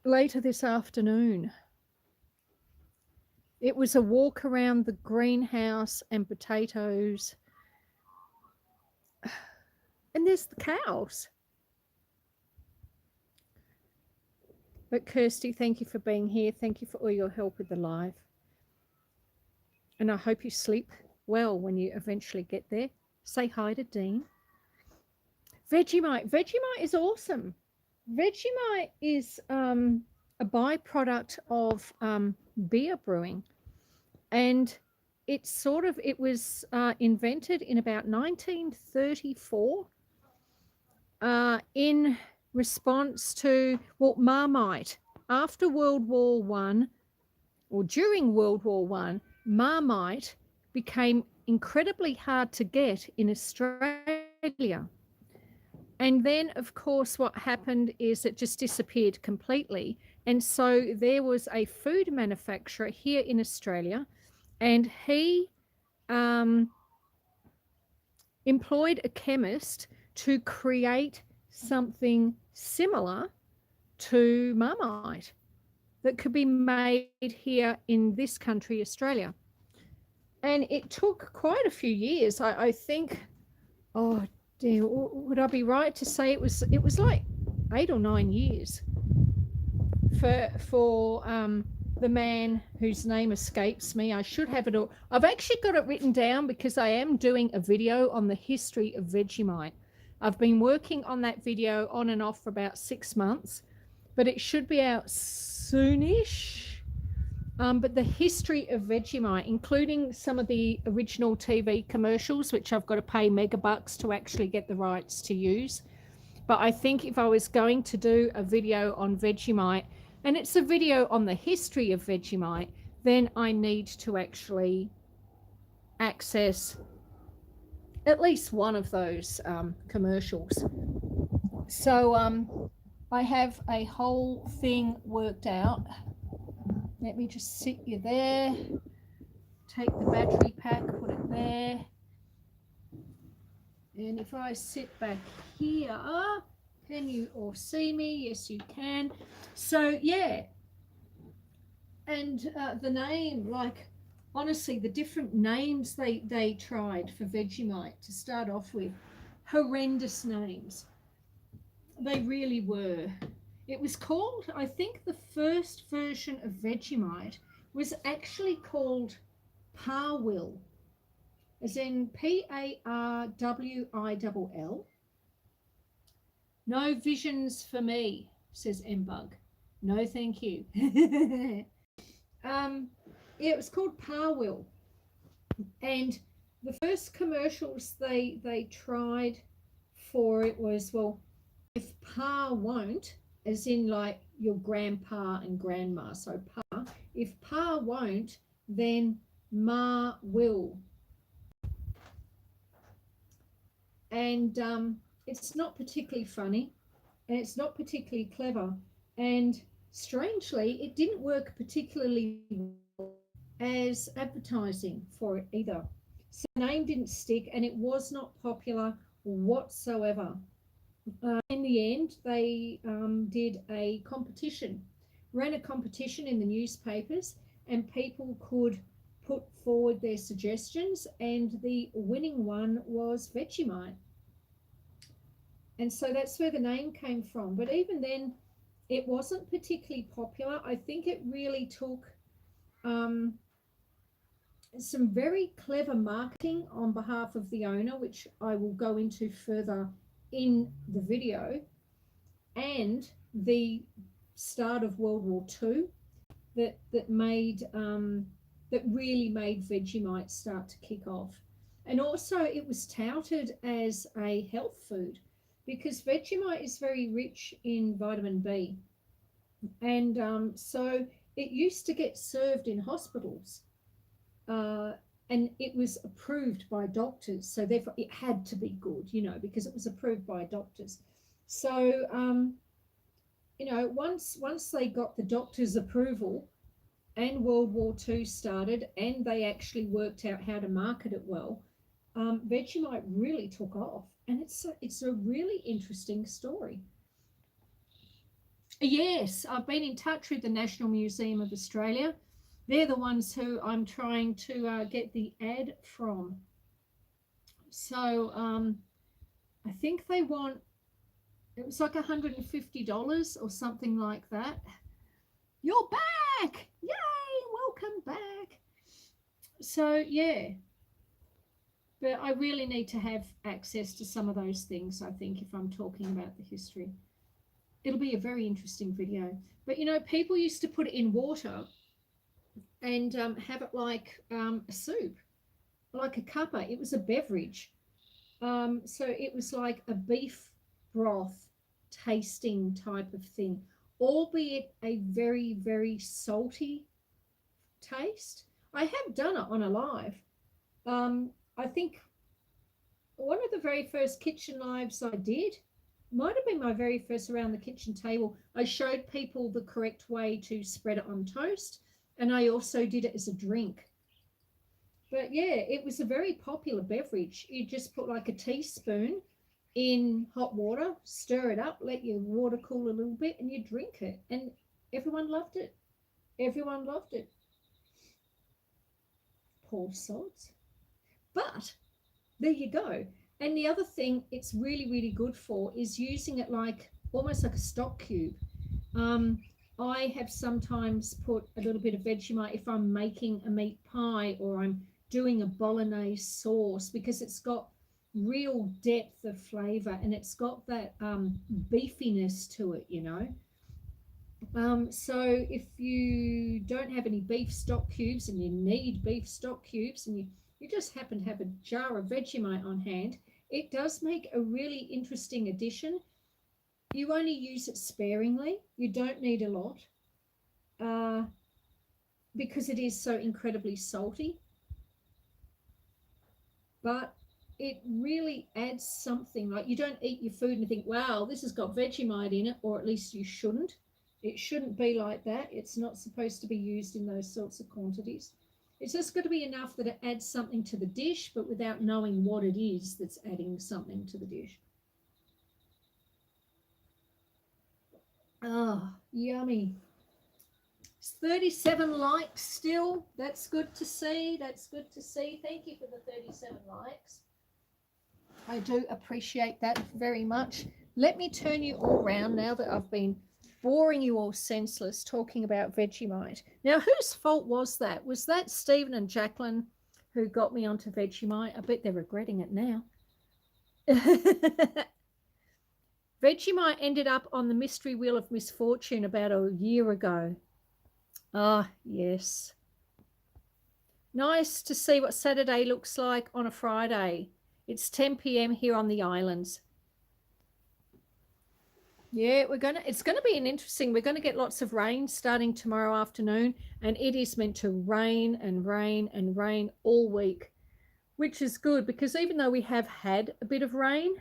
later this afternoon. It was a walk around the greenhouse and potatoes. And there's the cows. But Kirsty, thank you for being here. Thank you for all your help with the live. And I hope you sleep well when you eventually get there. Say hi to Dean. Vegemite. Vegemite is awesome. Vegemite is a byproduct of beer brewing. And it was invented in about 1934 in response to, well, Marmite. After World War One, or during World War One, Marmite became incredibly hard to get in Australia. And then, of course, what happened is it just disappeared completely. And so there was a food manufacturer here in Australia, and he employed a chemist to create something similar to Marmite that could be made here in this country, Australia. And it took quite a few years. I think, oh dear, would I be right to say it was like 8 or 9 years for the man whose name escapes me. I should have it all. I've actually got it written down because I am doing a video on the history of Vegemite. I've been working on that video on and off for about 6 months, but it should be out soonish. But the history of Vegemite, including some of the original TV commercials, which I've got to pay megabucks to actually get the rights to use. But I think if I was going to do a video on Vegemite, and it's a video on the history of Vegemite, then I need to actually access at least one of those commercials. So I have a whole thing worked out. Let me just sit you there. Take the battery pack, put it there. And if I sit back here, can you all see me? Yes, you can. So, yeah. And the name, like, honestly, the different names they tried for Vegemite to start off with, horrendous names. They really were. It was called, I think the first version of Vegemite was actually called Parwill, as in Parwill. No visions for me, says M-Bug. No, thank you. Yeah, it was called Parwill. And the first commercials they tried for it was, well, if Pa won't, as in like your grandpa and grandma. So Pa, if Pa won't, then Ma will. And it's not particularly funny, and it's not particularly clever, and strangely, it didn't work particularly well as advertising for it either. So the name didn't stick, and it was not popular whatsoever. In the end, they did a competition, ran a competition in the newspapers, and people could put forward their suggestions, and the winning one was Vegemite. And so that's where the name came from. But even then, it wasn't particularly popular. I think it really took um, some very clever marketing on behalf of the owner, which I will go into further in the video, and the start of World War II that really made Vegemite start to kick off. And also it was touted as a health food because Vegemite is very rich in vitamin B. And so it used to get served in hospitals. Uh, and it was approved by doctors. So therefore it had to be good, you know, because it was approved by doctors. So, you know, once they got the doctor's approval, and World War II started, and they actually worked out how to market it well, Vegemite really took off, and it's a really interesting story. Yes, I've been in touch with the National Museum of Australia. They're the ones who I'm trying to get the ad from. So I think they want, it was like $150 or something like that. You're back! Yay! Welcome back. So yeah, but I really need to have access to some of those things, I think, if I'm talking about the history. It'll be a very interesting video. But you know, people used to put it in water and have it like a soup, like a cuppa. It was a beverage. So it was like a beef broth tasting type of thing, albeit a very, very salty taste. I have done it on a live. I think one of the very first kitchen lives I did might have been my very first around the kitchen table. I showed people the correct way to spread it on toast, and I also did it as a drink. But yeah, it was a very popular beverage. You just put like a teaspoon in hot water, stir it up, let your water cool a little bit, and you drink it. And everyone loved it. Everyone loved it. Poor sods. But there you go. And the other thing it's really, really good for is using it like almost like a stock cube. I have sometimes put a little bit of Vegemite if I'm making a meat pie or I'm doing a bolognese sauce, because it's got real depth of flavor and it's got that beefiness to it, you know. So if you don't have any beef stock cubes and you need beef stock cubes and you just happen to have a jar of Vegemite on hand, it does make a really interesting addition. You only use it sparingly. You don't need a lot because it is so incredibly salty. But it really adds something. Like, you don't eat your food and think, wow, this has got Vegemite in it, or at least you shouldn't. It shouldn't be like that. It's not supposed to be used in those sorts of quantities. It's just got to be enough that it adds something to the dish, but without knowing what it is that's adding something to the dish. Oh, yummy. It's 37 likes still. That's good to see. That's good to see. Thank you for the 37 likes. I do appreciate that very much. Let me turn you all around now that I've been boring you all senseless talking about Vegemite. Now, whose fault was that? Was that Stephen and Jacqueline who got me onto Vegemite? I bet they're regretting it now. Vegemite ended up on the mystery wheel of misfortune about a year ago. Ah, yes. Nice to see what Saturday looks like on a Friday. It's 10 p.m. here on the islands. Yeah, it's gonna be an interesting, we're gonna get lots of rain starting tomorrow afternoon, and it is meant to rain and rain and rain all week, which is good because even though we have had a bit of rain,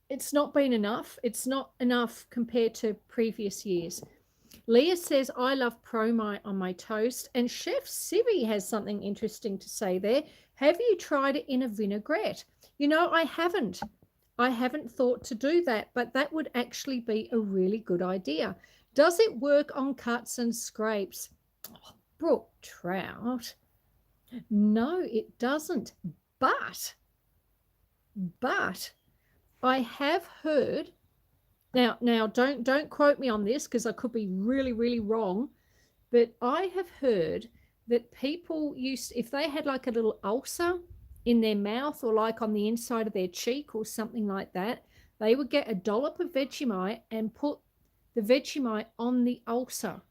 it's not been enough. It's not enough compared to previous years. Leah says, I love Promite on my toast. And Chef Sibby has something interesting to say there. Have you tried it in a vinaigrette? You know, I haven't. I haven't thought to do that, but that would actually be a really good idea. Does it work on cuts and scrapes? Oh, brook trout. No, it doesn't. But I have heard Now, don't quote me on this because I could be really, really wrong. But I have heard that people used, if they had like a little ulcer in their mouth or like on the inside of their cheek or something like that, they would get a dollop of Vegemite and put the Vegemite on the ulcer.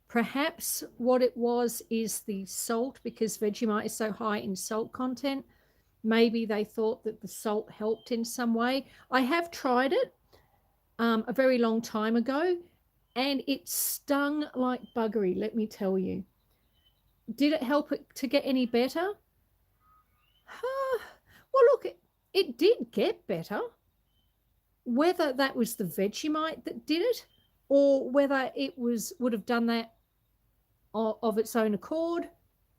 Perhaps what it was is the salt, because Vegemite is so high in salt content. Maybe they thought that the salt helped in some way. I have tried it a very long time ago, and it stung like buggery, let me tell you. Did it help it to get any better? Well, look, it did get better. Whether that was the Vegemite that did it, or whether it would have done that of its own accord,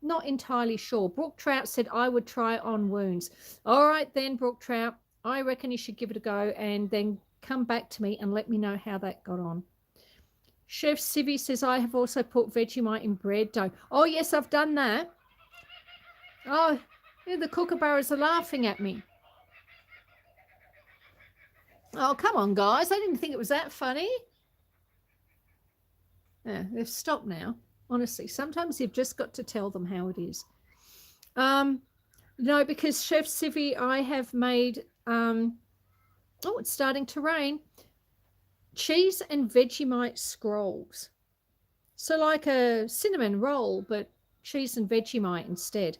not entirely sure. Brooke Trout said I would try it on wounds. All right then, Brooke Trout, I reckon you should give it a go and then come back to me and let me know how that got on. Chef Civi says I have also put Vegemite in bread dough. Oh yes, I've done that. Oh, yeah, the kookaburras are laughing at me. Oh, come on, guys. I didn't think it was that funny. Yeah, they've stopped now. Honestly, sometimes you've just got to tell them how it is. No, because Chef Civi, I have made, oh, it's starting to rain, cheese and Vegemite scrolls. So like a cinnamon roll, but cheese and Vegemite instead.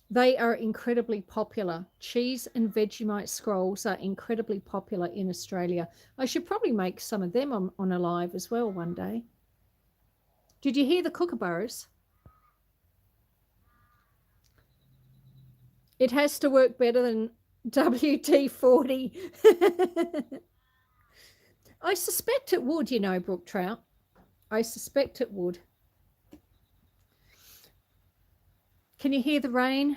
They are incredibly popular. Cheese and Vegemite scrolls are incredibly popular in Australia. I should probably make some of them on a live as well one day. Did you hear the kookaburras? It has to work better than WD-40. I suspect it would, you know, Brooke Trout. I suspect it would. Can you hear the rain?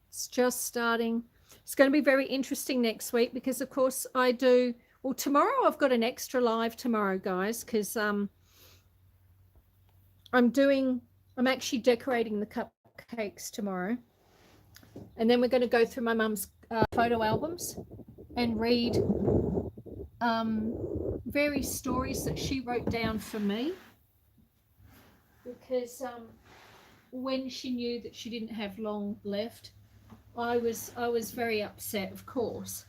It's just starting. It's going to be very interesting next week because, of course, I do. Well, tomorrow I've got an extra live tomorrow, guys, because I'm actually decorating the cupcakes tomorrow. And then we're going to go through my mum's photo albums and read various stories that she wrote down for me. Because when she knew that she didn't have long left, I was very upset, of course.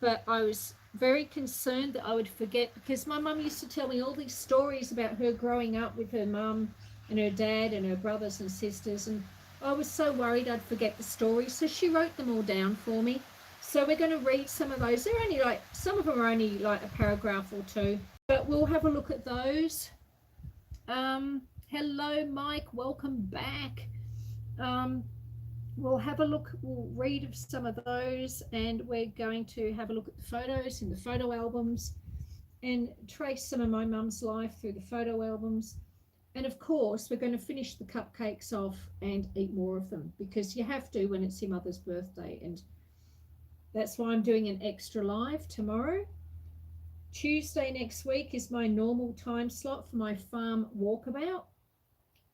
But I was very concerned that I would forget, because my mum used to tell me all these stories about her growing up with her mum and her dad and her brothers and sisters, and I was so worried I'd forget the stories. So she wrote them all down for me. So we're going to read some of those. They're only like, some of them are only like a paragraph or two, but we'll have a look at those. Hello, Mike. Welcome back. We'll have a look, we'll read some of those, and we're going to have a look at the photos in the photo albums and trace some of my mum's life through the photo albums. And of course, we're going to finish the cupcakes off and eat more of them, because you have to when it's your mother's birthday. And that's why I'm doing an extra live tomorrow. Tuesday next week is my normal time slot for my farm walkabout.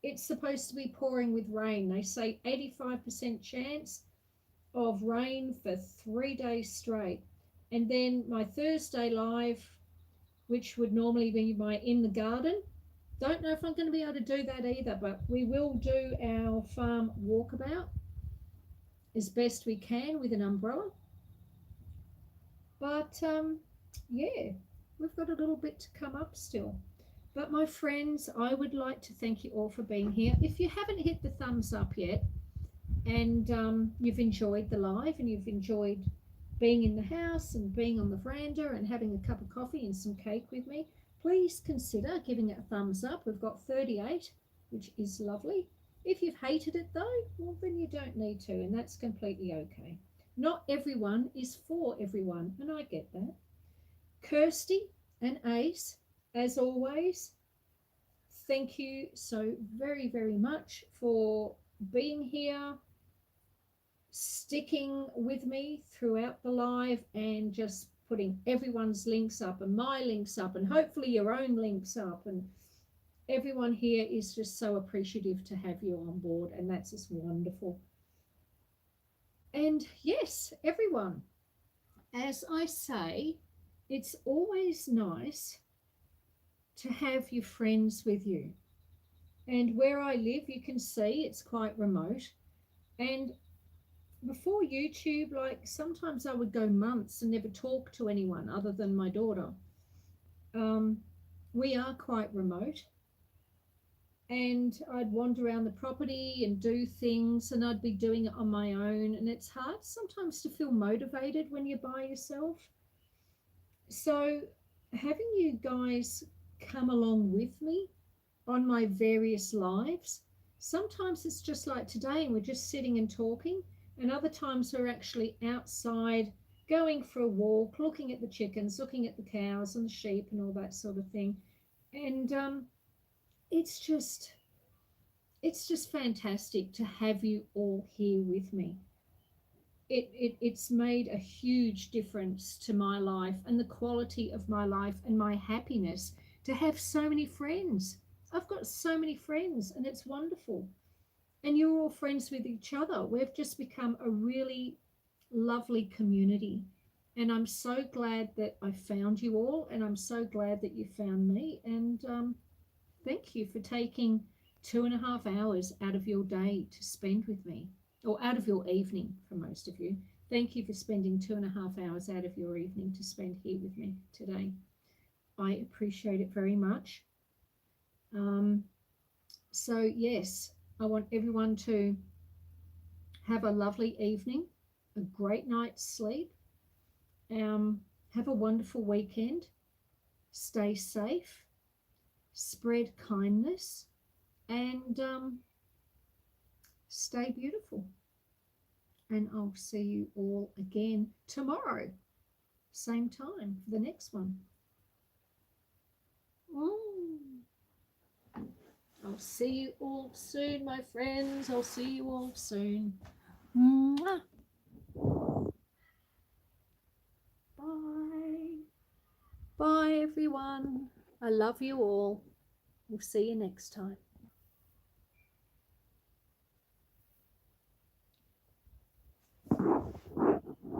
It's supposed to be pouring with rain. They say 85% chance of rain for 3 days straight. And then my Thursday live, which would normally be my in the garden. Don't know if I'm going to be able to do that either, but we will do our farm walkabout as best we can with an umbrella. But yeah, we've got a little bit to come up still. But my friends, I would like to thank you all for being here. If you haven't hit the thumbs up yet, and you've enjoyed the live and you've enjoyed being in the house and being on the veranda and having a cup of coffee and some cake with me, please consider giving it a thumbs up. We've got 38, which is lovely. If you've hated it though, well, then you don't need to, and that's completely okay. Not everyone is for everyone, and I get that. Kirsty and Ace, as always, thank you so very, very much for being here, sticking with me throughout the live, and just putting everyone's links up and my links up and hopefully your own links up. And everyone here is just so appreciative to have you on board, and that's just wonderful. And yes, everyone, as I say, it's always nice to have your friends with you. And where I live, you can see it's quite remote. And before YouTube, like sometimes I would go months and never talk to anyone other than my daughter. Um, we are quite remote, and I'd wander around the property and do things, and I'd be doing it on my own. And it's hard sometimes to feel motivated when you're by yourself. So, having you guys come along with me on my various lives, sometimes it's just like today, and we're just sitting and talking, and other times we're actually outside going for a walk, looking at the chickens, looking at the cows and the sheep and all that sort of thing. And it's just it's just fantastic to have you all here with me. It's made a huge difference to my life and the quality of my life and my happiness to have so many friends. I've got so many friends, and it's wonderful. And you're all friends with each other. We've just become a really lovely community. And I'm so glad that I found you all, and I'm so glad that you found me. And thank you for taking 2.5 hours out of your day to spend with me, or out of your evening for most of you. Thank you for spending 2.5 hours out of your evening to spend here with me today. I appreciate it very much. So, yes, I want everyone to have a lovely evening, a great night's sleep, have a wonderful weekend, stay safe, spread kindness, and stay beautiful. And I'll see you all again tomorrow, same time for the next one. I'll see you all soon, my friends. I'll see you all soon. Mwah. Bye. Bye, everyone. I love you all. We'll see you next time.